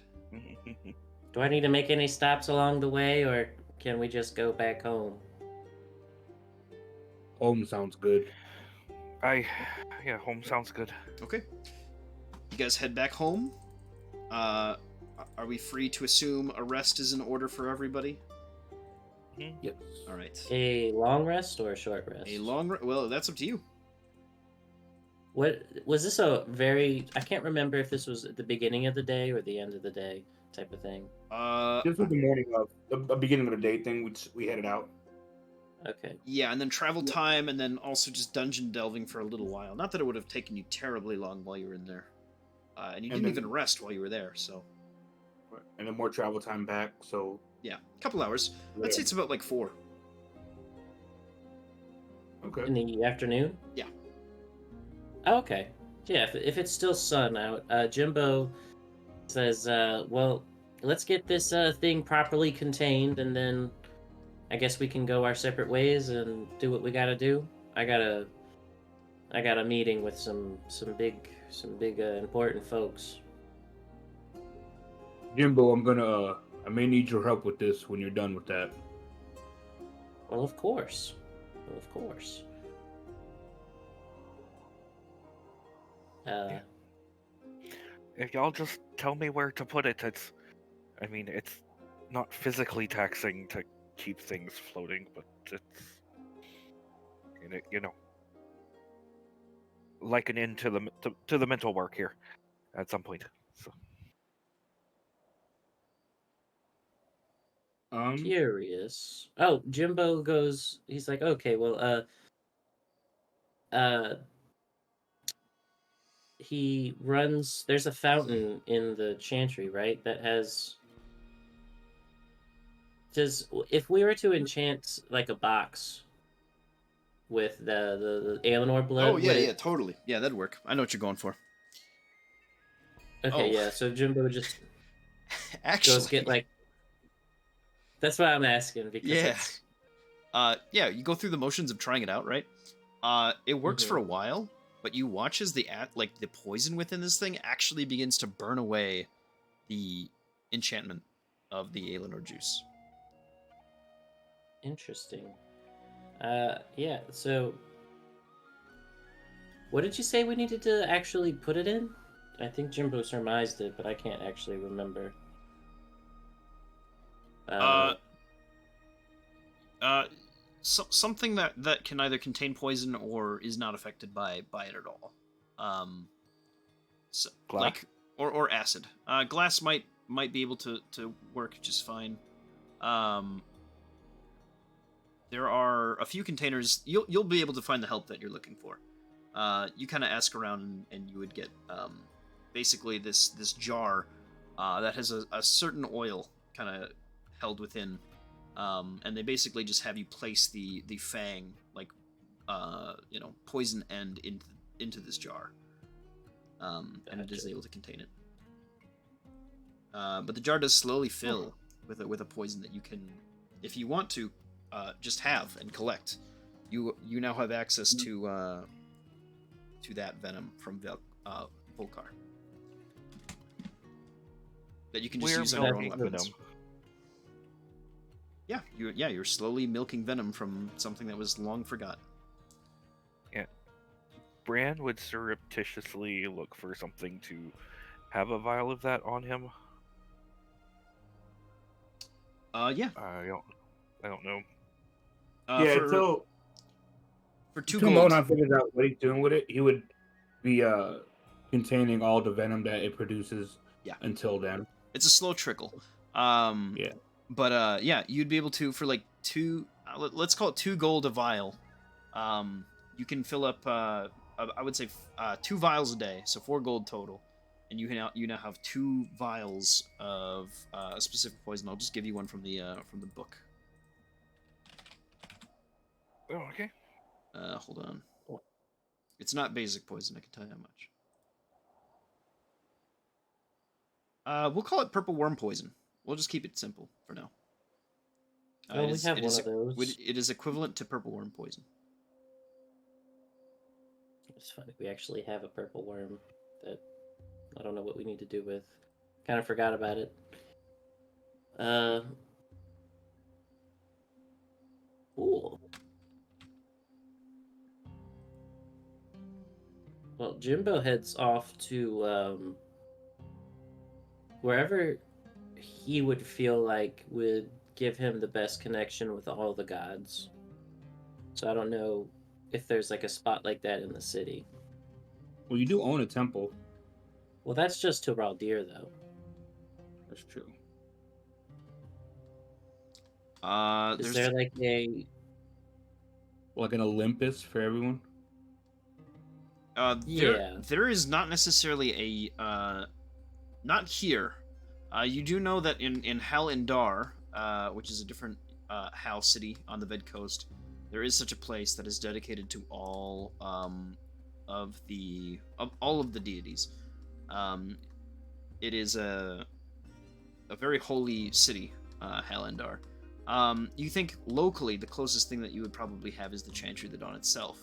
Do I need to make any stops along the way, or can we just go back home? Home sounds good. Home sounds good. Okay. You guys head back home. Are we free to assume a rest is in order for everybody? Yes. All right. A long rest or a short rest? Well, that's up to you. What was this a very? I can't remember if this was at the beginning of the day or the end of the day type of thing. This was the morning of the beginning of the day thing. We headed out. Okay. Yeah, and then travel time, and then also just dungeon delving for a little while. Not that it would have taken you terribly long while you were in there. And you And didn't then- even rest while you were there, so... And then more travel time back, so... Yeah, a couple hours. I'd say it's about like 4. Okay. In the afternoon? Yeah. Oh, okay. Yeah, if it's still sun out, Jimbo says, well, let's get this thing properly contained, and then I guess we can go our separate ways and do what we gotta do. I got a meeting with some big some big important folks. Jimbo, I may need your help with this when you're done with that. Well, of course. Of course. If y'all just tell me where to put it, it's not physically taxing to keep things floating, but it's, like an end to the mental work here at some point. So. Curious. Oh, Jimbo goes. He's like, okay, well, he runs. There's a fountain in the chantry, right? That has. If we were to enchant like a box with the Aelinor blood, Oh yeah, would yeah, it? totally. Yeah, that'd work. I know what you're going for. Okay, Oh. yeah. So Jimbo just Actually, goes get like. That's why I'm asking because yeah. it's. Yeah, you go through the motions of trying it out, right? It works Mhm. for a while, but you watch as the poison within this thing actually begins to burn away the enchantment of the Aelinor juice. Interesting. Yeah. So, what did you say we needed to actually put it in? I think Jimbo surmised it, but I can't actually remember. Uh, something that can either contain poison or is not affected by it at all. So, Glass? like or acid. Glass might be able to work just fine. There are a few containers. You'll be able to find the help that you're looking for. You kind of ask around and you would get basically this jar that has a certain oil kind of held within, and they basically just have you place the fang poison end into this jar, and it is Gotcha. able to contain it. But the jar does slowly fill with a poison that you can, if you want to, just have and collect. You now have access to that venom from Volcar that you can just We're use on your own milking weapons. venom. Yeah, you're slowly milking venom from something that was long forgotten. Yeah. Bran would surreptitiously look for something to have a vial of that on him. Yeah. I don't know. Yeah, for 2 until gold. Monon figures out what he's doing with it, he would be containing all the venom that it produces. Yeah. Until then, it's a slow trickle. Yeah. But yeah, you'd be able to for like let's call it 2 gold a vial. You can fill up I would say 2 vials a day, so 4 gold total, and you now have 2 vials of a specific poison. I'll just give you one from the book. Oh, okay. Hold on. It's not basic poison, I can tell you how much. We'll call it purple worm poison. We'll just keep it simple for now. Oh, we have one of those. It is equivalent to purple worm poison. It's funny. We actually have a purple worm that I don't know what we need to do with. Kind of forgot about it. Cool. Well, Jimbo heads off to wherever he would feel like would give him the best connection with all the gods. So I don't know if there's like a spot like that in the city. Well, you do own a temple. Well, that's just to Raldir, though. That's true. Is there like an Olympus for everyone? Yeah. There is not necessarily a not here. You do know that in Hal Indar, which is a different Hal city on the Ved Coast, there is such a place that is dedicated to all of all of the deities. It is a very holy city, Hal Indar. You think locally the closest thing that you would probably have is the Chantry of the Dawn itself.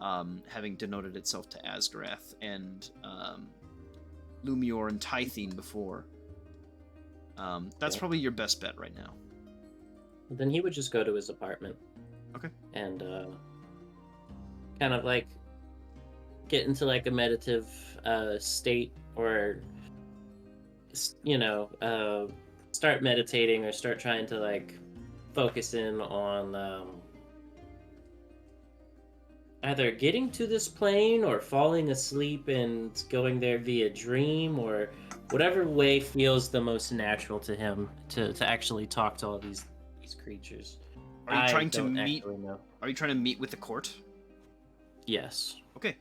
having denoted itself to Asgarath and Lumior and Tythene before. That's Okay. probably your best bet right now. Then he would just go to his apartment. Okay. And kind of like get into like a meditative state, or start meditating, or start trying to like focus in on either getting to this plane or falling asleep and going there via dream, or whatever way feels the most natural to him to actually talk to all these creatures. Are you I trying to don't meet? actually know. Are you trying to meet with the court? Yes. Okay.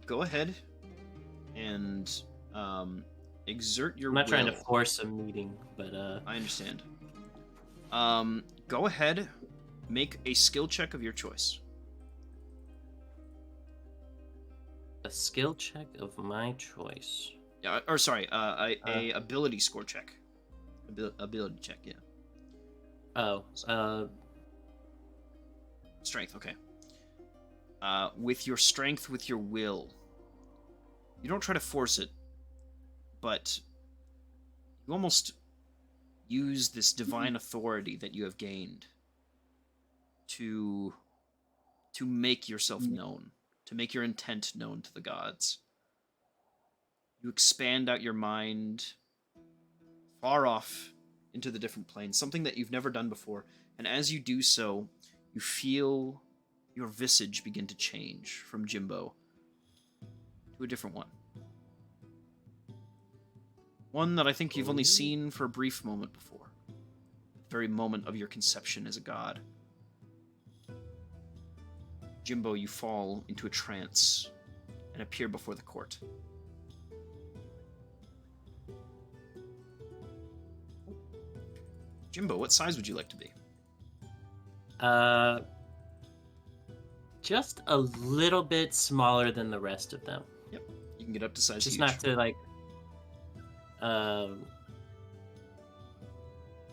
Go ahead and exert your I'm not trying to will. force a meeting, but I understand. Go ahead, make a skill check of your choice. a skill check of my choice. Yeah, or sorry, a ability score check. Ability check, yeah. Oh, Strength, okay. With your strength, with your will. You don't try to force it, but you almost use this divine authority that you have gained to make yourself known, to make your intent known to the gods. You expand out your mind far off into the different planes, something that you've never done before, and as you do so, you feel your visage begin to change from Jimbo to a different one. One that I think you've only seen for a brief moment before. The very moment of your conception as a god. Jimbo, you fall into a trance and appear before the court. Jimbo, what size would you like to be? Just a little bit smaller than the rest of them. Yep, you can get up to size Just huge. not to like,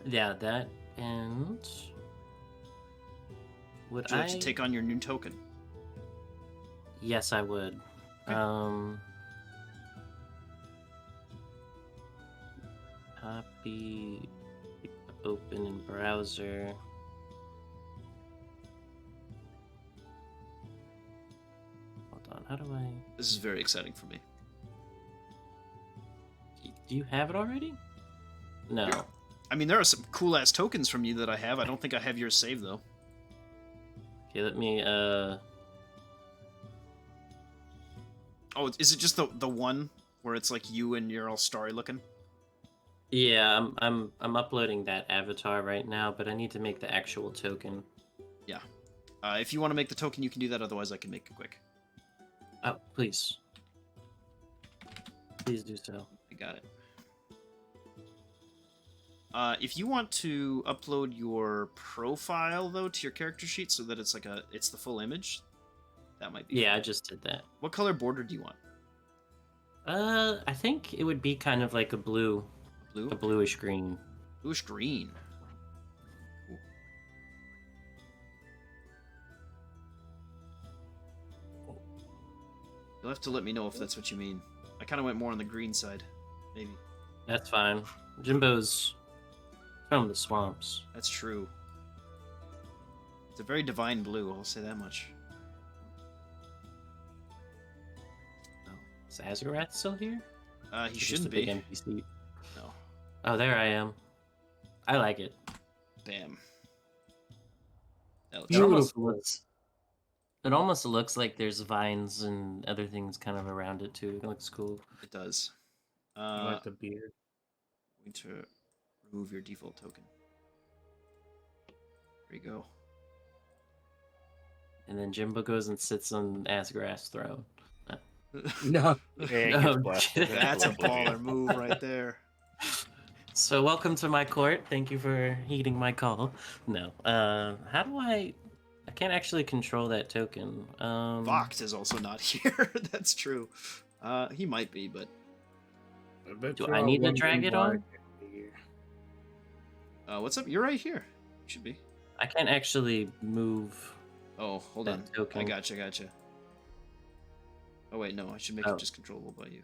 yeah, that, and would Would you like I to take on your new token? Yes, I would. Okay. Copy, open in browser. Hold on, how do I? This is very exciting for me. Do you have it already? No. Yeah. I mean, there are some cool-ass tokens from you that I have. I don't think I have yours saved, though. Okay, let me, Oh, is it just the one where it's like you and you're all starry looking? Yeah, I'm uploading that avatar right now, but I need to make the actual token. Yeah. If you want to make the token, you can do that. Otherwise, I can make it quick. Oh, please. Please do so. I got it. If you want to upload your profile though to your character sheet so that it's like it's the full image, that might be. Yeah, fun. I just did that. What color border do you want? I think it would be kind of like a blue, Blue? a bluish green. Bluish green. Cool. You'll have to let me know if that's what you mean. I kind of went more on the green side, maybe. That's fine. Jimbo's from the swamps. That's true. It's a very divine blue, I'll say that much. Is Azarath still here? He Or just shouldn't a big be. NPC? No. Oh, there I am. I like it. Bam. That looks It almost Beautiful. looks. It almost looks like there's vines and other things kind of around it too. It looks cool. It does. I like the beard. Going to remove your default token. There you go. And then Jimbo goes and sits on Asgarath's throne. No. Oh, That's a baller move right there. So welcome to my court. Thank you for heeding my call. No. How do I can't actually control that token. Vox is also not here. That's true. He might be, but Do I need to drag it on? what's up? You're right here. You should be. I can't actually move. Oh, hold that on. I token. gotcha. Oh wait, no, I should make Oh. it just controllable by you.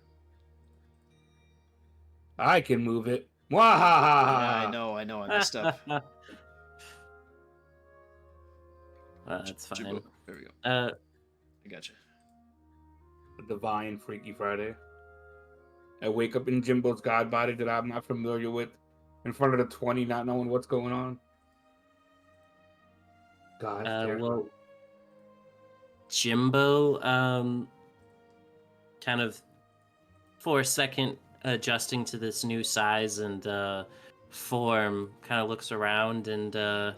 I can move it. Yeah, I Wahahaha! know, I messed up. That's fine. Jimbo, there we go. Uh, I gotcha. Divine Freaky Friday. I wake up in Jimbo's god body that I'm not familiar with, in front of the 20, not knowing what's going on. God, that's terrifying. well, Jimbo, kind of for a second adjusting to this new size and form, kind of looks around and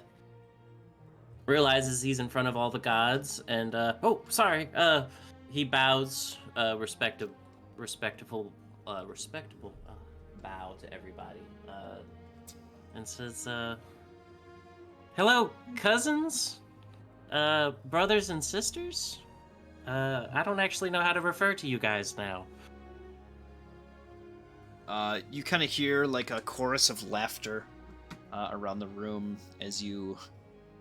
realizes he's in front of all the gods and oh, sorry. He bows, respectable bow to everybody, and says, "Hello, cousins, brothers and sisters. I don't actually know how to refer to you guys now." You kind of hear like a chorus of laughter around the room as you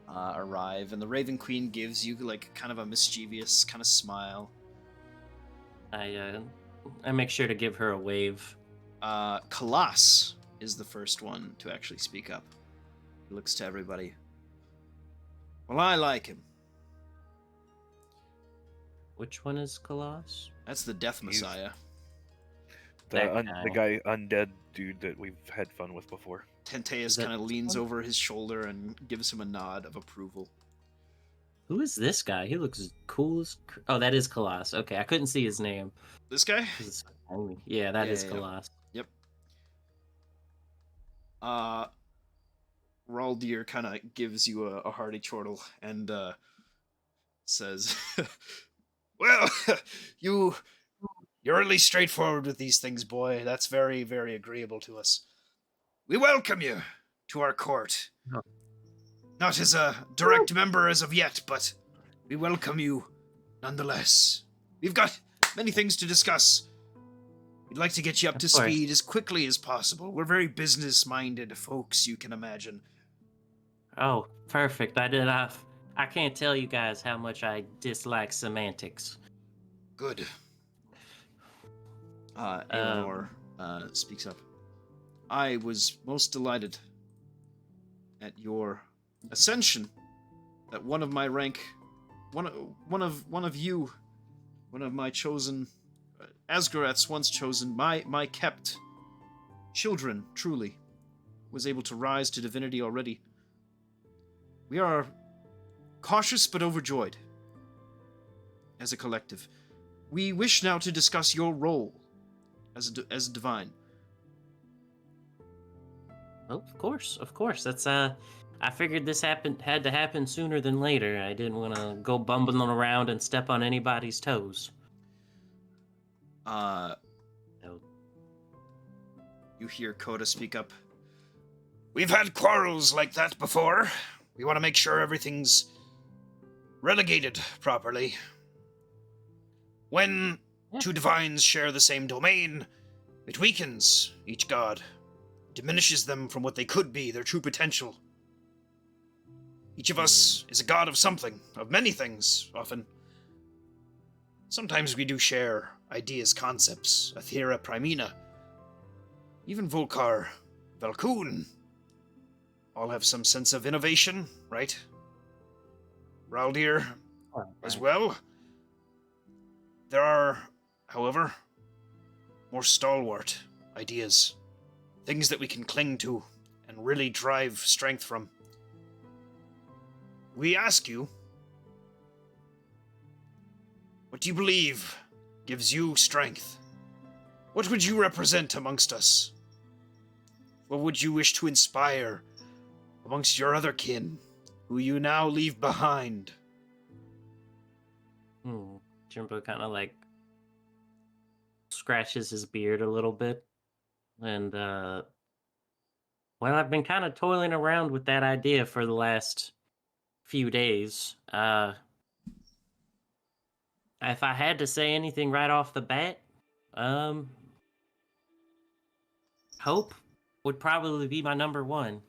arrive, and the Raven Queen gives you like kind of a mischievous kind of smile. I make sure to give her a wave. Colossus is the first one to actually speak up. He looks to everybody. Well, I like him. Which one is Colossus? That's the Death Messiah. The guy undead dude that we've had fun with before. Tenteus kind of leans over his shoulder and gives him a nod of approval. Who is this guy? He looks cool as... Oh, that is Colossus. Okay, I couldn't see his name. This guy? 'Cause it's so tiny. Yeah, that is Yeah. Colossus. Yep. Raldir kind of gives you a hearty chortle and says, "Well, you're really straightforward with these things, boy. That's very, very agreeable to us. We welcome you to our court. Oh. Not as a direct member as of yet, but we welcome you nonetheless. We've got many things to discuss. We'd like to get you up to speed as quickly as possible. We're very business-minded folks, you can imagine." Oh, perfect. I can't tell you guys how much I dislike semantics. Good. Eleanor speaks up. I was most delighted at your ascension. That one of my rank, one of you, one of my chosen, Asgaret's once chosen, my kept children, truly, was able to rise to divinity already. We are cautious but overjoyed as a collective. We wish now to discuss your role as a divine. Oh, of course. That's I figured this had to happen sooner than later. I didn't want to go bumbling around and step on anybody's toes. No. You hear Coda speak up. We've had quarrels like that before. We want to make sure everything's relegated properly. When two divines share the same domain, it weakens each god, diminishes them from what they could be, their true potential. Each of us is a god of something, of many things, often. Sometimes we do share ideas, concepts, Aethera, Primina, even Volkar, Valkoon. All have some sense of innovation, right? Raldir as well. There are, however, more stalwart ideas, things that we can cling to and really drive strength from. We ask you, what do you believe gives you strength? What would you represent amongst us? What would you wish to inspire amongst your other kin, who you now leave behind? Jimbo kind of like scratches his beard a little bit. And, well, I've been kind of toiling around with that idea for the last few days. If I had to say anything right off the bat, hope would probably be my number one.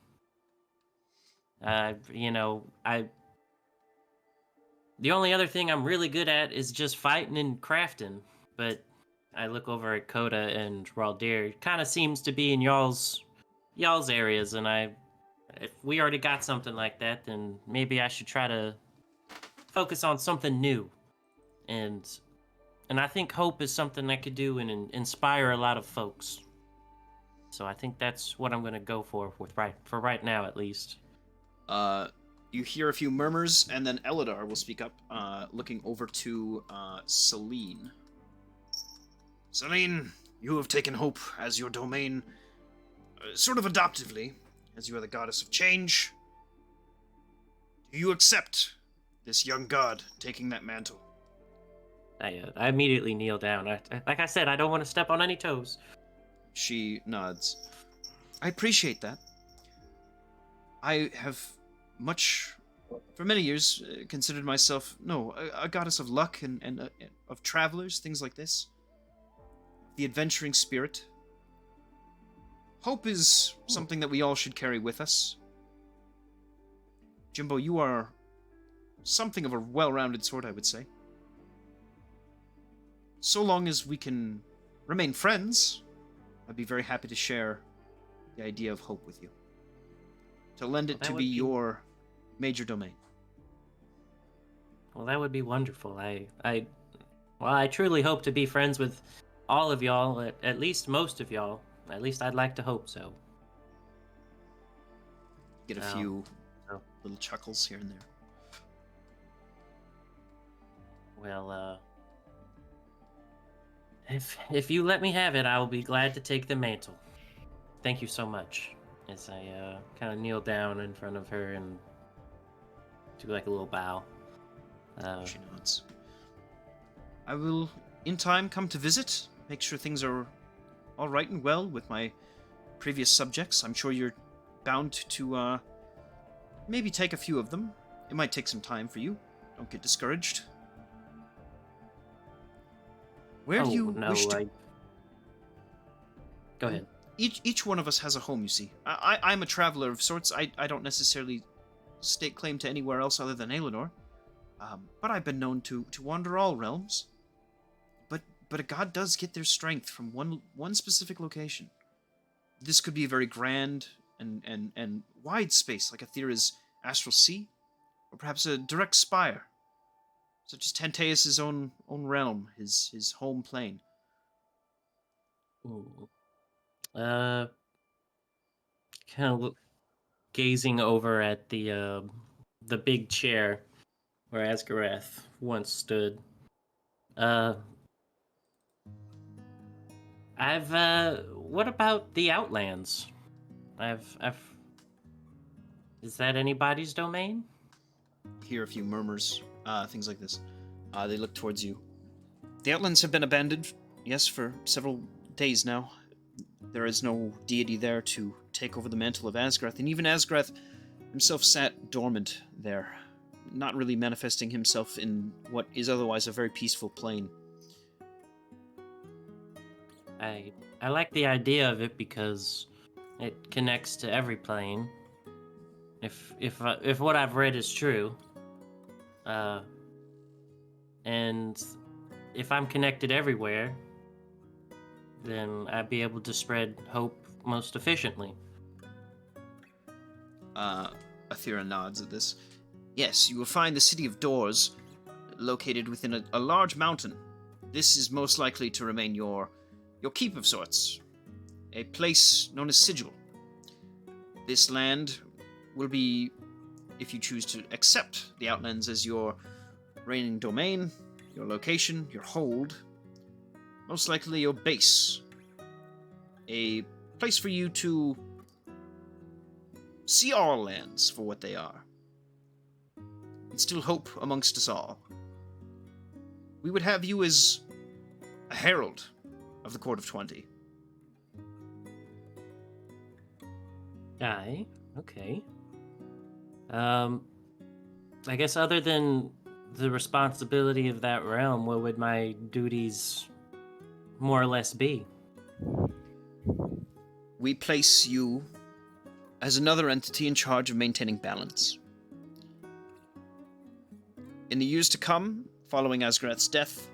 The only other thing I'm really good at is just fighting and crafting. But I look over at Coda and Raldir. It kind of seems to be in y'all's areas, and if we already got something like that, then maybe I should try to focus on something new. And I think hope is something I could do and inspire a lot of folks. So I think that's what I'm gonna go for right now at least. You hear a few murmurs, and then Elidar will speak up, looking over to Celine. Celine, you have taken hope as your domain, sort of adoptively, as you are the goddess of change. Do you accept this young god taking that mantle? I immediately kneel down. Like I said, I don't want to step on any toes. She nods. I appreciate that. I have for many years, considered myself, a goddess of luck and of travelers, things like this. The adventuring spirit. Hope is something that we all should carry with us. Jimbo, you are something of a well-rounded sort, I would say. So long as we can remain friends, I'd be very happy to share the idea of hope with you. To lend it to be your major domain. Well, that would be wonderful. I truly hope to be friends with all of y'all, at least most of y'all. At least I'd like to hope so. Get a few little chuckles here and there. Well, if you let me have it, I will be glad to take the mantle. Thank you so much. As I kind of kneel down in front of her and do like a little bow. She nods. I will, in time, come to visit, make sure things are all right and well with my previous subjects. I'm sure you're bound to maybe take a few of them. It might take some time for you. Don't get discouraged. Where do you wish to... Go ahead. Each one of us has a home, you see. I'm a traveler of sorts. I don't necessarily stake claim to anywhere else other than Aelinor. But I've been known to wander all realms. But a god does get their strength from one specific location. This could be a very grand and wide space, like Aethera's astral sea, or perhaps a direct spire, such as Tanteus' own realm, his home plane. Ooh. Kind of gazing over at the big chair where Asgarath once stood. What about the Outlands? Is that anybody's domain? Hear a few murmurs, things like this. They look towards you. The Outlands have been abandoned, yes, for several days now. There is no deity there to take over the mantle of Asgarath, and even Asgarath himself sat dormant there, not really manifesting himself in what is otherwise a very peaceful plane. I like the idea of it because it connects to every plane. If what I've read is true, and if I'm connected everywhere, then I'd be able to spread hope most efficiently. Aethera nods at this. Yes, you will find the city of Doors located within a large mountain. This is most likely to remain your keep of sorts, a place known as Sigil. This land will be, if you choose to accept the Outlands as your reigning domain, your location, your hold, most likely your base. A place for you to see all lands for what they are. Instill hope amongst us all. We would have you as a herald of the Court of 20. Aye, okay. I guess other than the responsibility of that realm, what would my duties more or less be? We place you as another entity in charge of maintaining balance. In the years to come, following Asgarath's death,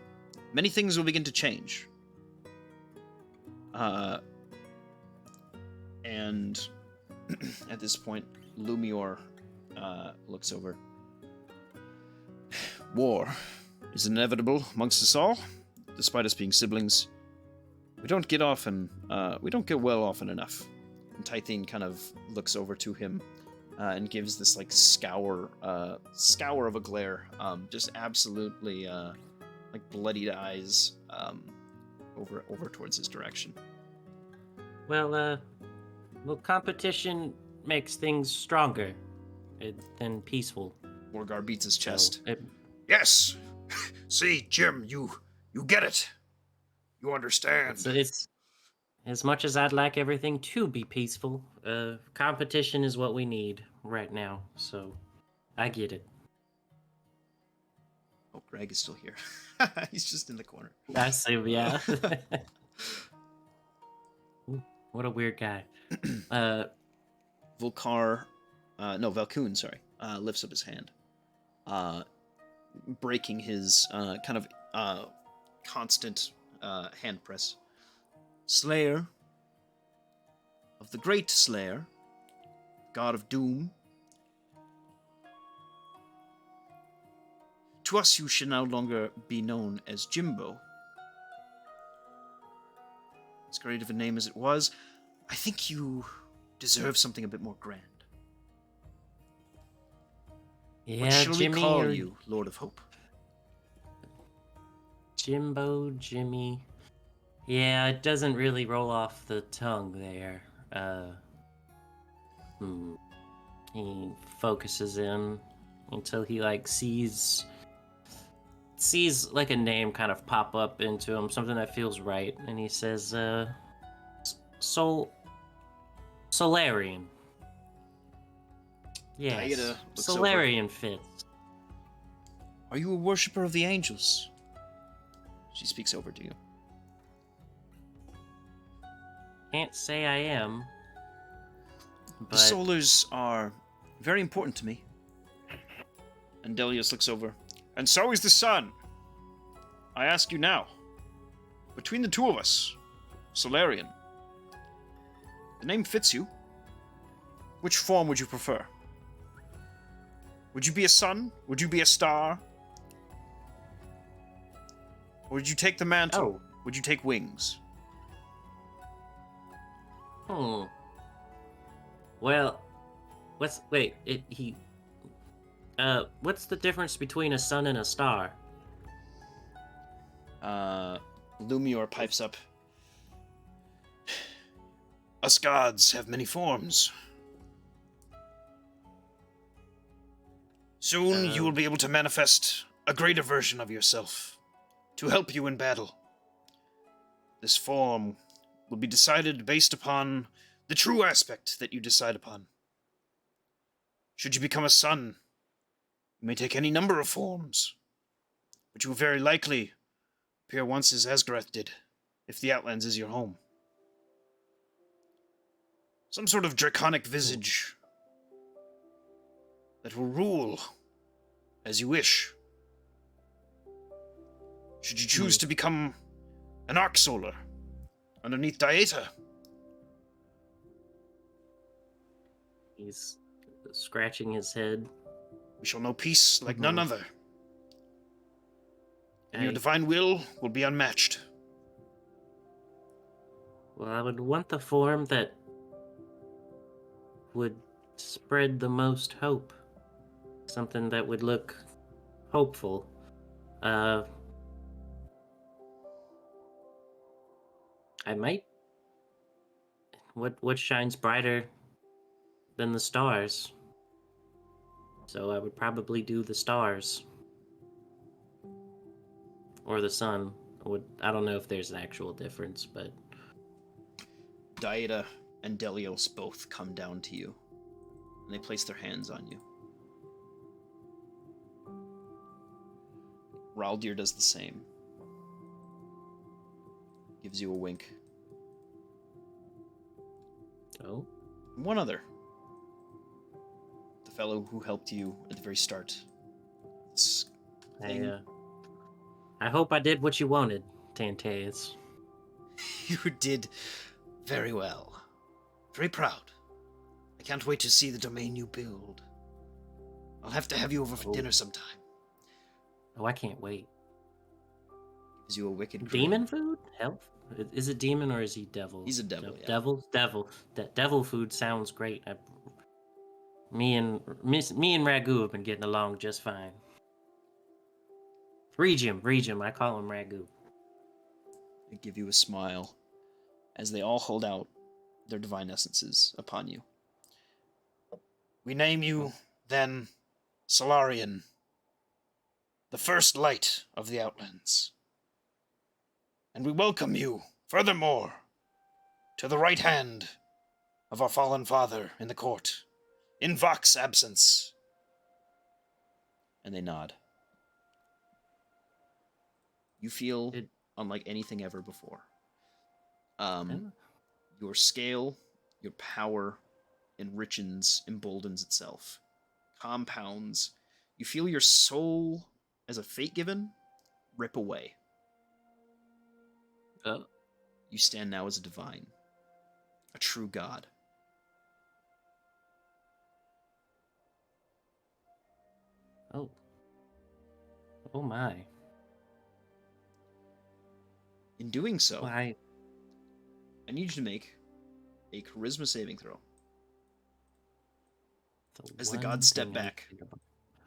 many things will begin to change. And at this point, Lumior looks over. War is inevitable amongst us all, despite us being siblings. We don't get well often enough. And Tythene kind of looks over to him and gives this like scour of a glare, just absolutely like bloodied eyes over towards his direction. Well, competition makes things stronger than peaceful. Morgar beats his chest. So Yes. See, Jim, you get it. You understand. it's as much as I'd like everything to be peaceful. Competition is what we need right now. So I get it. Oh, Greg is still here. He's just in the corner. I see. Yeah. What a weird guy. Valkoon, sorry, lifts up his hand, breaking his kind of constant hand press. Slayer of the Great Slayer, God of Doom. To us, you should no longer be known as Jimbo. As great of a name as it was, I think you deserve something a bit more grand. Yeah, What shall Jimmy we call or you, Lord of Hope? Jimbo, Jimmy. Yeah, it doesn't really roll off the tongue there. He focuses in until he like sees like a name kind of pop up into him, something that feels right, and he says, Solarian. Yes, Aida looks over. Solarian fits. Are you a worshipper of the angels? She speaks over to you. Can't say I am, The but Solars are very important to me. And Delius looks over. And so is the sun. I ask you now, between the two of us, Solarian, the name fits you. Which form would you prefer? Would you be a sun? Would you be a star? Or would you take the mantle? Oh. Would you take wings? Well, what's the difference between a sun and a star? Lumior pipes up. Us gods have many forms. Soon you will be able to manifest a greater version of yourself to help you in battle. This form will be decided based upon the true aspect that you decide upon. Should you become a sun, you may take any number of forms, but you will very likely appear once as Asgarath did, if the Outlands is your home. Some sort of draconic visage that will rule as you wish. Should you choose to become an Arc Solar underneath Dieta, He's scratching his head. we shall know peace like none other. And your I- divine will be unmatched. Well, I would want the form that would spread the most hope. Something that would look hopeful. I might. What shines brighter than the stars? So I would probably do the stars. Or the sun. I don't know if there's an actual difference, but Dieta and Delios both come down to you, and they place their hands on you. Raldir does the same. Gives you a wink. oh, One other. The fellow who helped you at the very start. This I hope I did what you wanted, Tanteus. You did very well. Very proud. I can't wait to see the domain you build. I'll have to have you over for dinner sometime. Oh, I can't wait. Gives you a wicked Demon grin. food? Health? Is it demon or is he devil? He's a devil, yeah. Devil. That devil food sounds great. Me and Ragu have been getting along just fine. Regim. I call him Ragu. They give you a smile as they all hold out their divine essences upon you. We name you, then, Solarian, the first light of the Outlands. And we welcome you, furthermore, to the right hand of our fallen father in the court, in Vox's absence. And they nod. You feel unlike anything ever before. Your scale, your power, emboldens itself, compounds. You feel your soul, as a fate given, rip away. You stand now as a divine, a true god. Oh. Oh my. In doing so, Why? I need you to make a charisma saving throw. As the gods step back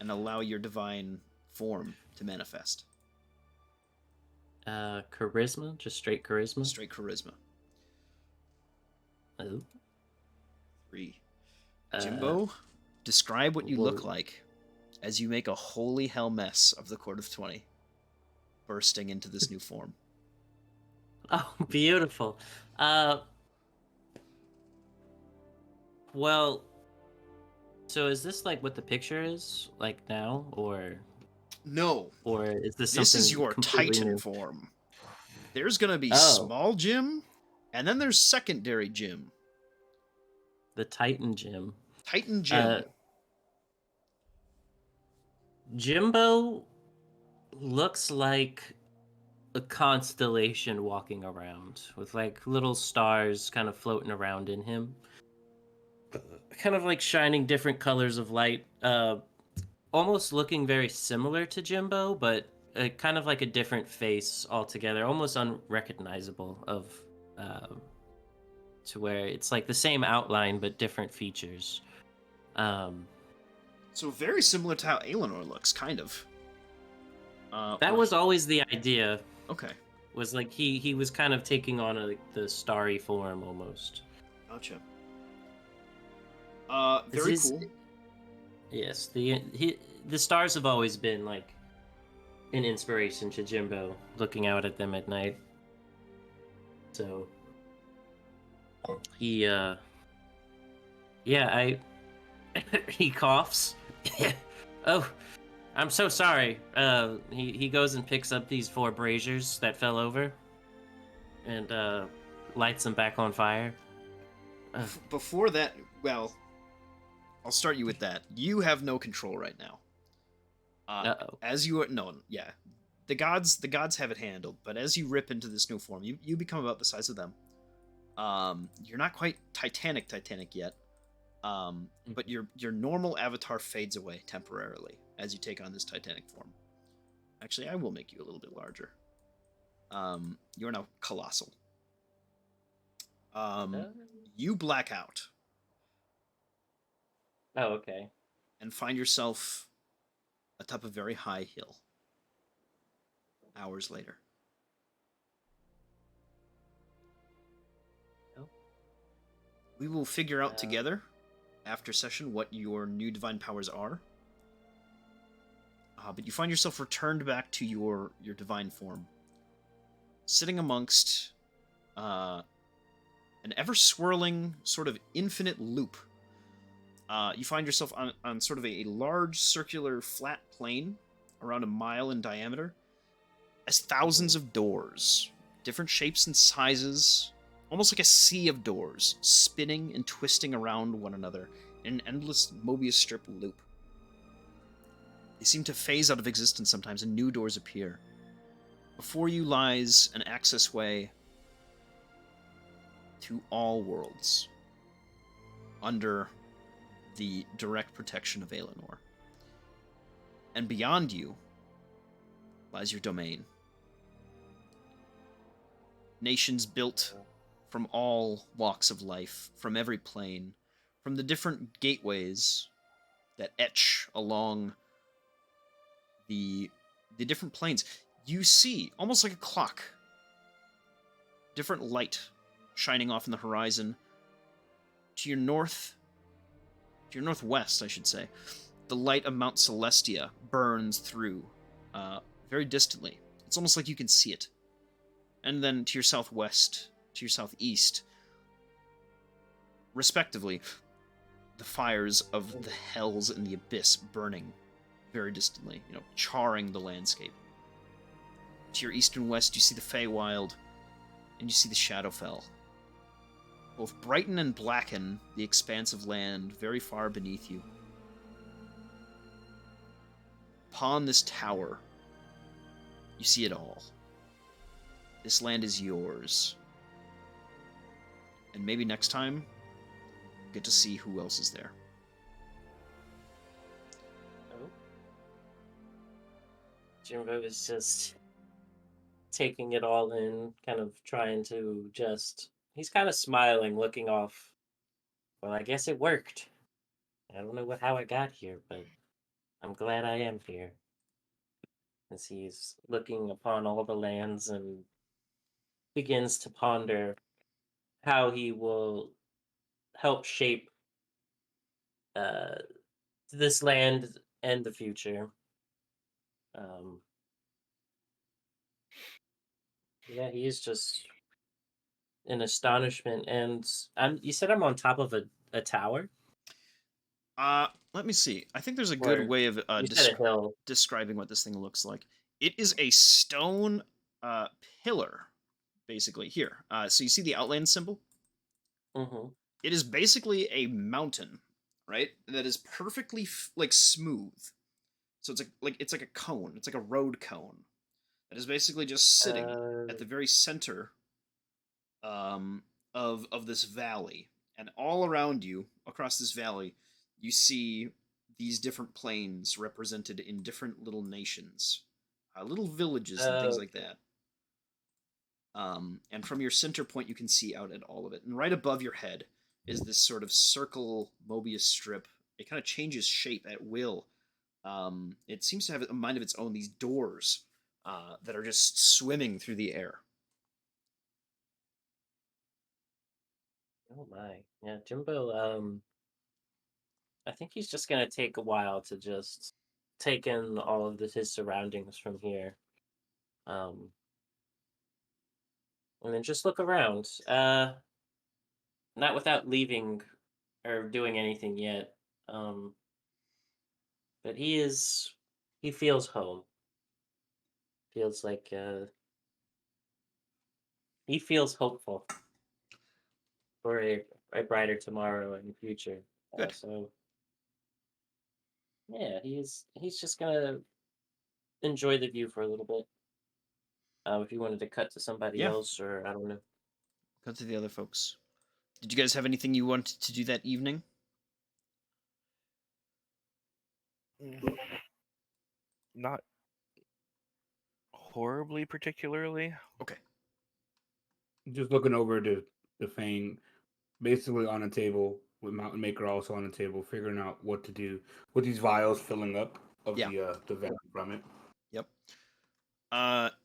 and allow your divine form to manifest. Charisma? Just straight charisma? Straight charisma. Oh. 3. Jimbo, describe what you look whoa. like as you make a holy hell mess of the Court of 20, bursting into this new form. Oh, beautiful. Well, so is this like what the picture is like now, or No, is this this something is your completely Titan new? form. There's gonna be Oh. small Jim, and then there's secondary Jim. The Titan Gym. Titan Jim. Jimbo looks like a constellation walking around with like little stars kind of floating around in him. Kind of like shining different colors of light. Almost looking very similar to Jimbo, but kind of like a different face altogether, almost unrecognizable to where it's like the same outline but different features. So very similar to how Aelinor looks, kind of. That was always the idea. Okay. Was like he was kind of taking on the starry form almost. Gotcha. Very cool. Yes, the stars have always been like an inspiration to Jimbo, looking out at them at night. So he he coughs. Oh, I'm so sorry. He goes and picks up these 4 braziers that fell over and lights them back on fire. Before that, well, I'll start you with that. You have no control right now. Uh-oh. As you are the gods have it handled. But as you rip into this new form, you become about the size of them. You're not quite Titanic yet. But your normal avatar fades away temporarily as you take on this Titanic form. Actually, I will make you a little bit larger. You're now colossal. You black out. Oh, okay. And find yourself atop a very high hill. Hours later. Oh. We will figure out together, after session, what your new divine powers are. But you find yourself returned back to your divine form. Sitting amongst an ever-swirling, sort of infinite loop. You find yourself on sort of a large, circular, flat plane, around a mile in diameter, as thousands of doors, different shapes and sizes, almost like a sea of doors, spinning and twisting around one another in an endless Mobius strip loop. They seem to phase out of existence sometimes, and new doors appear. Before you lies an access way to all worlds under the direct protection of Aelinor. And beyond you lies your domain. Nations built from all walks of life, from every plane, from the different gateways that etch along the different planes. You see, almost like a clock, different light shining off in the horizon. To your northwest, I should say, the light of Mount Celestia burns through very distantly. It's almost like you can see it. And then to your southwest, to your southeast, respectively, the fires of the hells and the abyss burning very distantly, charring the landscape. To your east and west, you see the Feywild, and you see the Shadowfell. Both brighten and blacken the expanse of land very far beneath you. Upon this tower, you see it all. This land is yours. And maybe next time, get to see who else is there. Oh. Jimbo is just taking it all in, kind of trying to just... He's kind of smiling, looking off. Well, I guess it worked. I don't know how I got here, but I'm glad I am here. As he's looking upon all the lands and begins to ponder how he will help shape this land and the future. Yeah, he's just in astonishment. And you said I'm on top of a tower? Let me see. I think there's a Or good way of you said a hill. describing what this thing looks like. It is a stone pillar, basically. Here. So you see the outland symbol? Mm-hmm. It is basically a mountain, right? That is perfectly smooth. So it's like a cone. It's like a road cone that is basically just sitting at the very center of this valley, and all around you, across this valley, you see these different plains represented in different little nations, little villages and things like Okay. that. And from your center point, you can see out at all of it. And right above your head is this sort of circle Mobius strip. It kind of changes shape at will. It seems to have a mind of its own. These doors that are just swimming through the air. Oh my. Yeah, Jimbo, I think he's just gonna take a while to just take in all of his surroundings from here. Um, and then just look around. Not without leaving or doing anything yet. Um, but he feels home. Feels like he feels hopeful for a brighter tomorrow and future. Good. So yeah, he's just gonna enjoy the view for a little bit. If you wanted to cut to somebody Yeah. else, or I don't know. Go to the other folks. Did you guys have anything you wanted to do that evening? Not horribly, particularly. Okay. Just looking over the Fang, basically on a table with Mountain Maker also on the table, figuring out what to do with these vials filling up of Yeah. the venom from it. Yep.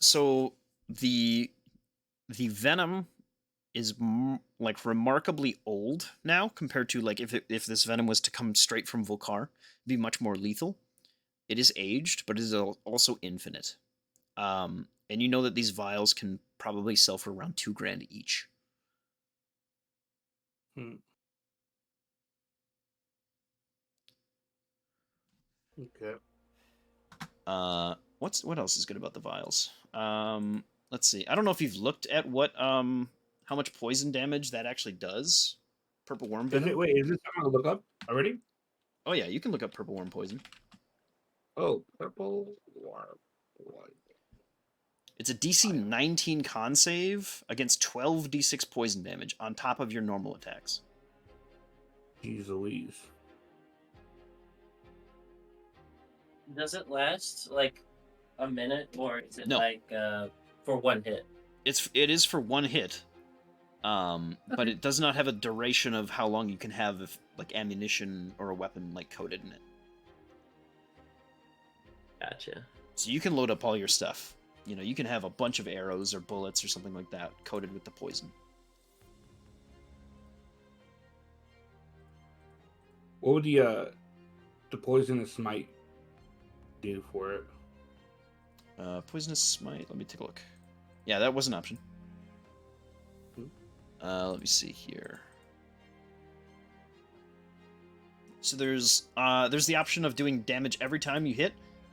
So the venom is remarkably old now compared to if this venom was to come straight from Volcar, it'd be much more lethal. It is aged, but it is also infinite. And you know that these vials can probably sell for around $2,000 each. Okay. What else is good about the vials? Let's see. I don't know if you've looked at how much poison damage that actually does. Purple worm Is venom. it? Wait, is this something to look up already? Oh yeah, you can look up purple worm poison. Oh, purple or white. It's a DC 19 con save against 12 d6 poison damage on top of your normal attacks. Jeez Louise. Does it last like a minute, or is it No. like for one hit? It is for one hit, but it does not have a duration of how long you can have like ammunition or a weapon like coated in it. Gotcha. So you can load up all your stuff. You know, you can have a bunch of arrows or bullets or something like that coated with the poison. What would the poisonous smite do for it? Poisonous smite. Let me take a look. Yeah, that was an option. Let me see here. So there's the option of doing damage every time you hit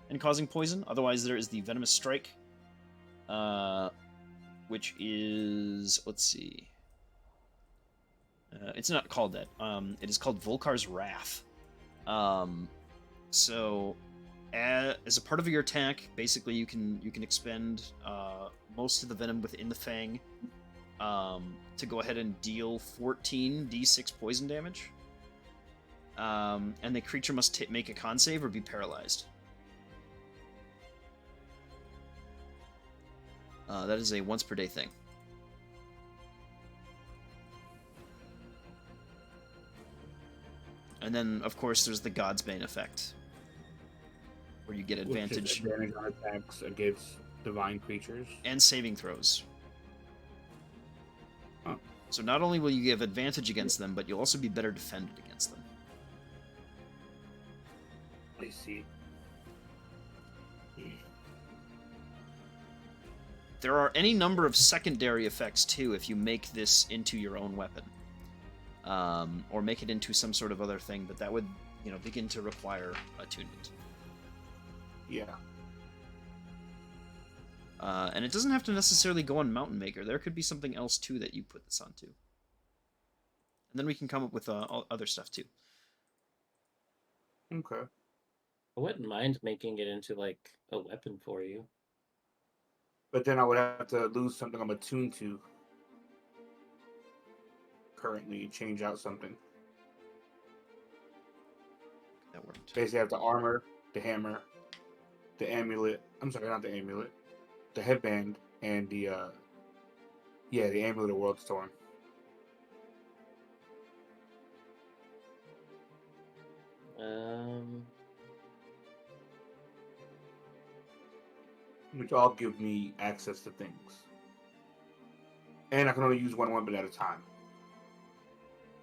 and causing poison. Otherwise, there is the venomous strike, which is, let's see. It's not called that. It is called Volkar's Wrath. So, as a part of your attack, basically you can expend most of the venom within the fang to go ahead and deal 14 d6 poison damage. And the creature must make a con save or be paralyzed. That is a once per day thing. And then, of course, there's the God's Bane effect, where you get advantage. Which is advantage on attacks against divine creatures. And saving throws. Huh. So not only will you give advantage against them, but you'll also be better defended against them. I see. There are any number of secondary effects, too, if you make this into your own weapon. Or make it into some sort of other thing, but that would, begin to require attunement. Yeah. And it doesn't have to necessarily go on Mountain Maker. There could be something else, too, that you put this onto. And then we can come up with other stuff, too. Okay. I wouldn't mind making it into like a weapon for you. But then I would have to lose something I'm attuned to currently and change out something. That worked. Basically, I have the armor, the hammer, the amulet. I'm sorry, not the amulet. The headband and the amulet of World Storm. Which all give me access to things. And I can only use one weapon at a time.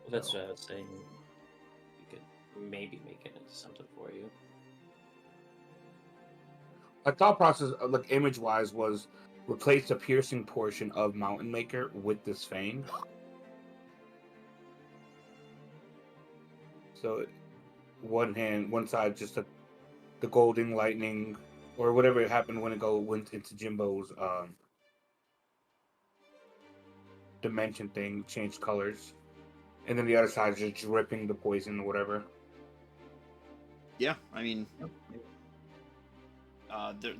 Well, that's what I was saying. You could maybe make it into something for you. My thought process, like image-wise, was replace the piercing portion of Mountain Maker with this fang. So, one side, just the golden lightning, or whatever happened when it went into Jimbo's dimension thing, changed colors, and then the other side is just dripping the poison or whatever. Yeah, I mean,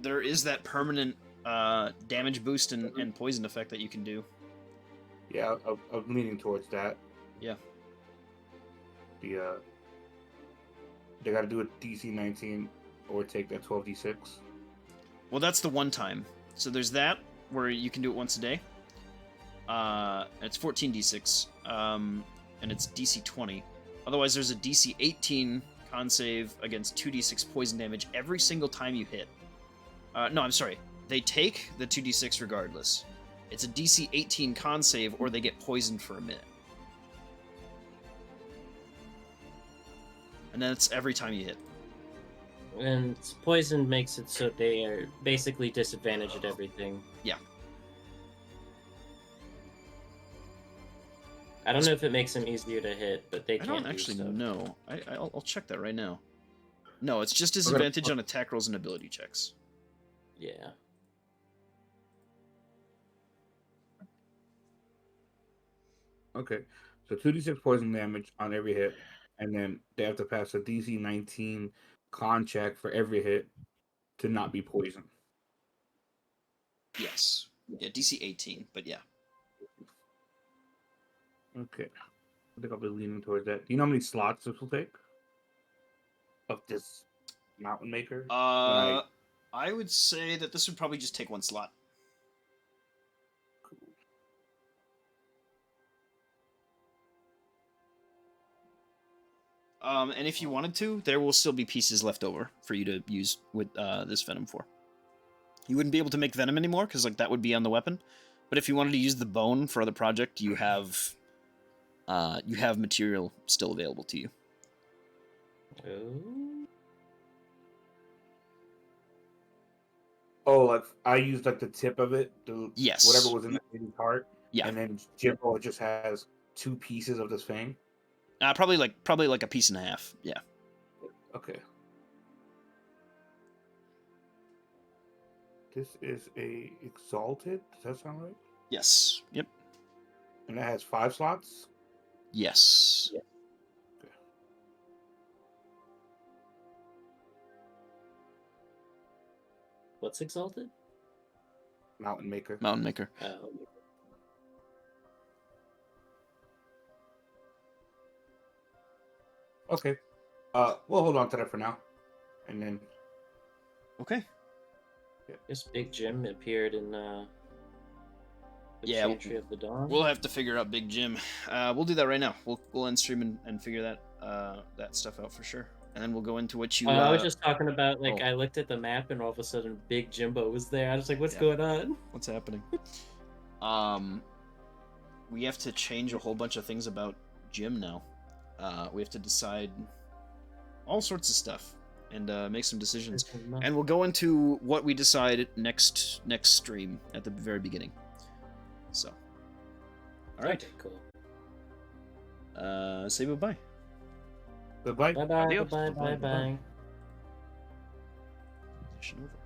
there is that permanent damage boost and poison effect that you can do. Yeah, I'm leaning towards that. Yeah. They got to do a DC 19 or take that 12d6. Well, that's the one time. So there's that where you can do it once a day. It's 14d6, and it's DC 20. Otherwise, there's a DC 18 con save against 2d6 poison damage every single time you hit. No, I'm sorry. They take the 2d6 regardless. It's a DC 18 con save, or they get poisoned for a minute. And then it's every time you hit. And poison makes it so they are basically disadvantaged at everything. Yeah. I don't know if it makes them easier to hit, but they I can't don't do actually stuff. know. I'll check that right now. No, it's just disadvantage on attack rolls and ability checks. Yeah. Okay, so 2d6 poison damage on every hit, and then they have to pass a DC 19 con check for every hit to not be poisoned. Yes. Yeah, DC 18, but yeah. Okay. I think I'll be leaning towards that. Do you know how many slots this will take? Of this Mountain Maker? I would say that this would probably just take one slot. And if you wanted to, there will still be pieces left over for you to use with this venom for. You wouldn't be able to make venom anymore because like that would be on the weapon. But if you wanted to use the bone for other project, you have material still available to you. Oh, like I used like the tip of it, Yes. whatever was in the lady's heart. Yeah. And then Jimbo just has 2 pieces of this fang. Probably like a piece and a half. Yeah. Okay. This is a Exalted. Does that sound right? Yes. Yep. And it has 5 slots? Yes. Yeah. Okay. What's exalted? Mountain Maker. Mountain Maker. Oh. Okay. We'll hold on to that for now. And then Okay. This Big Jim appeared in the Yeah, Chantry of the Dawn. We'll have to figure out Big Jim. We'll do that right now. We'll end stream and figure that stuff out for sure. And then we'll go into what you. I was just talking about like oh. I looked at the map and all of a sudden Big Jimbo was there. I was like, "What's Yeah. going on?" What's happening? We have to change a whole bunch of things about Jim now. We have to decide all sorts of stuff and make some decisions. And we'll go into what we decide next stream at the very beginning. So, all right. Okay, cool. Say goodbye. goodbye. Bye bye. Adios. Bye bye. Bye bye. Transition over.